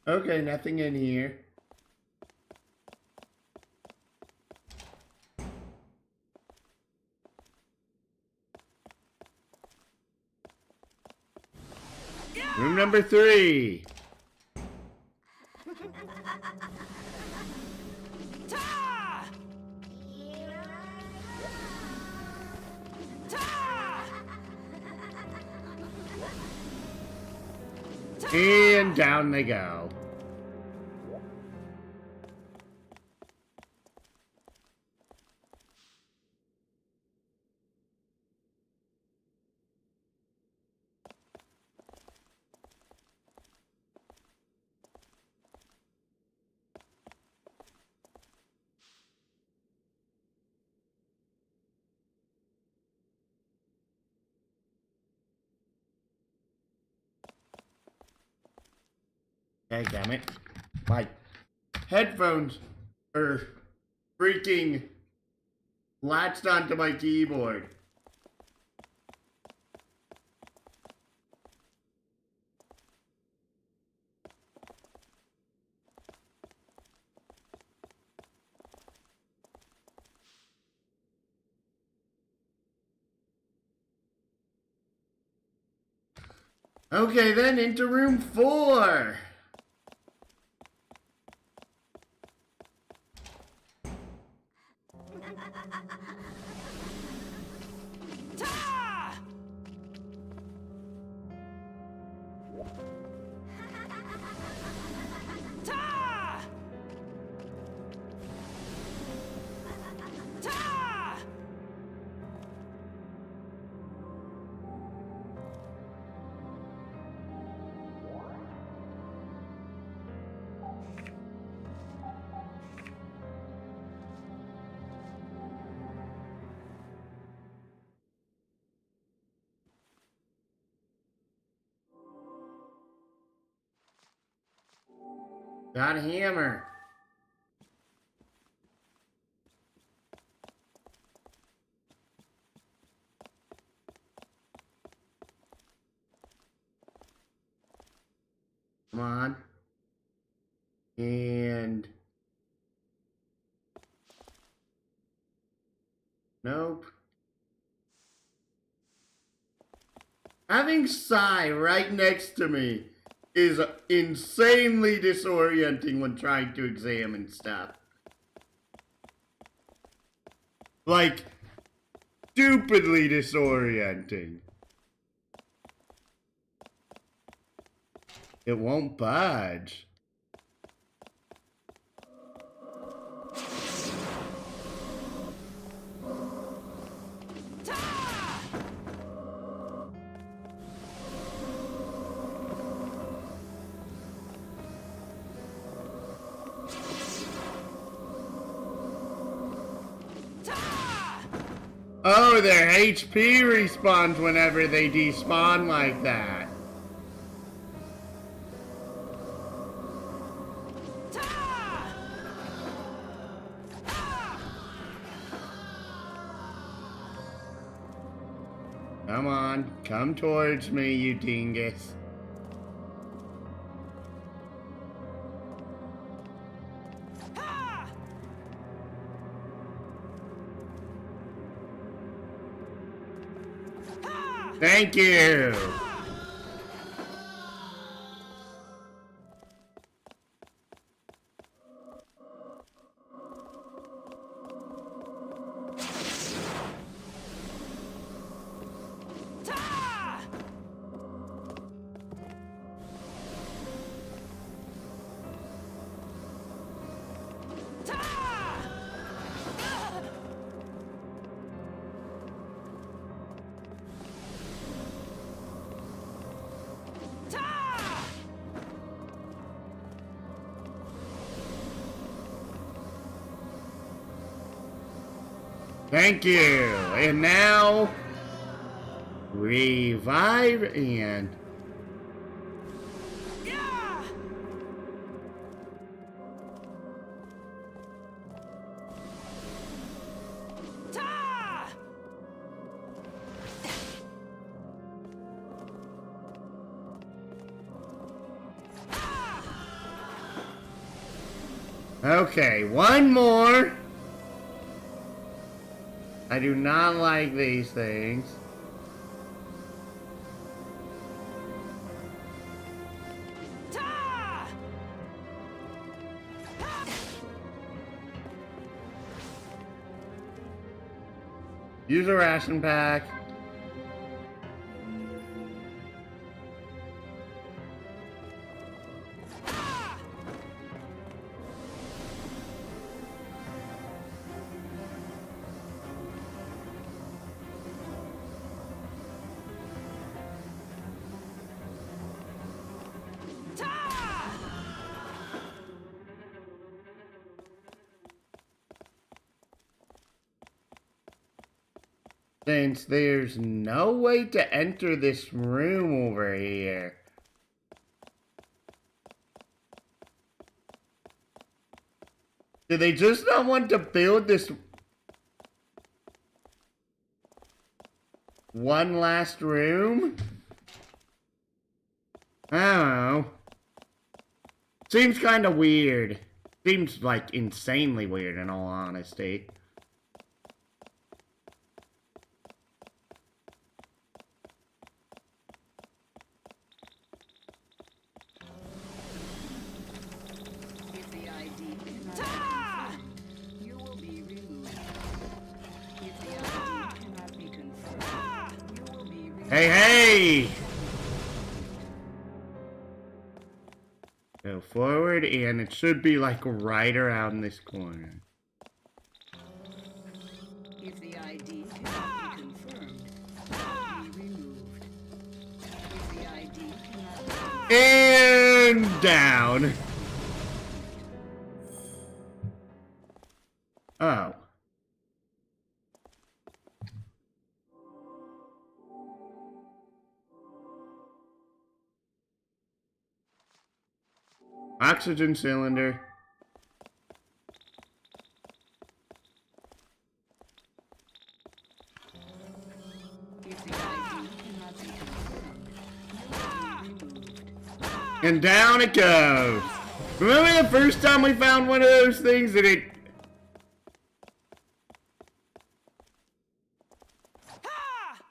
Speaker 1: Okay, nothing in here. Room number 3. And down they go. Hey, damn it. My headphones are freaking latched onto my keyboard. Okay, then into room 4. Got a hammer. Come on. And... nope. Having Sai right next to me is insanely disorienting when trying to examine stuff. Like, stupidly disorienting. It won't budge. Oh, their HP respawns whenever they despawn like that. Come on, come towards me, you dingus. Thank you! Thank you! And now... revive and... okay, one more. I do not like these things. Use a ration pack. Since there's no way to enter this room over here. Do they just not want to build this one last room? I don't know. Seems kind of weird. Seems like insanely weird in all honesty.
Speaker 8: If the ID cannot be confirmed, you will be removed. If the ID cannot be confirmed, you will be removed.
Speaker 1: Hey, hey! Go forward, and it should be like right around this corner.
Speaker 8: If the ID cannot be confirmed, you will be removed. If the ID cannot be
Speaker 1: And down. Oh. Oxygen cylinder.
Speaker 8: If the ID cannot be confirmed, you will be removed.
Speaker 1: And down it goes. Remember the first time we found one of those things that it...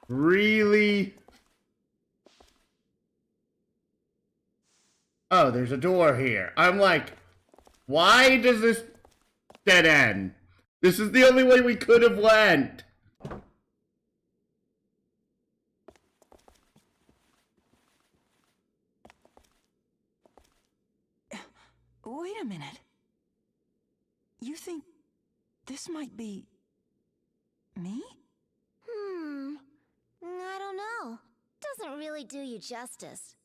Speaker 1: Really? Oh, there's a door here. I'm like, why does this dead end? This is the only way we could have went.
Speaker 9: Wait a minute. You think this might be me?
Speaker 6: I don't know. Doesn't really do you justice.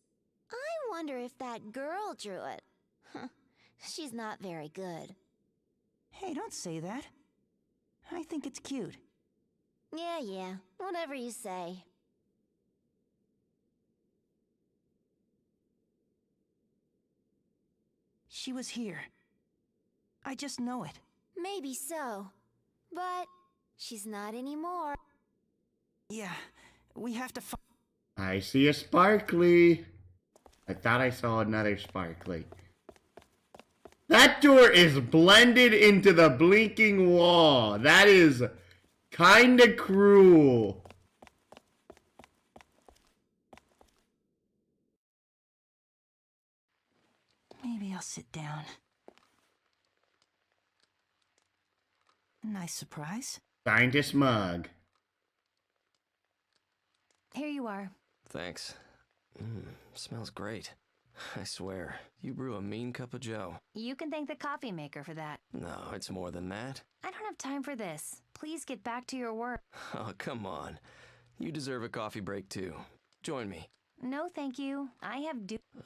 Speaker 6: I wonder if that girl drew it. She's not very good.
Speaker 9: Hey, don't say that. I think it's cute.
Speaker 6: Yeah, whatever you say.
Speaker 9: She was here. I just know it.
Speaker 6: Maybe so. But she's not anymore.
Speaker 9: Yeah, we have to
Speaker 1: I see a sparkly. I thought I saw another sparkly. That door is blended into the blinking wall. That is kinda cruel.
Speaker 9: Maybe I'll sit down. Nice surprise.
Speaker 1: Scientist mug.
Speaker 3: Here you are.
Speaker 7: Thanks. Smells great. I swear, you brew a mean cup of joe.
Speaker 3: You can thank the coffee maker for that.
Speaker 7: No, it's more than that.
Speaker 3: I don't have time for this. Please get back to your work.
Speaker 7: Oh, come on. You deserve a coffee break too. Join me.
Speaker 3: No, thank you. I have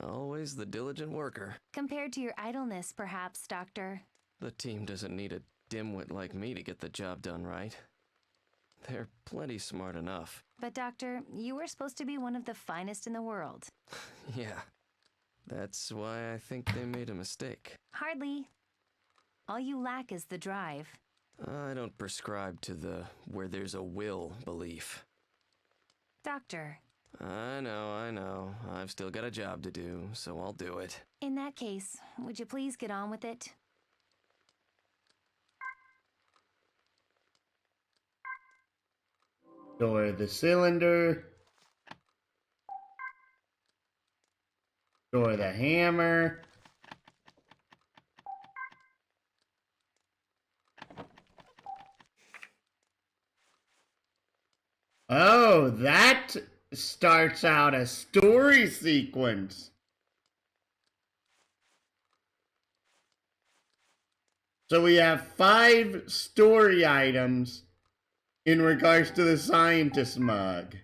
Speaker 7: Always the diligent worker.
Speaker 3: compared to your idleness, perhaps, Doctor.
Speaker 7: The team doesn't need a dimwit like me to get the job done right. They're plenty smart enough.
Speaker 3: But, Doctor, you were supposed to be one of the finest in the world.
Speaker 7: Yeah. That's why I think they made a mistake.
Speaker 3: Hardly. All you lack is the drive.
Speaker 7: I don't prescribe to the where there's a will belief.
Speaker 3: Doctor,
Speaker 7: I know. I've still got a job to do, so I'll do it.
Speaker 3: in that case, would you please get on with it?
Speaker 1: Door the cylinder. Door the hammer. Oh, that starts out a story sequence. So we have 5 story items in regards to the scientist mug.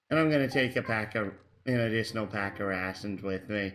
Speaker 1: And I'm gonna take an additional pack of rations with me.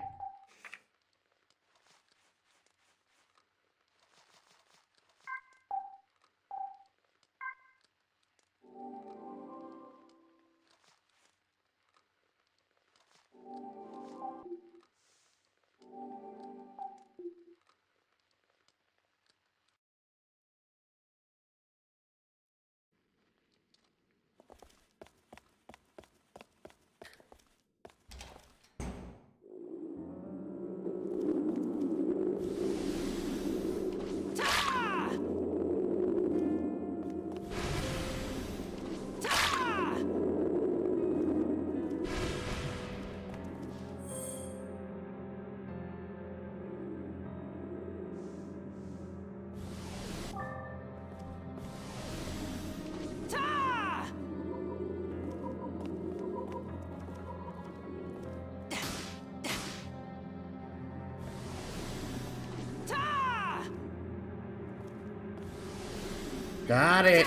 Speaker 1: Got it.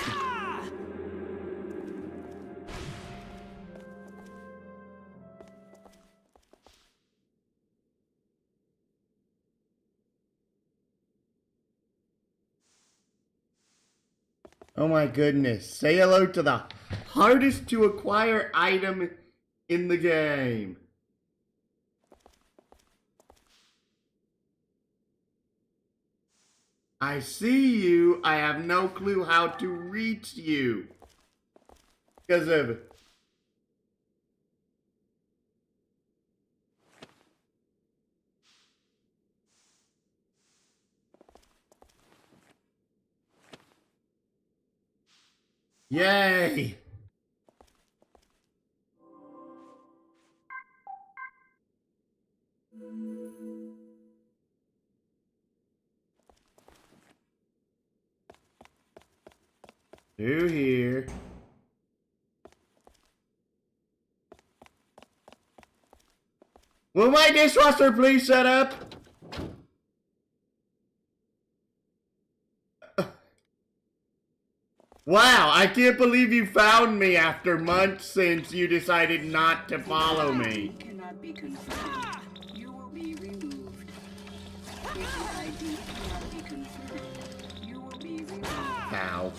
Speaker 1: Oh my goodness. Say hello to the hardest to acquire item in the game. I see you. I have no clue how to reach you. Because of... Yay! Through here. Will my dishwasher please shut up? Wow, I can't believe you found me after months since you decided not to follow me.
Speaker 8: Cannot be confirmed. You will be removed. If your ID cannot be confirmed, you will be removed.
Speaker 1: Ow.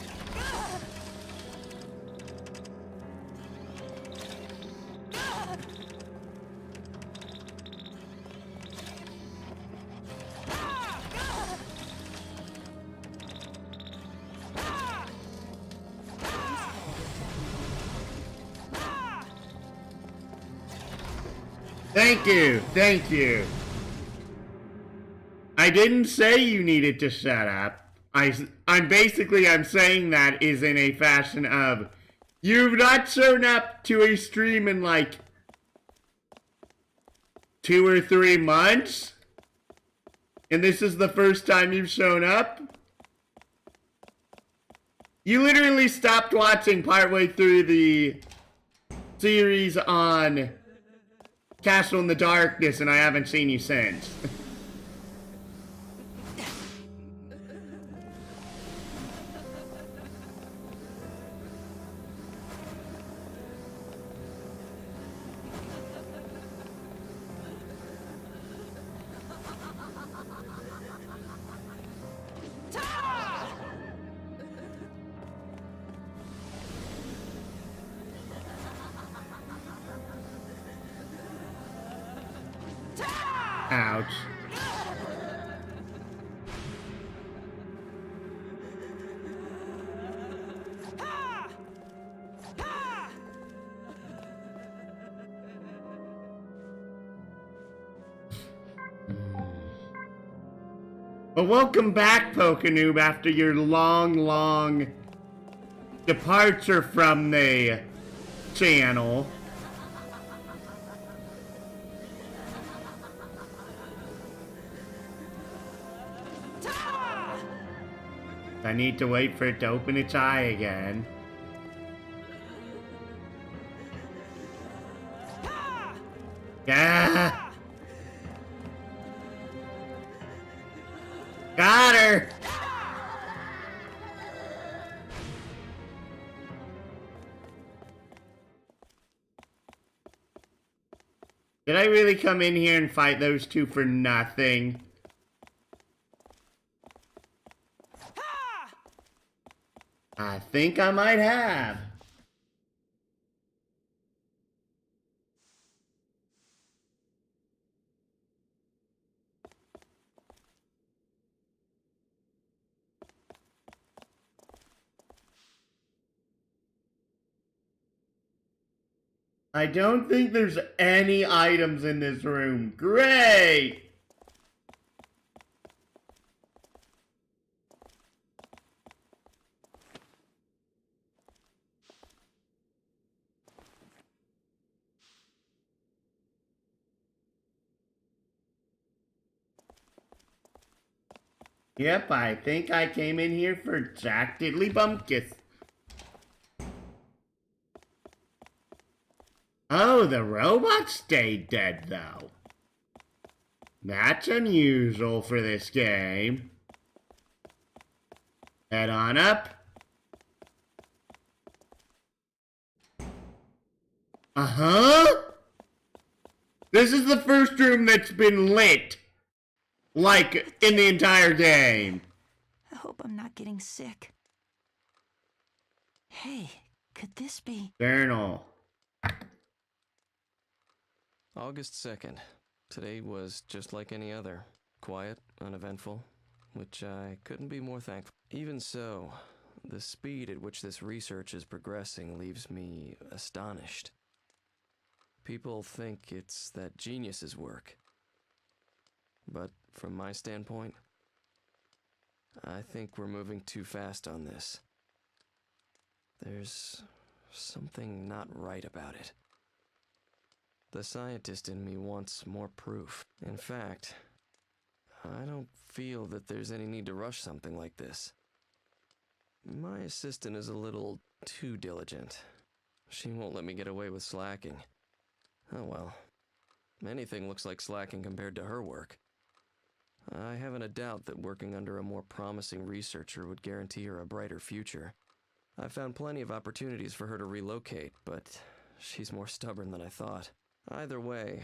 Speaker 1: Thank you, thank you. I didn't say you needed to shut up. I'm saying that is in a fashion of, you've not shown up to a stream in like 2 or 3 months? And this is the first time you've shown up? You literally stopped watching partway through the series on Castle in the Darkness, and I haven't seen you since. Ouch. But welcome back, Pokenoob, after your long departure from the channel. I need to wait for it to open its eye again. Yeah. Got her. Did I really come in here and fight those two for nothing? I think I might have. I don't think there's any items in this room. Great! Yep, I think I came in here for Jack Diddley Bumpkus. Oh, the robot stayed dead, though. That's unusual for this game. Head on up. Uh-huh. This is the first room that's been lit. Like, in the entire game.
Speaker 9: I hope I'm not getting sick. Hey, could this be?
Speaker 1: Journal.
Speaker 7: August 2nd. Today was just like any other. Quiet, uneventful, which I couldn't be more thankful. Even so, the speed at which this research is progressing leaves me astonished. People think it's that geniuses work. But from my standpoint, I think we're moving too fast on this. There's something not right about it. The scientist in me wants more proof. In fact, I don't feel that there's any need to rush something like this. My assistant is a little too diligent. She won't let me get away with slacking. Oh well. Anything looks like slacking compared to her work. I haven't a doubt that working under a more promising researcher would guarantee her a brighter future. I've found plenty of opportunities for her to relocate, but she's more stubborn than I thought. Either way,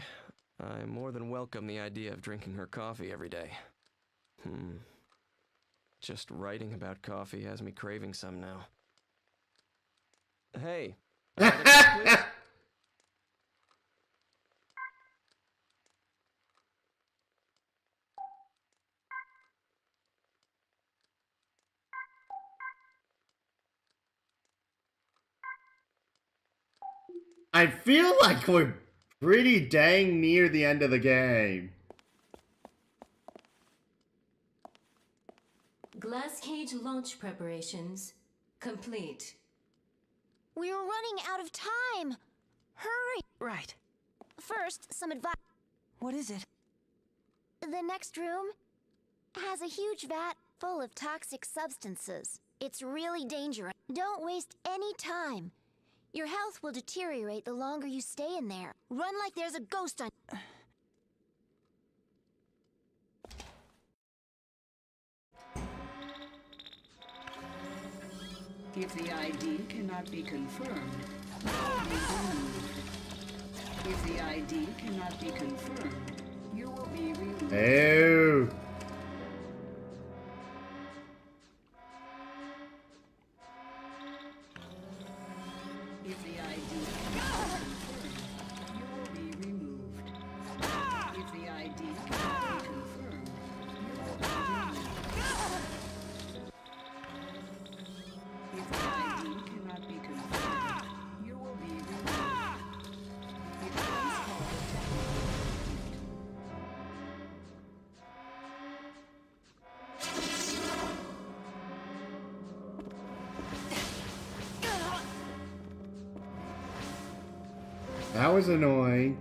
Speaker 7: I more than welcome the idea of drinking her coffee every day. Just writing about coffee has me craving some now. Hey, another cup, please?
Speaker 1: I feel like we're pretty dang near the end of the game.
Speaker 13: Glass cage launch preparations complete.
Speaker 6: We're running out of time. Hurry.
Speaker 9: Right.
Speaker 6: First, some advice.
Speaker 9: What is it?
Speaker 6: The next room has a huge vat full of toxic substances. It's really dangerous. Don't waste any time. Your health will deteriorate the longer you stay in there. Run like there's a ghost on.
Speaker 8: If the ID cannot be confirmed, you will be removed. If the ID cannot be confirmed, you will be removed.
Speaker 1: Ew.
Speaker 8: If the ID cannot be confirmed, you will be removed. If the ID cannot be confirmed, you will be removed. If the ID cannot be confirmed, you will be removed. If this call
Speaker 1: That was annoying.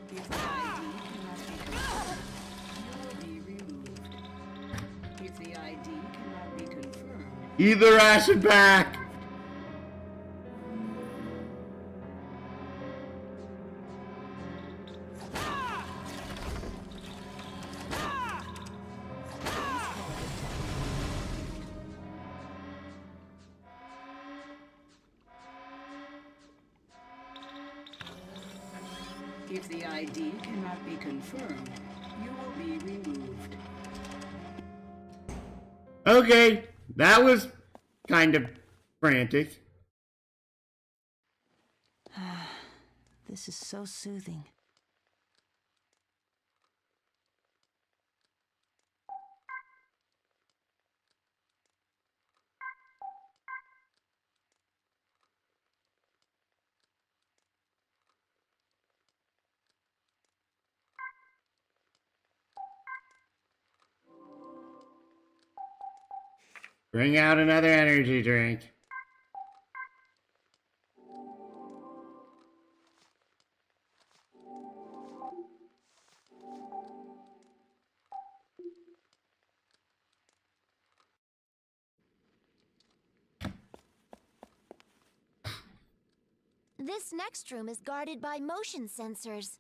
Speaker 8: If the ID cannot be confirmed, you will be removed. If the ID cannot be confirmed,
Speaker 1: Either ass and back.
Speaker 8: if the ID cannot be confirmed, you will be removed.
Speaker 1: Okay, that was kind of frantic.
Speaker 9: This is so soothing.
Speaker 1: Bring out another energy drink.
Speaker 6: This next room is guarded by motion sensors.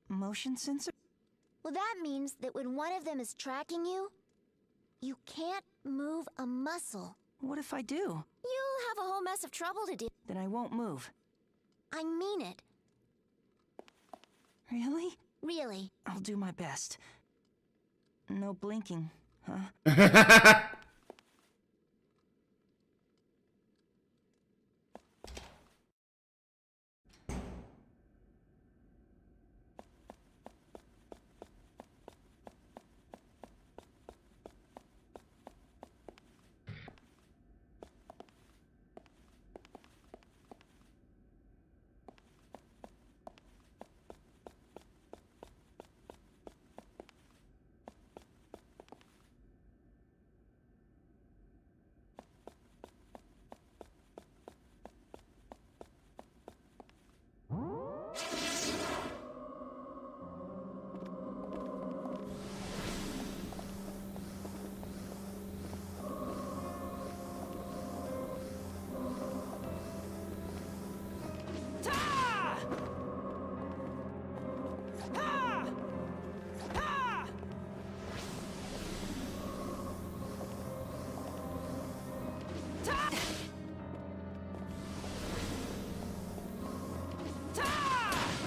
Speaker 9: Motion sensor?
Speaker 6: Well, that means that when one of them is tracking you, you can't move a muscle.
Speaker 9: What if I do?
Speaker 6: You'll have a whole mess of trouble to do.
Speaker 9: Then I won't move.
Speaker 6: I mean it.
Speaker 9: Really?
Speaker 6: Really.
Speaker 9: I'll do my best. No blinking, huh?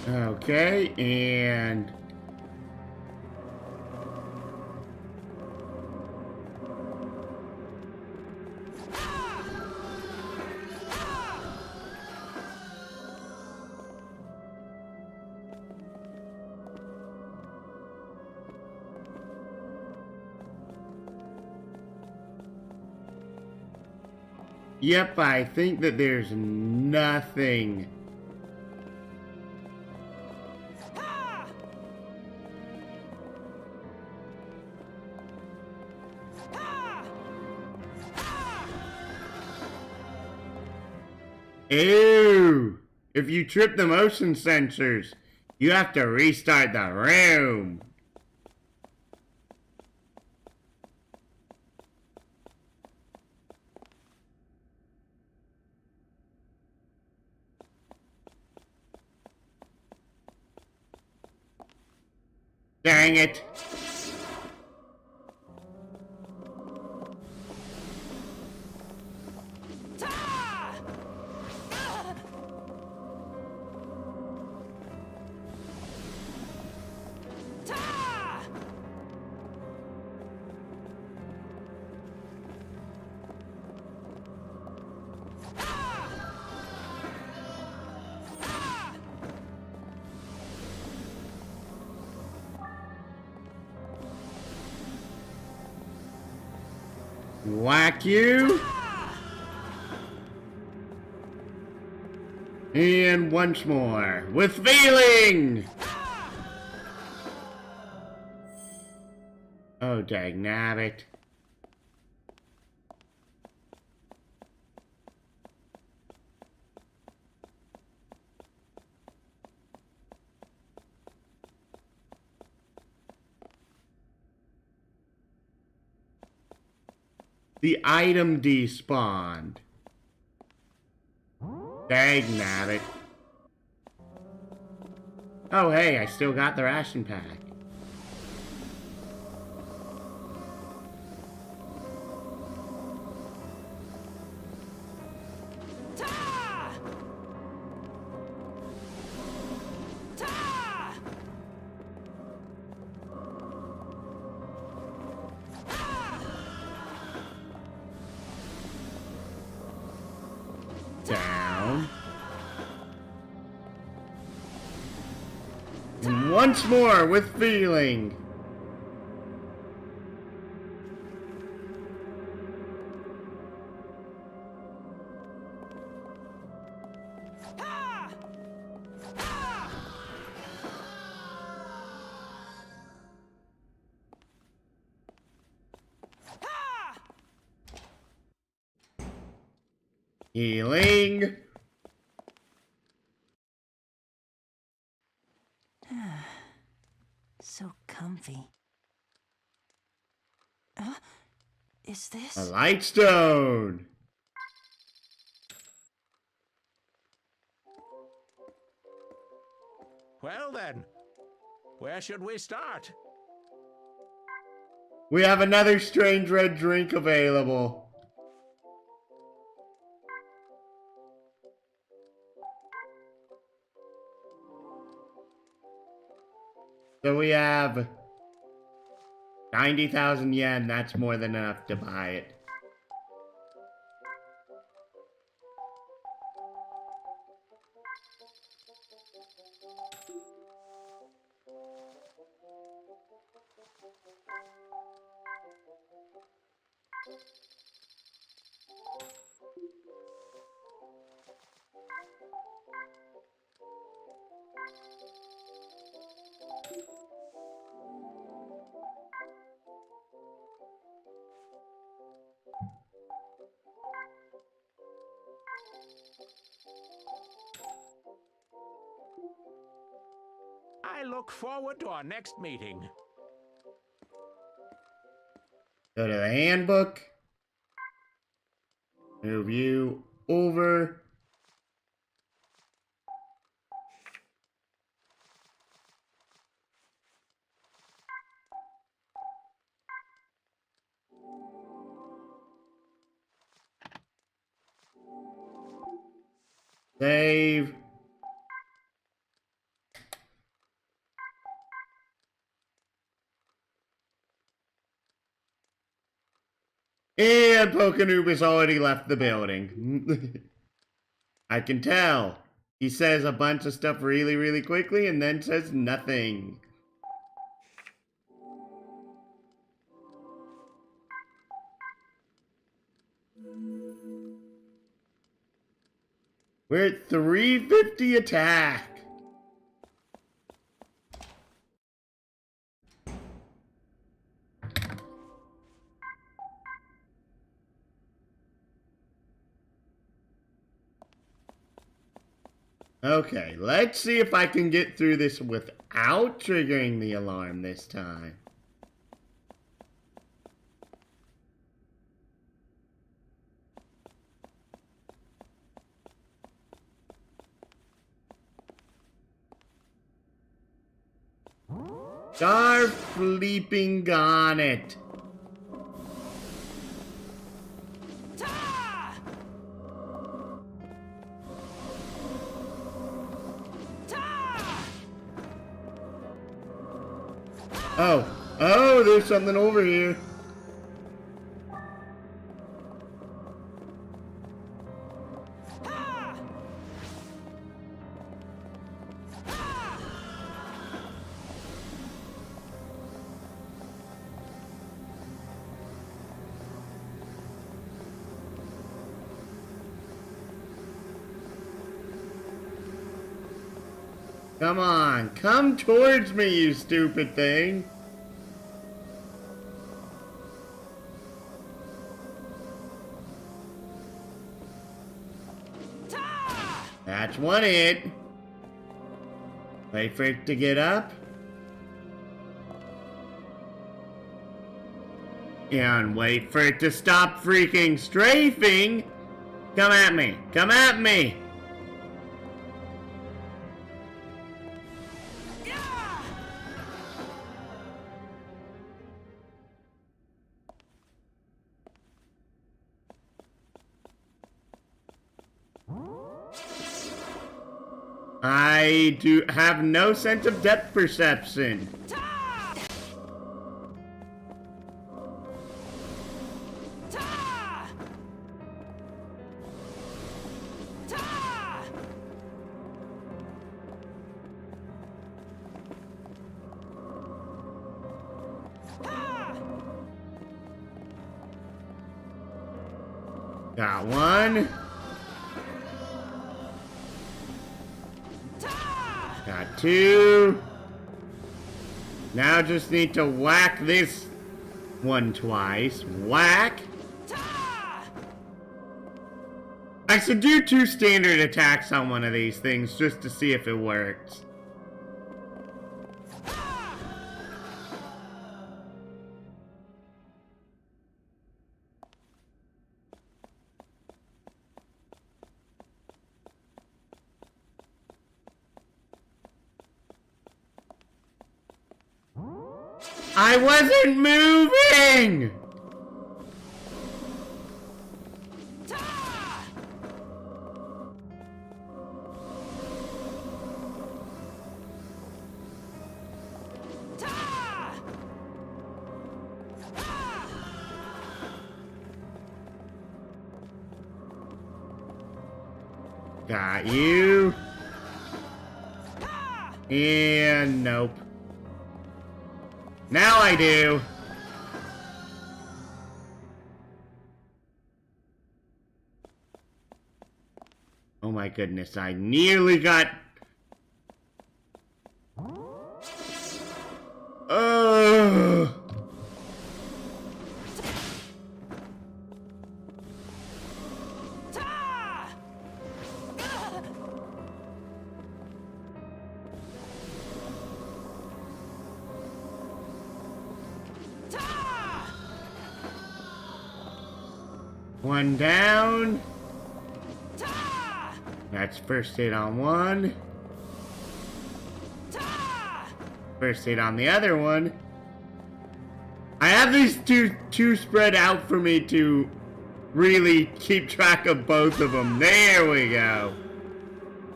Speaker 1: Okay, and... Yep, I think that there's nothing. Ew! If you trip the motion sensors, you have to restart the room. Dang it. Whack you. And once more, with feeling! Oh, dang nabbit. The item despawned. Dang nabbit. Oh hey, I still got the ration pack. Down. And once more with feeling. Healing.
Speaker 9: So comfy. Is this?
Speaker 1: A light stone.
Speaker 4: Well then, where should we start?
Speaker 1: We have another strange red drink available. So we have 90,000 yen. That's more than enough to buy it.
Speaker 4: I look forward to our next meeting.
Speaker 1: Go to the handbook. Move you over. Save. that Pokenoob has already left the building. I can tell. He says a bunch of stuff really, really quickly and then says nothing. We're at 350 attack. Okay, let's see if I can get through this without triggering the alarm this time. Star fleeping on it. Oh, there's something over here. Come on, come towards me, you stupid thing. That's one hit. Wait for it to get up. And wait for it to stop freaking strafing. Come at me. Come at me. I do have no sense of depth perception. Got one. Got two. Now just need to whack this one twice. Whack. I should do 2 standard attacks on one of these things just to see if it works. I wasn't moving! Got you. And nope. Now I do. Oh my goodness, I nearly got... Oh. One down. That's first hit on one. First hit on the other one. I have these two spread out for me to really keep track of both of them. There we go.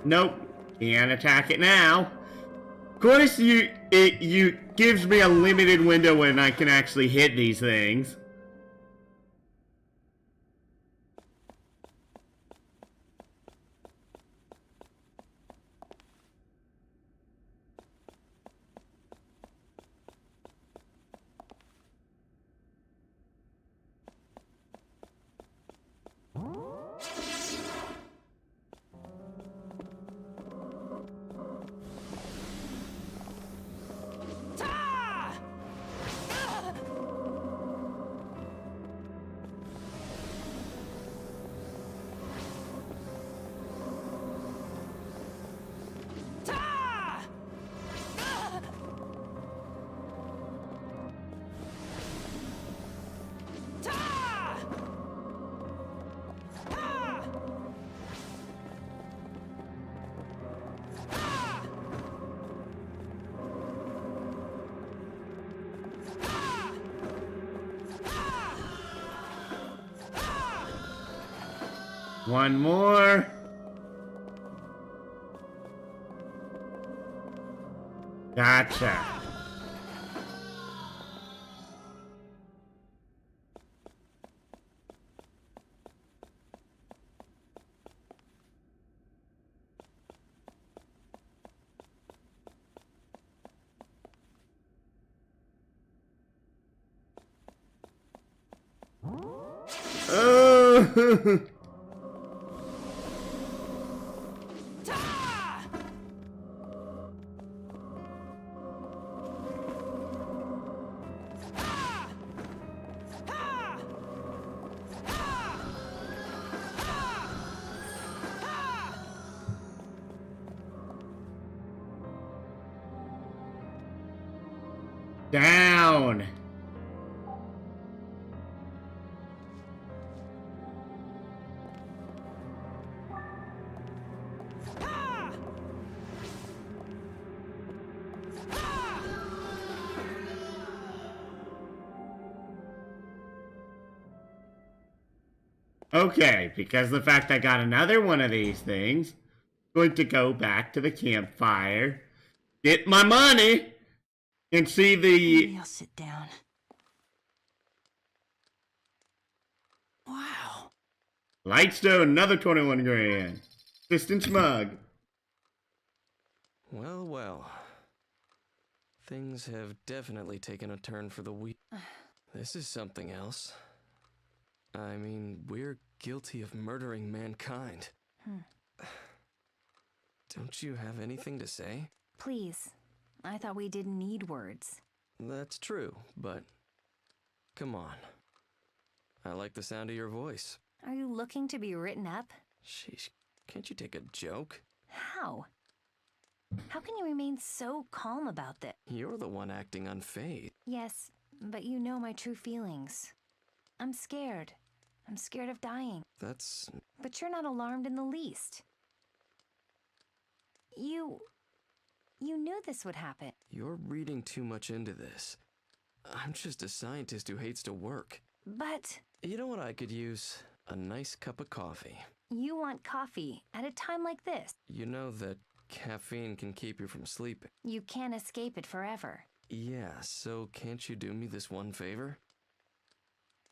Speaker 1: Nope. Can't attack it now. Of course, it gives me a limited window when I can actually hit these things. One more. Gotcha. Oh! Down. Okay, because the fact I got another one of these things, going to go back to the campfire, get my money, and see the...
Speaker 9: Maybe I'll sit down. Wow.
Speaker 1: Lightstone, another 21 grand. Distance mug.
Speaker 7: Well, well. Things have definitely taken a turn for the weak. This is something else. I mean, we're guilty of murdering mankind. Don't you have anything to say?
Speaker 3: Please. I thought we didn't need words.
Speaker 7: That's true, but come on. I like the sound of your voice.
Speaker 3: Are you looking to be written up?
Speaker 7: Sheesh, can't you take a joke?
Speaker 3: How? How can you remain so calm about this?
Speaker 7: You're the one acting unfazed.
Speaker 3: Yes, but you know my true feelings. I'm scared. I'm scared of dying.
Speaker 7: That's...
Speaker 3: But you're not alarmed in the least. You knew this would happen.
Speaker 7: You're reading too much into this. I'm just a scientist who hates to work.
Speaker 3: But...
Speaker 7: You know what I could use? A nice cup of coffee.
Speaker 3: You want coffee at a time like this.
Speaker 7: You know that caffeine can keep you from sleeping.
Speaker 3: You can't escape it forever.
Speaker 7: Yeah, so can't you do me this one favor?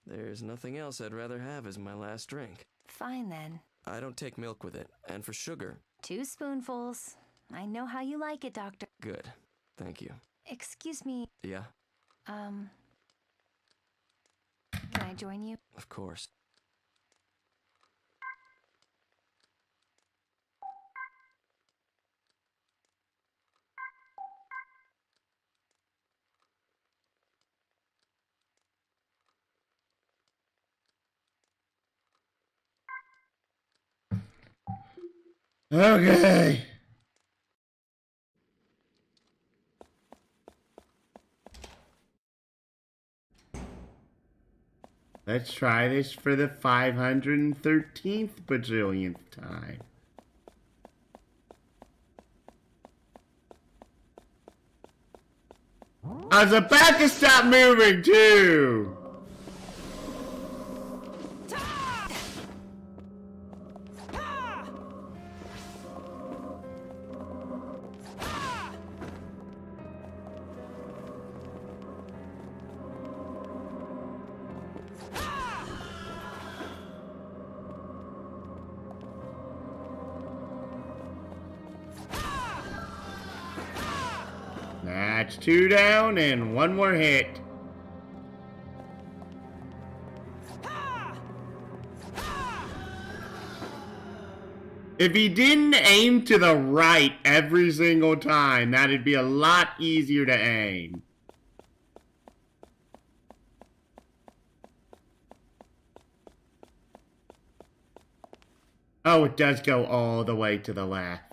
Speaker 7: There's nothing else I'd rather have as my last drink.
Speaker 3: Fine then.
Speaker 7: I don't take milk with it, and for sugar...
Speaker 3: 2 spoonfuls. I know how you like it, Doctor.
Speaker 7: Good. Thank you.
Speaker 3: Excuse me.
Speaker 7: Yeah?
Speaker 3: Can I join you?
Speaker 7: Of course.
Speaker 1: Okay. Let's try this for the 513th bajillionth time. I was about to stop moving too. That's 2 down and 1 more hit. If he didn't aim to the right every single time, that'd be a lot easier to aim. Oh, it does go all the way to the left.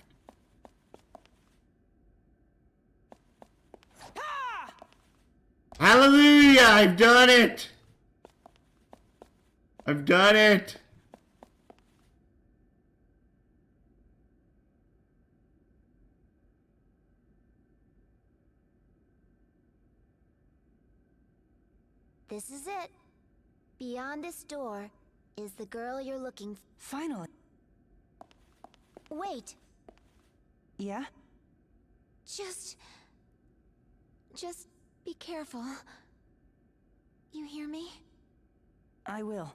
Speaker 1: Hallelujah! I've done it! I've done it!
Speaker 6: This is it. Beyond this door is the girl you're looking for.
Speaker 9: Finally.
Speaker 2: Wait.
Speaker 9: Yeah?
Speaker 2: Just be careful. You hear me?
Speaker 9: I will.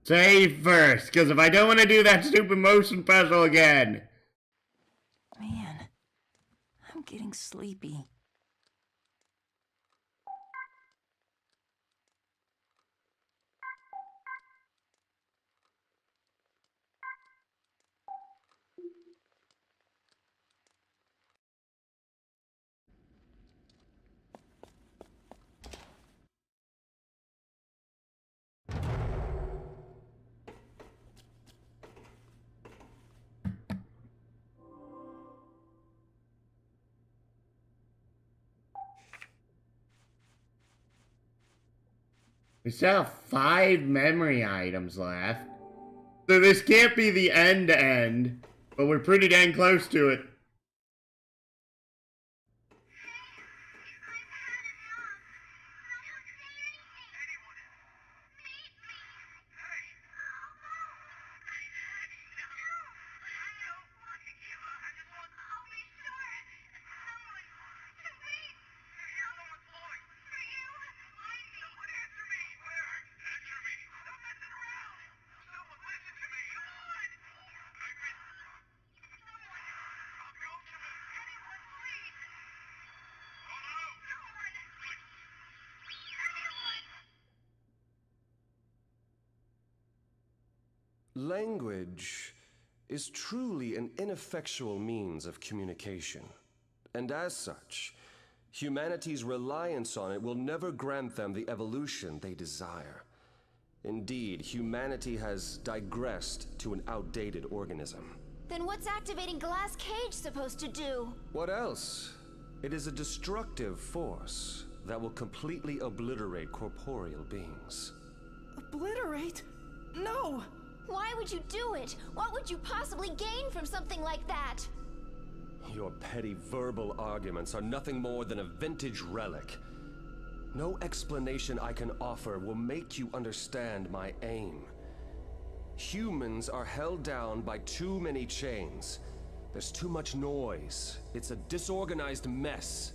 Speaker 1: Save first, because if I don't want to do that stupid motion puzzle again.
Speaker 9: Man, I'm getting sleepy.
Speaker 1: We still have 5 memory items left. So this can't be the end, but we're pretty dang close to it.
Speaker 12: Language is truly an ineffectual means of communication, and as such, humanity's reliance on it will never grant them the evolution they desire. Indeed, humanity has digressed to an outdated organism.
Speaker 2: Then what's activating Glass Cage supposed to do?
Speaker 12: What else? It is a destructive force that will completely obliterate corporeal beings.
Speaker 9: Obliterate? No!
Speaker 2: Why would you do it? What would you possibly gain from something like that?
Speaker 12: Your petty verbal arguments are nothing more than a vintage relic. No explanation I can offer will make you understand my aim. Humans are held down by too many chains. There's too much noise. It's a disorganized mess.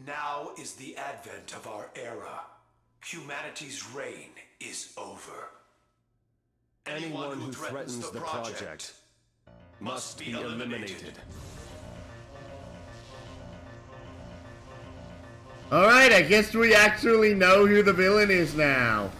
Speaker 11: Now is the advent of our era. Humanity's reign is over.
Speaker 12: Anyone who threatens the project must be eliminated.
Speaker 1: Alright, I guess we actually know who the villain is now.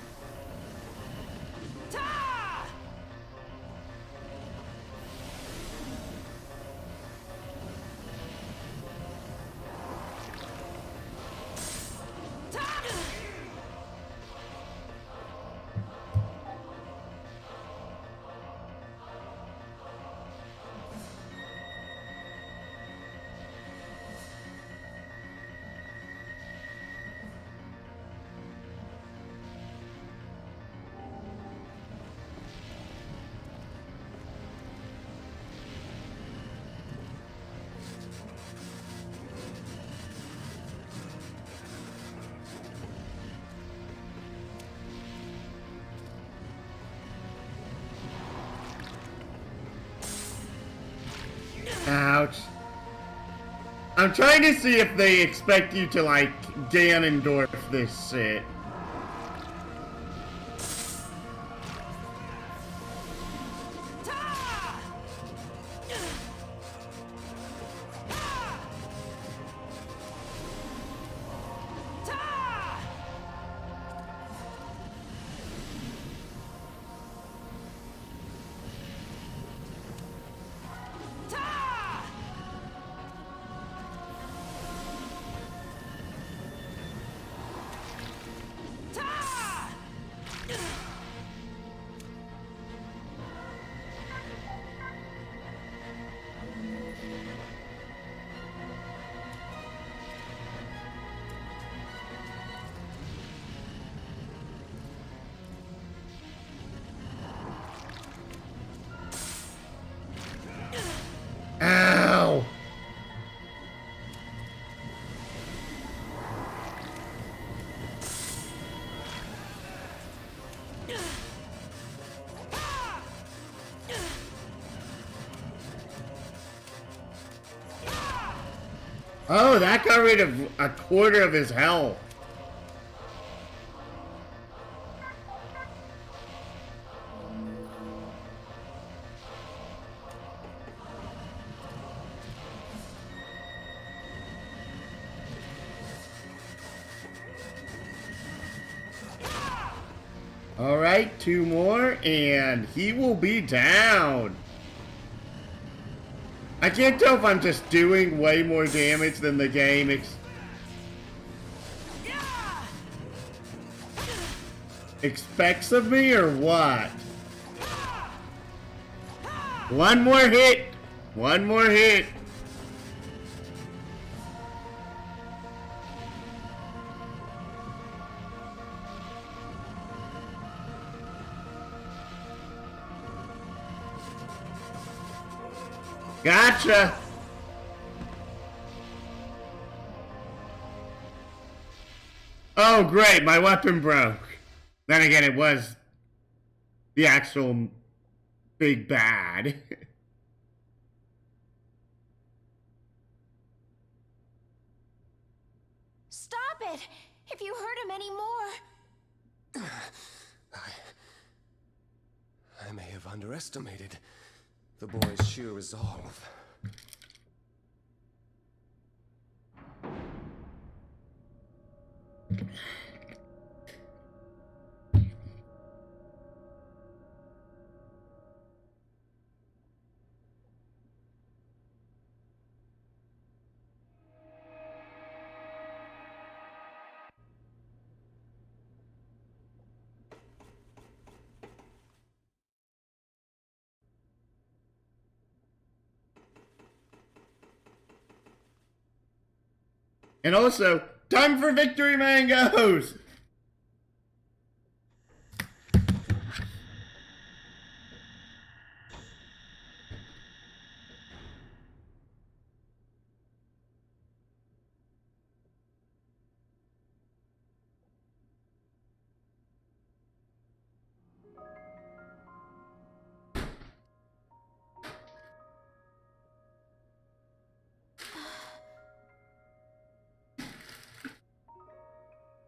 Speaker 1: Ouch. I'm trying to see if they expect you to, like, Ganondorf this shit. Oh, that got rid of a quarter of his health. Alright, 2 more, and he will be down. I can't tell if I'm just doing way more damage than the game expects of me or what. One more hit. One more hit. Gotcha! Oh, great, my weapon broke. Then again, it was the actual big bad.
Speaker 2: Stop it! If you hurt him anymore!
Speaker 12: I may have underestimated the boy's sheer resolve.
Speaker 1: And also, time for victory mangoes!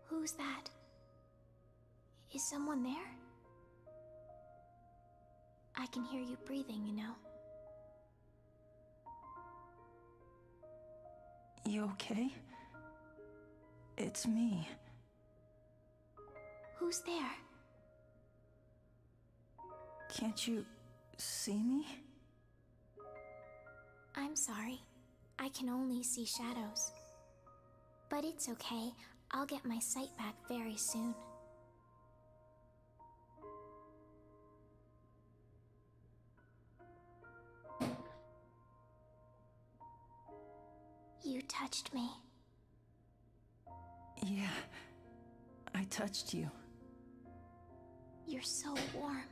Speaker 2: Who's that? Is someone there? I can hear you breathing, you know.
Speaker 9: You okay? It's me.
Speaker 2: Who's there?
Speaker 9: Can't you see me?
Speaker 2: I'm sorry. I can only see shadows. But it's okay. I'll get my sight back very soon. You touched me.
Speaker 9: Yeah, I touched you.
Speaker 2: You're so warm.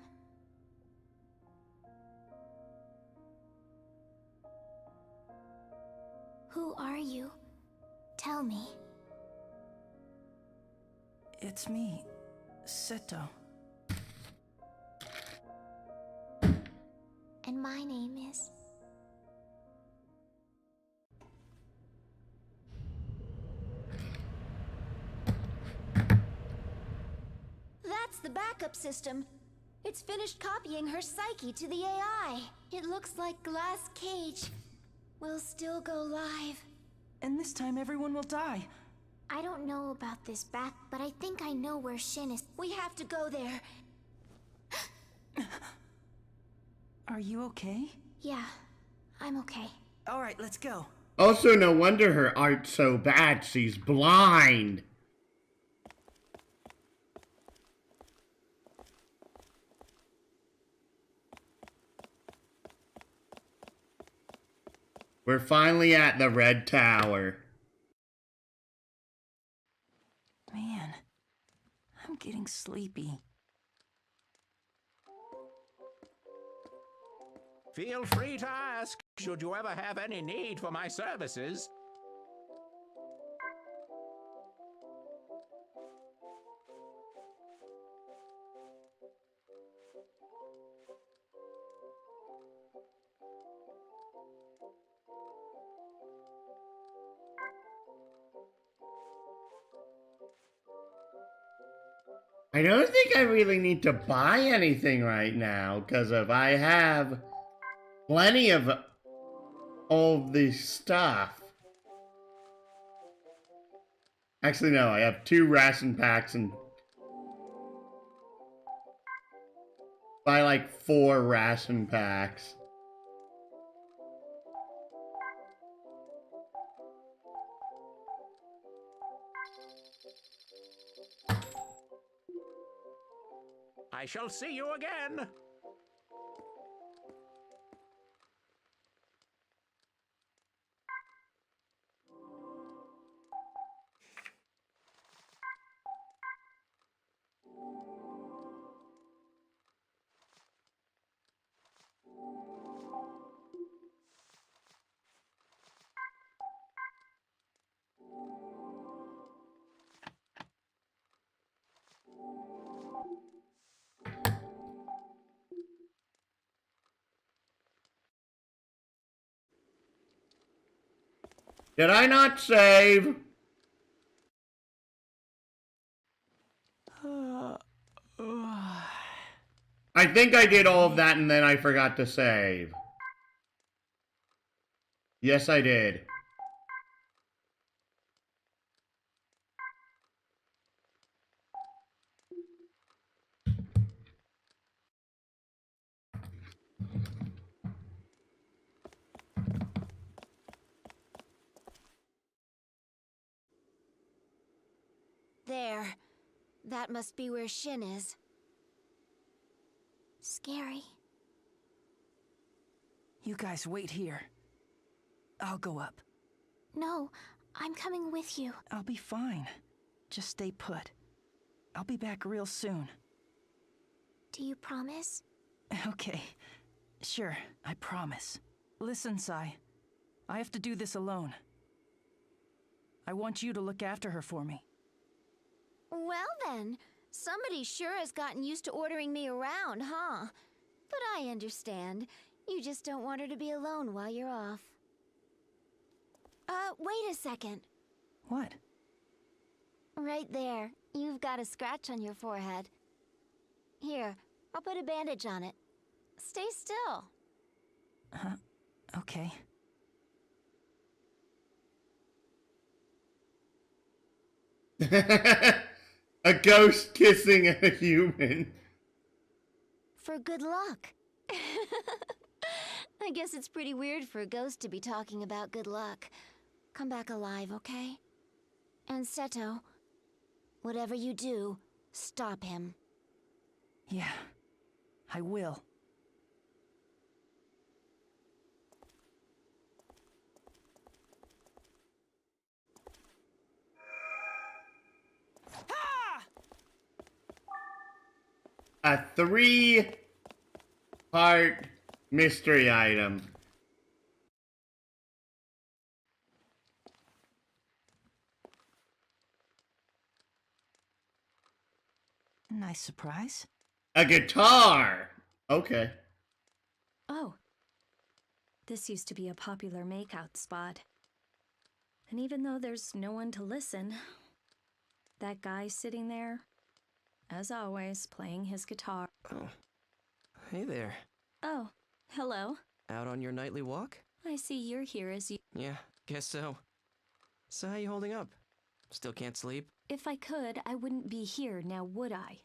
Speaker 2: Who are you? Tell me.
Speaker 9: It's me, Seto.
Speaker 2: And my name is...
Speaker 6: That's the backup system. It's finished copying her psyche to the AI. It looks like Glass Cage will still go live.
Speaker 9: And this time everyone will die.
Speaker 2: I don't know about this back, but I think I know where Shin is.
Speaker 6: We have to go there.
Speaker 9: Are you okay?
Speaker 2: Yeah, I'm okay.
Speaker 9: All right, let's go.
Speaker 1: Also, no wonder her art's so bad, she's blind. We're finally at the Red Tower.
Speaker 9: Man, I'm getting sleepy.
Speaker 4: Feel free to ask, should you ever have any need for my services.
Speaker 1: I don't think I really need to buy anything right now, because I have plenty of all this stuff. Actually, no, I have 2 ration packs and buy like 4 ration packs.
Speaker 4: I shall see you again.
Speaker 1: Did I not save? I think I did all of that and then I forgot to save. Yes, I did.
Speaker 6: There. That must be where Shin is. Scary.
Speaker 9: You guys wait here. I'll go up.
Speaker 2: No, I'm coming with you.
Speaker 9: I'll be fine. Just stay put. I'll be back real soon.
Speaker 2: Do you promise?
Speaker 9: Okay. Sure, I promise. Listen, Sai. I have to do this alone. I want you to look after her for me.
Speaker 6: Well then, somebody sure has gotten used to ordering me around, huh? But I understand. You just don't want her to be alone while you're off. Wait a second.
Speaker 9: What?
Speaker 6: Right there. You've got a scratch on your forehead. Here, I'll put a bandage on it. Stay still.
Speaker 9: Okay.
Speaker 1: A ghost kissing a human.
Speaker 6: For good luck. I guess it's pretty weird for a ghost to be talking about good luck. Come back alive, okay? And Seto, whatever you do, stop him.
Speaker 9: Yeah, I will.
Speaker 1: A 3-part mystery item.
Speaker 9: Nice surprise.
Speaker 1: A guitar! Okay.
Speaker 3: Oh. This used to be a popular makeout spot. And even though there's no one to listen, that guy sitting there, as always, playing his guitar.
Speaker 7: Oh. Hey there.
Speaker 3: Oh, hello.
Speaker 7: Out on your nightly walk?
Speaker 3: I see you're here as you...
Speaker 7: Yeah, guess so. So how you holding up? Still can't sleep?
Speaker 3: If I could, I wouldn't be here now, would I?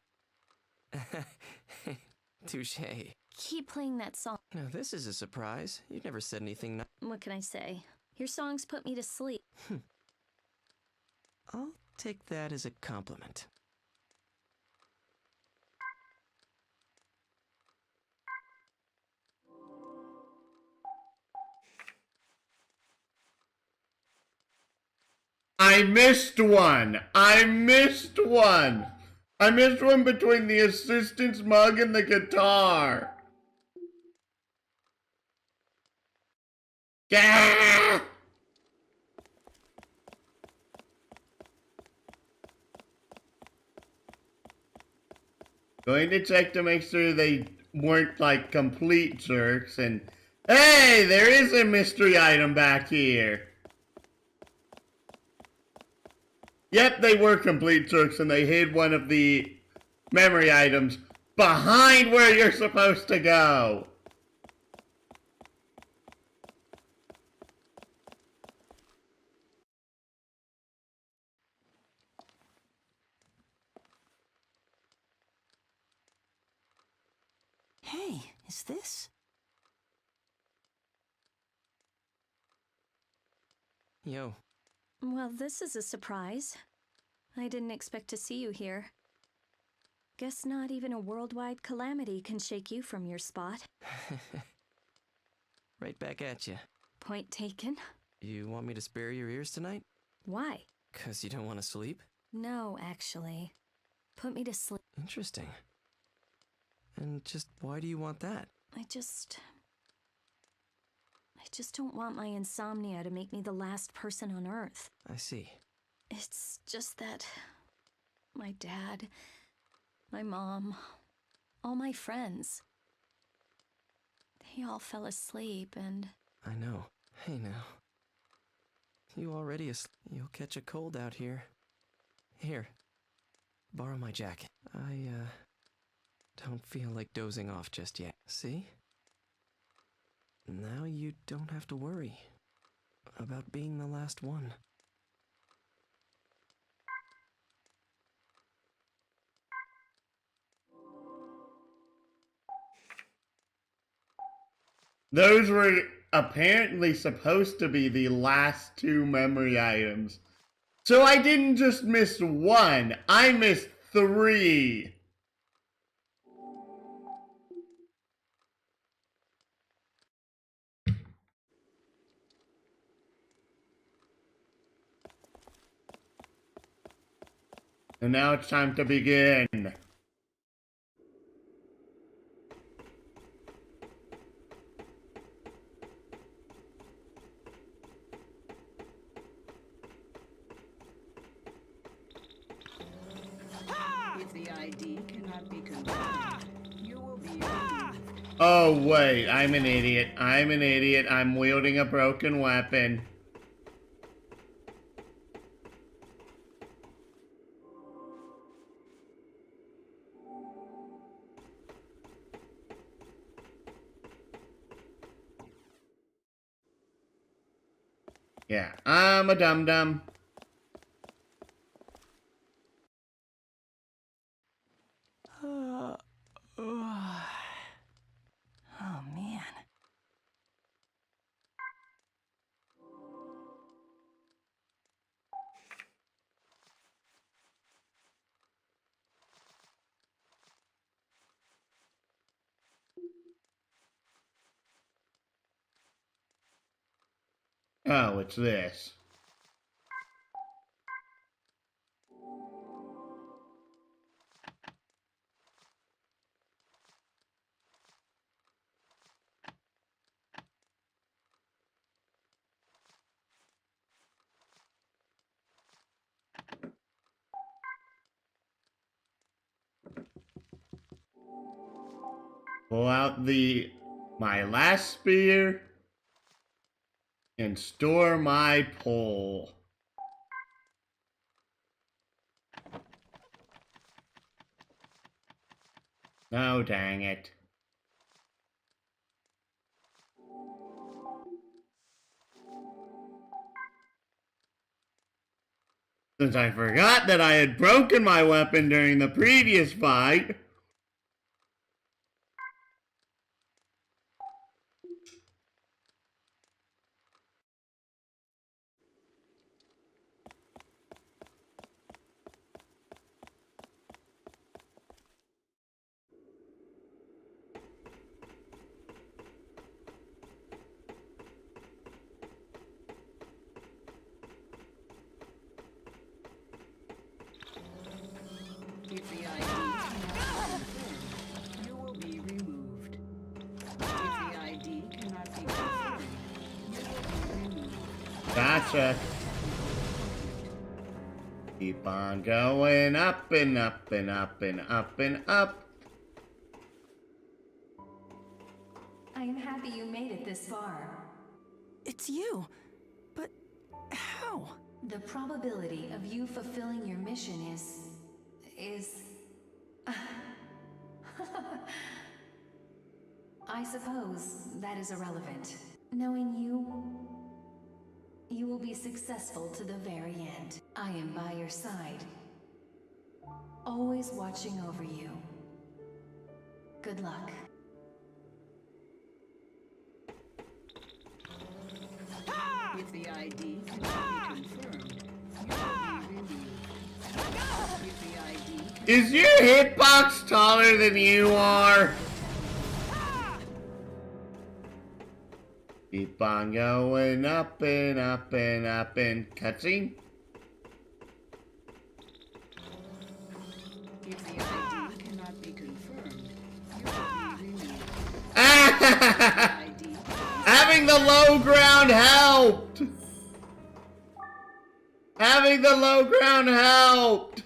Speaker 7: Touché.
Speaker 3: Keep playing that song.
Speaker 7: Now this is a surprise. You've never said anything
Speaker 3: What can I say? Your songs put me to sleep.
Speaker 7: I'll take that as a compliment.
Speaker 1: I missed one! I missed one! I missed one between the assistant's mug and the guitar! Gah! Going to check to make sure they weren't like complete jerks, and hey, there is a mystery item back here. Yep, they were complete jerks and they hid one of the memory items behind where you're supposed to go.
Speaker 9: Hey, is this?
Speaker 7: Yo.
Speaker 3: Well, this is a surprise. I didn't expect to see you here. Guess not even a worldwide calamity can shake you from your spot.
Speaker 7: Right back at you.
Speaker 3: Point taken.
Speaker 7: You want me to spare your ears tonight?
Speaker 3: Why?
Speaker 7: 'Cause you don't want to sleep?
Speaker 3: No, actually. Put me to sleep.
Speaker 7: Interesting. And just why do you want that?
Speaker 3: I just don't want my insomnia to make me the last person on Earth.
Speaker 7: I see.
Speaker 3: It's just that my dad, my mom, all my friends, they all fell asleep and...
Speaker 7: I know. Hey now. You already You'll catch a cold out here. Here. Borrow my jacket. I, don't feel like dozing off just yet. See? Now you don't have to worry about being the last one.
Speaker 1: Those were apparently supposed to be the last two memory items. So I didn't just miss one, I missed 3. And now it's time to begin.
Speaker 8: If the ID cannot be confirmed, you will be removed.
Speaker 1: Oh wait, I'm an idiot. I'm wielding a broken weapon. Yeah, I'm a dum-dum.
Speaker 9: Oh, man.
Speaker 1: Oh, it's this. Pull out my last spear and store my pole. Oh, dang it. Since I forgot that I had broken my weapon during the previous fight.
Speaker 8: If the ID cannot be confirmed, you will be removed. If the ID cannot be confirmed, you will be removed.
Speaker 1: Gotcha. Keep on going up and up and up and up and up.
Speaker 13: I am happy you made it this far.
Speaker 9: It's you. But how?
Speaker 13: The probability of you fulfilling your mission is I suppose that is irrelevant. Knowing you, you will be successful to the very end. I am by your side, always watching over you. Good luck.
Speaker 8: If the ID cannot be confirmed, you will be removed. If the ID
Speaker 1: Is your hitbox taller than you are? Keep on going up and up and up and cutscene.
Speaker 8: if the ID cannot be confirmed, you will be removed. ID
Speaker 1: Having the low ground helped. Having the low ground helped.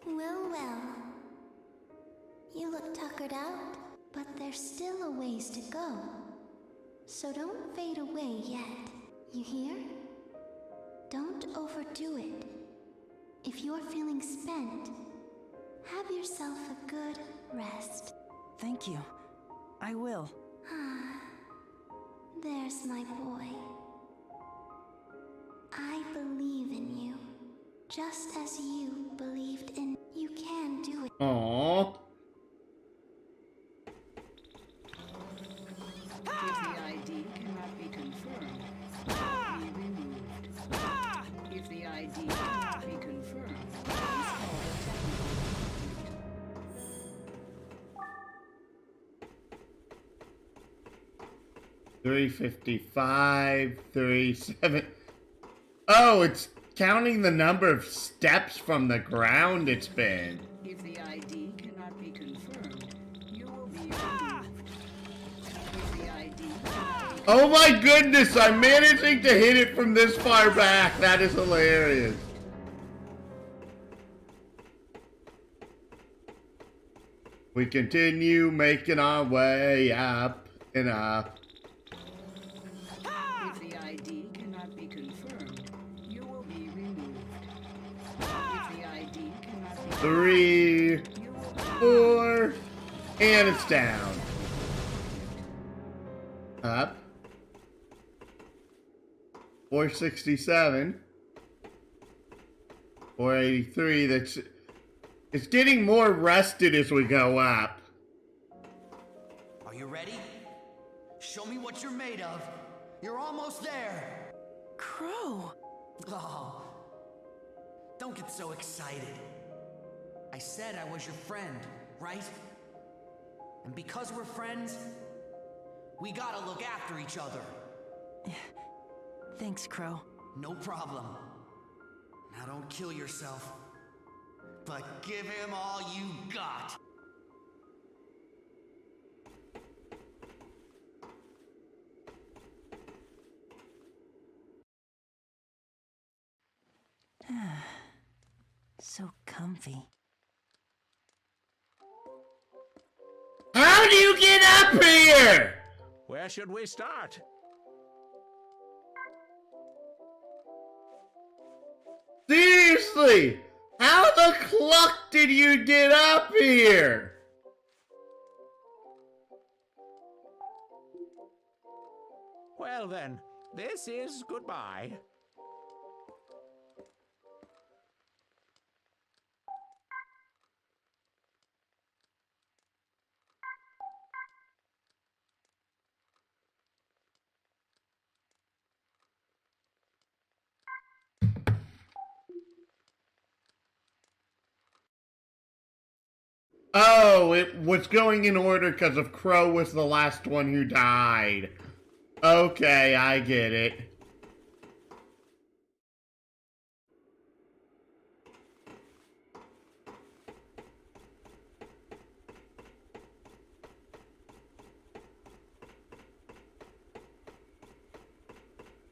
Speaker 2: Well, well. You look tuckered out, but there's still a ways to go. So don't fade away yet. You hear? Don't overdo it. If you're feeling spent, have yourself a good rest.
Speaker 9: Thank you. I will.
Speaker 2: There's my boy. I believe in you. Just as you believed in. You can do it.
Speaker 1: Aww.
Speaker 8: If the ID cannot be confirmed, you will be removed. If the ID cannot be confirmed, please call the technical.
Speaker 1: 355, 37. Oh, it's counting the number of steps from the ground it's been.
Speaker 8: If the ID cannot be confirmed, you will be removed. If the ID cannot be
Speaker 1: Oh my goodness, I'm managing to hit it from this far back. That is hilarious. We continue making our way up and up.
Speaker 8: If the ID cannot be confirmed, you will be removed. If the ID cannot be
Speaker 1: 3, 4, and it's down. Up. 467. 483. That's. It's getting more rested as we go up.
Speaker 14: Are you ready? Show me what you're made of. You're almost there.
Speaker 9: Crow!
Speaker 14: Oh, don't get so excited. I said I was your friend, right? And because we're friends, we gotta look after each other.
Speaker 9: Thanks, Crow.
Speaker 14: No problem. Now don't kill yourself, but give him all you got.
Speaker 9: So comfy.
Speaker 1: How do you get up here?
Speaker 4: Where should we start?
Speaker 1: Seriously, how the cluck did you get up here?
Speaker 4: Well then, this is goodbye.
Speaker 1: Oh, it was going in order because of Crow was the last one who died. Okay, I get it.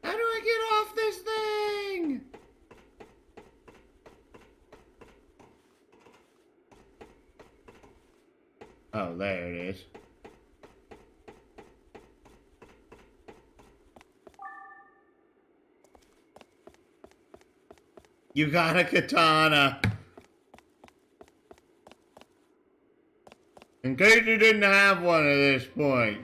Speaker 1: How do I get off this thing? Oh, there it is. You got a katana. In case you didn't have one at this point.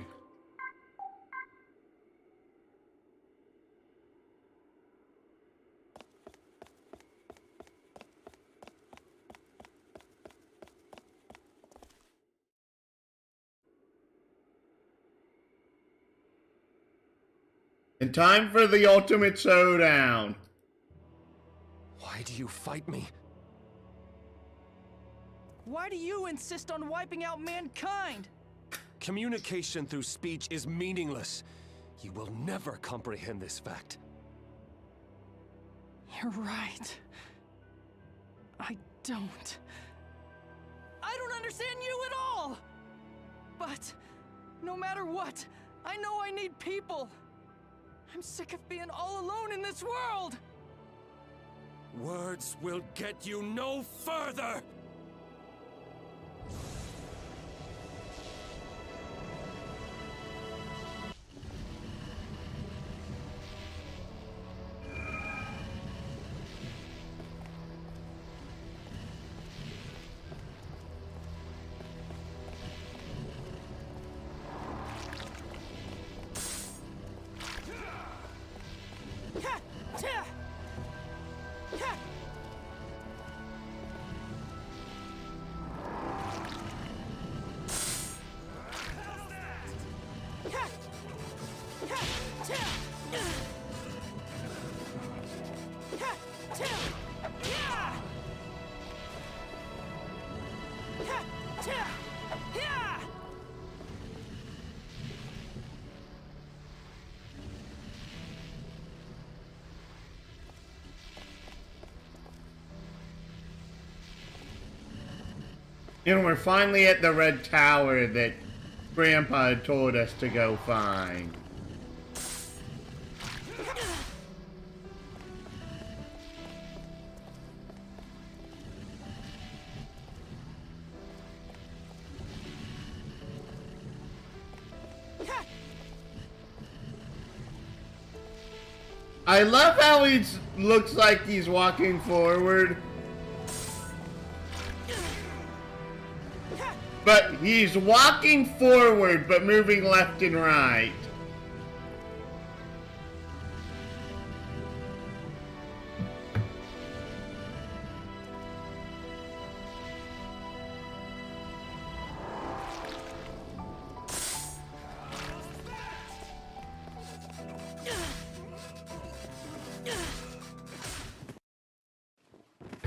Speaker 1: And time for the ultimate showdown.
Speaker 12: Why do you fight me?
Speaker 9: Why do you insist on wiping out mankind?
Speaker 12: Communication through speech is meaningless. You will never comprehend this fact.
Speaker 9: You're right. I don't understand you at all! But, no matter what, I know I need people. I'm sick of being all alone in this world!
Speaker 12: Words will get you no further!
Speaker 1: You know, we're finally at the red tower that Grandpa had told us to go find. I love how he looks like he's walking forward. But he's walking forward, but moving left and right.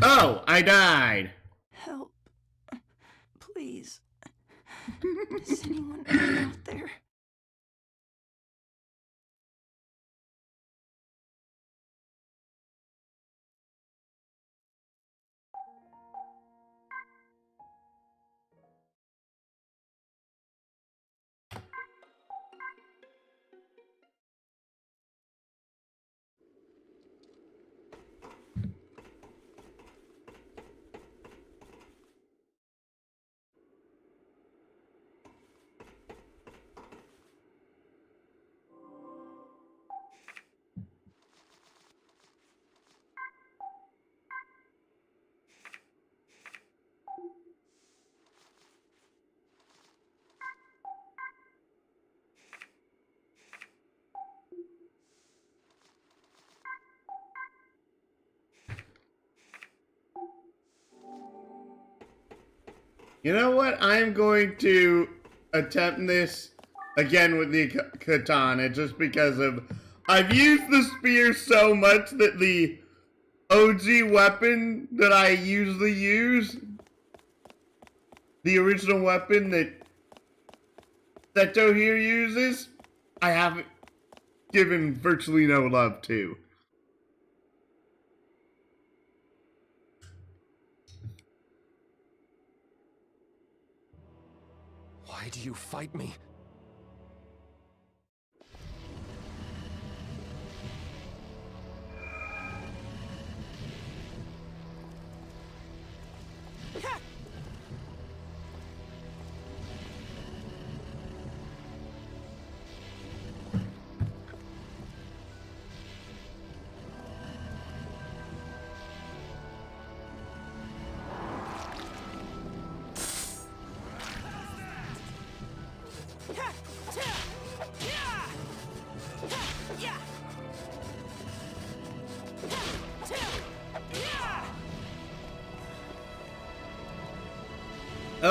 Speaker 1: Oh, I died.
Speaker 9: Help. Please. Is anyone out there?
Speaker 1: You know what? I'm going to attempt this again with the katana just because of I've used the spear so much that the OG weapon that I usually use, the original weapon that Seto here uses, I haven't given virtually no love to.
Speaker 12: Why do you fight me?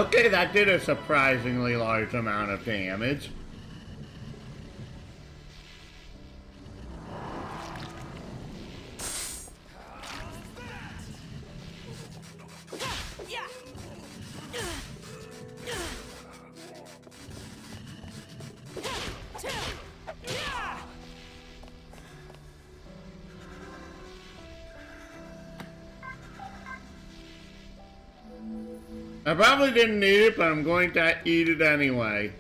Speaker 1: Okay, that did a surprisingly large amount of damage. I probably didn't need it, but I'm going to eat it anyway.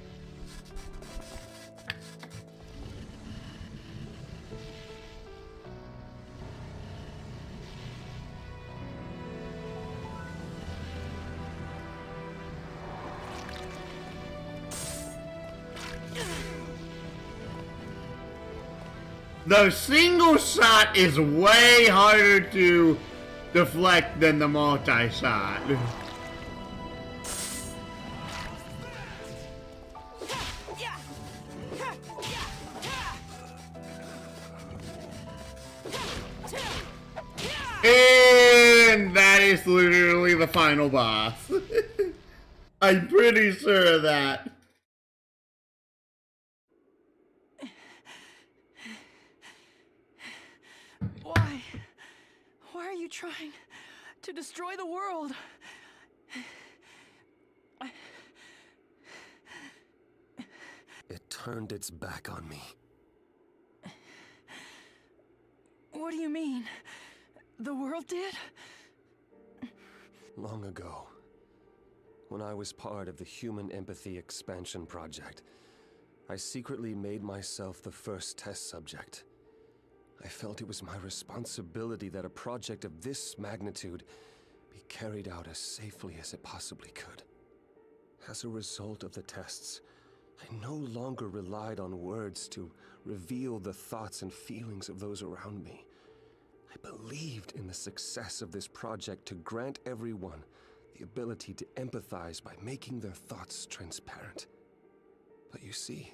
Speaker 1: The single shot is way harder to deflect than the multi-shot. And that is literally the final boss. I'm pretty sure of that.
Speaker 9: Why are you trying to destroy the world?
Speaker 12: It turned its back on me.
Speaker 9: What do you mean? The world did?
Speaker 12: Long ago, when I was part of the Human Empathy Expansion Project, I secretly made myself the first test subject. I felt it was my responsibility that a project of this magnitude be carried out as safely as it possibly could. As a result of the tests, I no longer relied on words to reveal the thoughts and feelings of those around me. I believed in the success of this project to grant everyone the ability to empathize by making their thoughts transparent. But you see,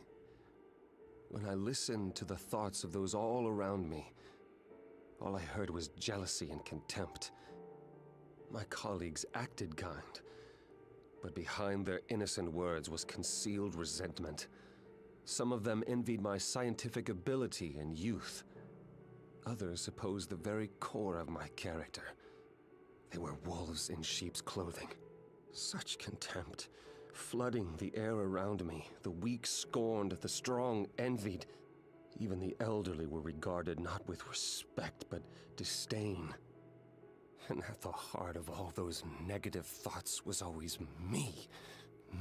Speaker 12: when I listened to the thoughts of those all around me, all I heard was jealousy and contempt. My colleagues acted kind, but behind their innocent words was concealed resentment. Some of them envied my scientific ability and youth. Others opposed the very core of my character. They were wolves in sheep's clothing. Such contempt, flooding the air around me. The weak scorned, the strong envied. Even the elderly were regarded not with respect, but disdain. And at the heart of all those negative thoughts was always me.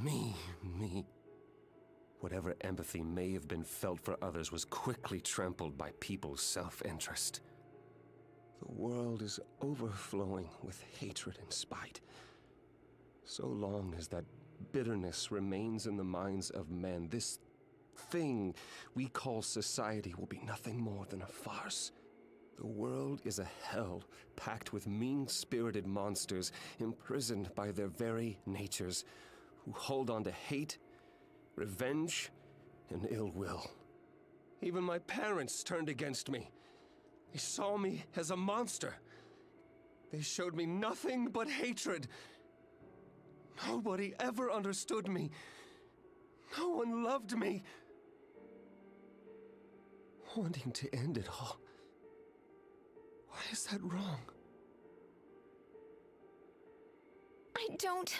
Speaker 12: Me. Whatever empathy may have been felt for others was quickly trampled by people's self-interest. The world is overflowing with hatred and spite. So long as that bitterness remains in the minds of men, this thing we call society will be nothing more than a farce. The world is a hell packed with mean-spirited monsters imprisoned by their very natures, who hold on to hate, revenge, and ill will. Even my parents turned against me. They saw me as a monster. They showed me nothing but hatred. Nobody ever understood me. No one loved me. Wanting to end it all. Why is that wrong?
Speaker 5: I don't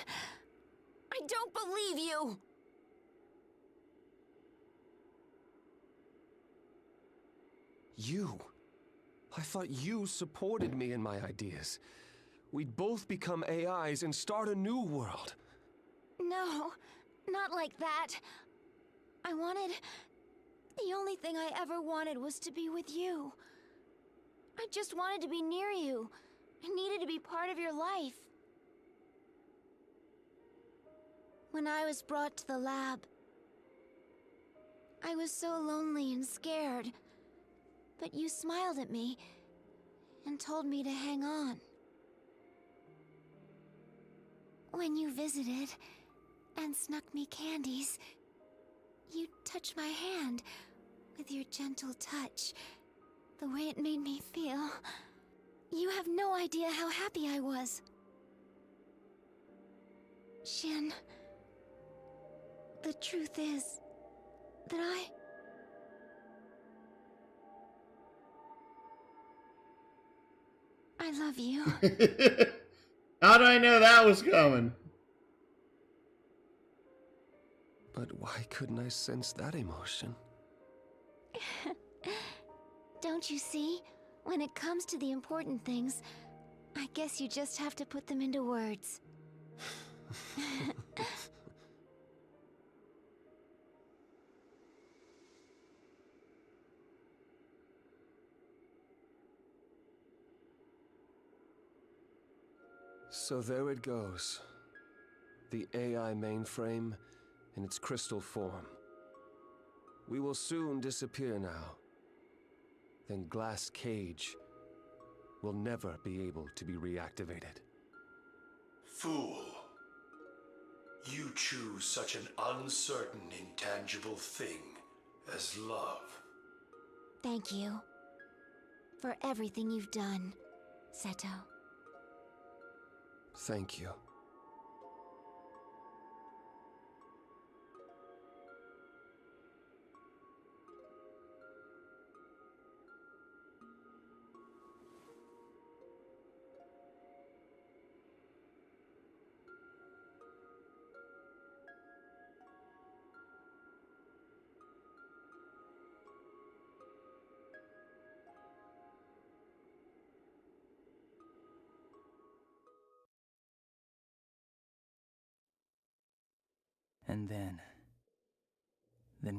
Speaker 5: believe you!
Speaker 12: You? I thought you supported me in my ideas. We'd both become AIs and start a new world.
Speaker 2: No, not like that. The only thing I ever wanted was to be with you. I just wanted to be near you. I needed to be part of your life. When I was brought to the lab, I was so lonely and scared. But you smiled at me and told me to hang on. When you visited and snuck me candies, you touched my hand with your gentle touch. The way it made me feel. You have no idea how happy I was. Shin, the truth is that I love you.
Speaker 1: How do I know that was coming?
Speaker 12: But why couldn't I sense that emotion?
Speaker 2: Don't you see? When it comes to the important things, I guess you just have to put them into words.
Speaker 12: So there it goes. The AI mainframe in its crystal form. We will soon disappear now. Then Glass Cage will never be able to be reactivated.
Speaker 11: Fool. You choose such an uncertain, intangible thing as love.
Speaker 2: Thank you for everything you've done, Seto.
Speaker 12: Thank you.
Speaker 9: And then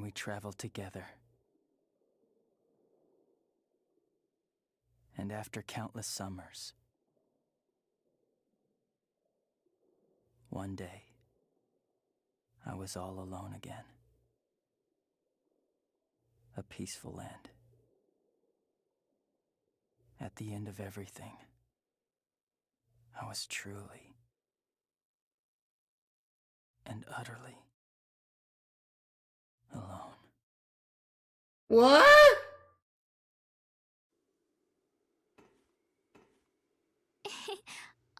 Speaker 9: we traveled together. And after countless summers, one day, I was all alone again. A peaceful end. At the end of everything, I was truly and utterly alone.
Speaker 1: What?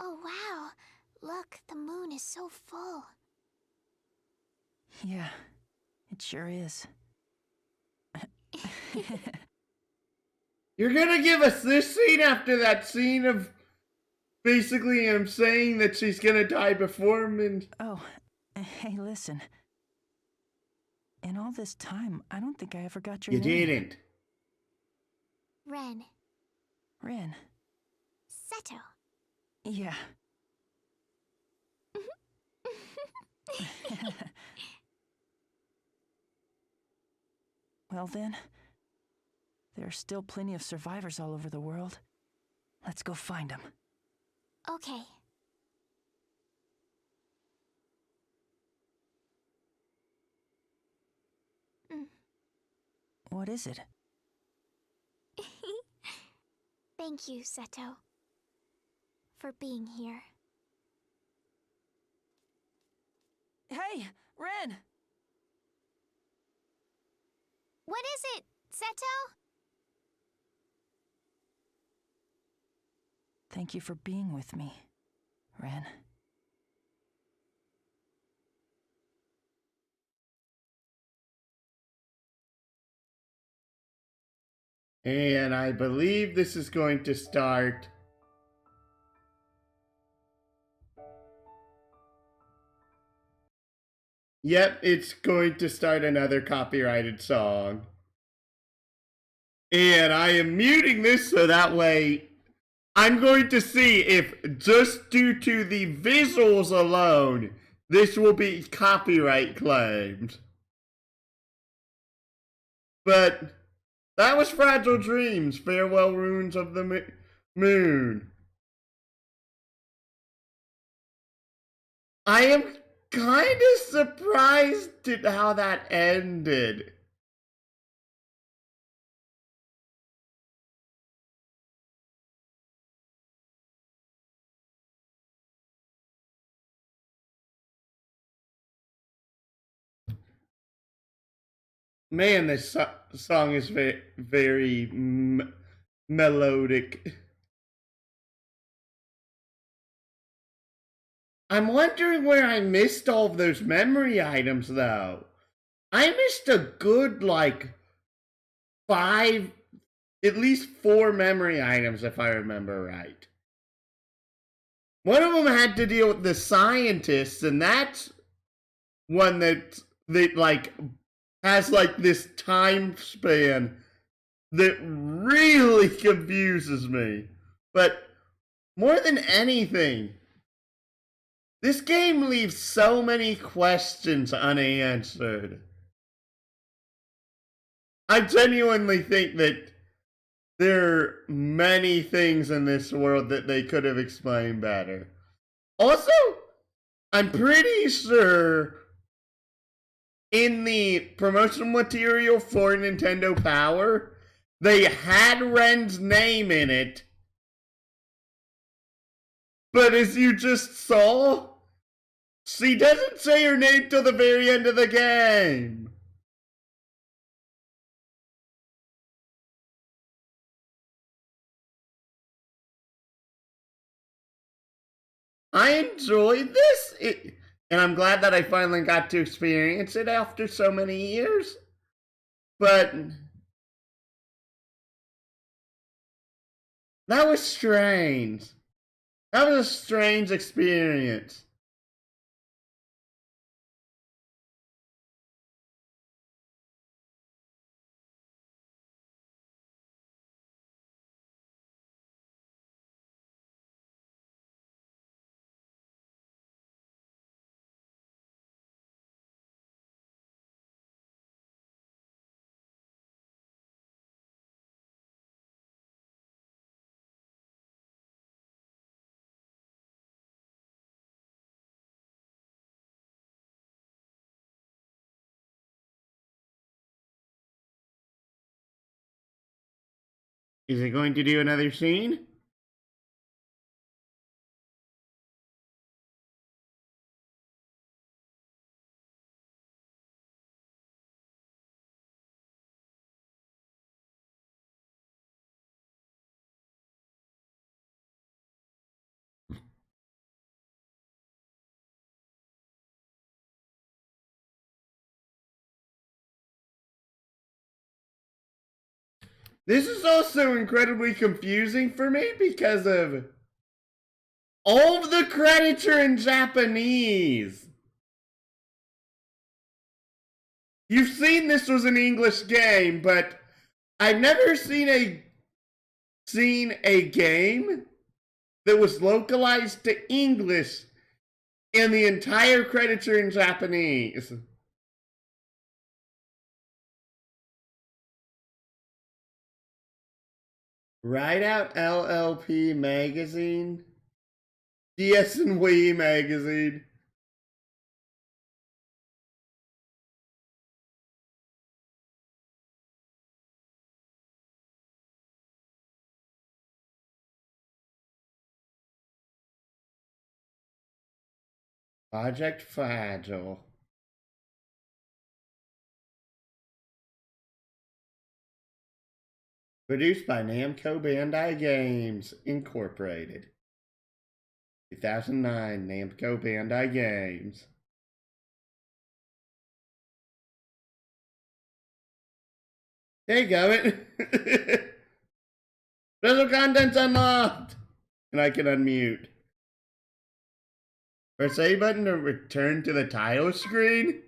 Speaker 2: Oh wow, look, the moon is so full.
Speaker 9: Yeah, it sure is.
Speaker 1: You're gonna give us this scene after that scene of basically him saying that she's gonna die before him and...
Speaker 9: Oh, hey, listen. In all this time, I don't think I ever got your
Speaker 1: You
Speaker 9: name.
Speaker 1: didn't.
Speaker 2: Ren.
Speaker 9: Ren.
Speaker 2: Seto.
Speaker 9: Yeah. Well then, there are still plenty of survivors all over the world. Let's go find them.
Speaker 2: Okay.
Speaker 9: What is it?
Speaker 2: Thank you, Seto, for being here.
Speaker 9: Hey, Ren!
Speaker 2: What is it, Seto?
Speaker 9: Thank you for being with me, Ren.
Speaker 1: And I believe this is going to start... Yep, it's going to start another copyrighted song. And I am muting this so that way I'm going to see if just due to the visuals alone, this will be copyright claimed. But that was Fragile Dreams, Farewell Ruins of the Moon. I am kind of surprised at how that ended. Man, this song is very melodic. I'm wondering where I missed all of those memory items, though. I missed a good, like, 5, at least 4 memory items, if I remember right. One of them had to deal with the scientists, and that's one that like, has, like, this time span that really confuses me. But more than anything, this game leaves so many questions unanswered. I genuinely think that there are many things in this world that they could have explained better. Also, I'm pretty sure in the promotional material for Nintendo Power, they had Ren's name in it. But as you just saw, she doesn't say her name till the very end of the game. I enjoyed this, and I'm glad that I finally got to experience it after so many years. But that was strange. That was a strange experience. Is it going to do another scene? This is also incredibly confusing for me because of all of the credits are in Japanese. You've seen this was an English game, but I've never seen a game that was localized to English and the entire credits are in Japanese. Write Out LLP magazine, DS and Wii magazine. Project Fragile. Produced by Namco Bandai Games, Incorporated. 2009, Namco Bandai Games. There you go. Special content's unlocked. And I can unmute. Press A button to return to the title screen.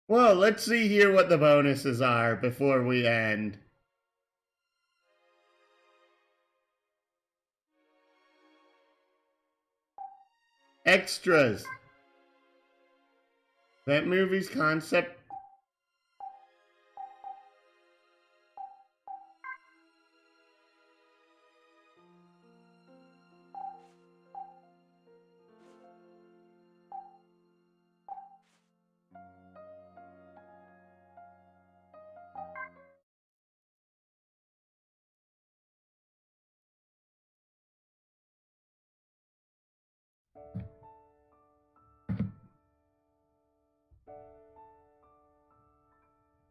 Speaker 1: Well, let's see here what the bonuses are before we end. Extras. That movie's concept.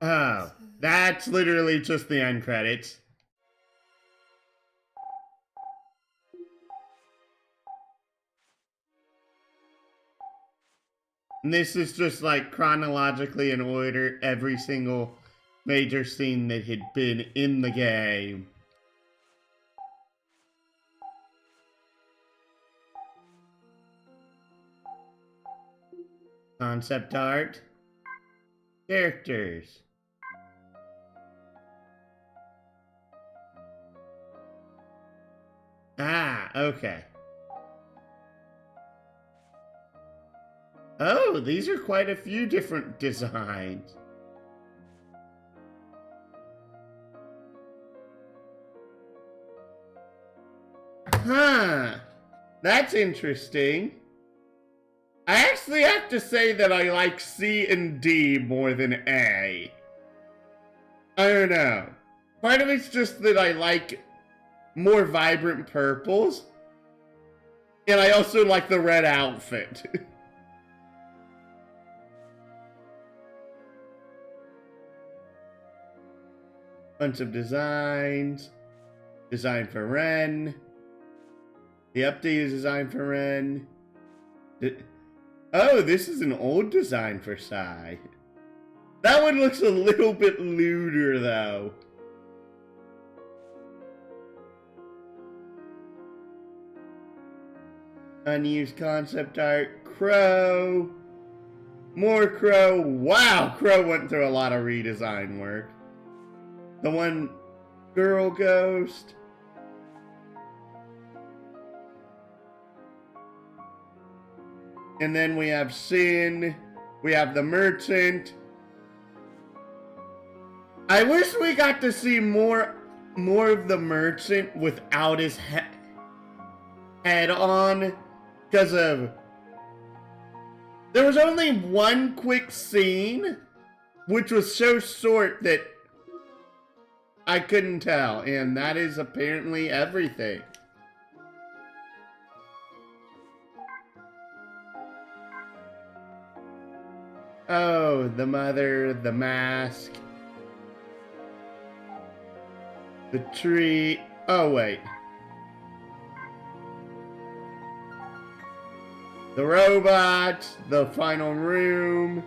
Speaker 1: Oh, that's literally just the end credits. And this is just like chronologically in order every single major scene that had been in the game. Concept art. Characters. Ah, okay. Oh, these are quite a few different designs. Huh. That's interesting. I actually have to say that I like C and D more than A. I don't know. Part of it's just that I like more vibrant purples. And I also like the red outfit. Bunch of designs. Design for Ren. The update is designed for Ren. Oh, this is an old design for Sai. That one looks a little bit lewder, though. Unused concept art. Crow. More Crow. Wow, Crow went through a lot of redesign work. The one girl ghost. And then we have Sin. We have the merchant. I wish we got to see more of the merchant without his head on. Because of... There was only one quick scene, which was so short that I couldn't tell. And that is apparently everything. Oh, the mother, the mask. The tree. Oh, wait. The robot. The final room.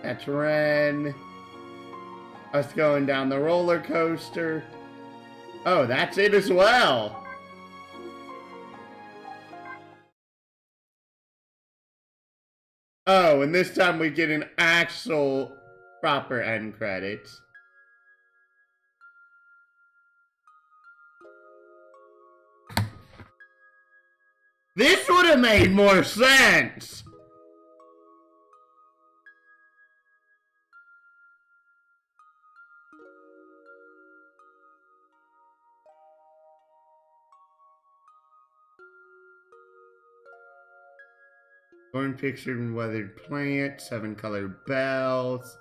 Speaker 1: That's Ren. Us going down the roller coaster. Oh, that's it as well. Oh, and this time we get an actual proper end credits. This would have made more sense! Torn pictured and weathered plant, 7 colored bells.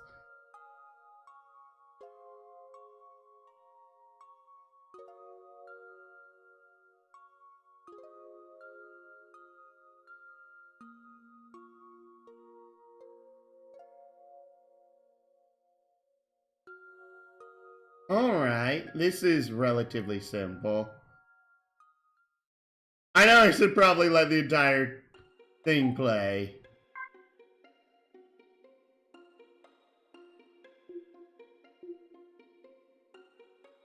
Speaker 1: Alright, this is relatively simple. I know I should probably let the entire thing play.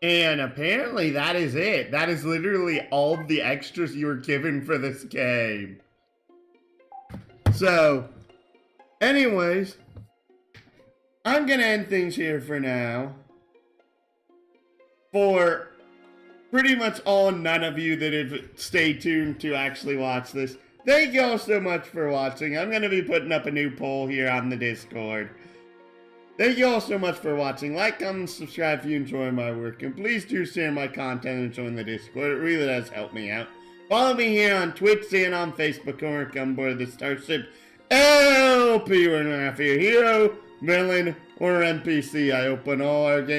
Speaker 1: And apparently that is it. That is literally all the extras you were given for this game. So, anyways, I'm gonna end things here for now. For pretty much all none of you that have stayed tuned to actually watch this, thank you all so much for watching. I'm gonna be putting up a new poll here on the Discord. Thank you all so much for watching. Like, comment, subscribe if you enjoy my work. And please do share my content and join the Discord. It really does help me out. Follow me here on Twitch and on Facebook or come aboard the Starship LP. We're not your hero, villain, or NPC. I open all our games.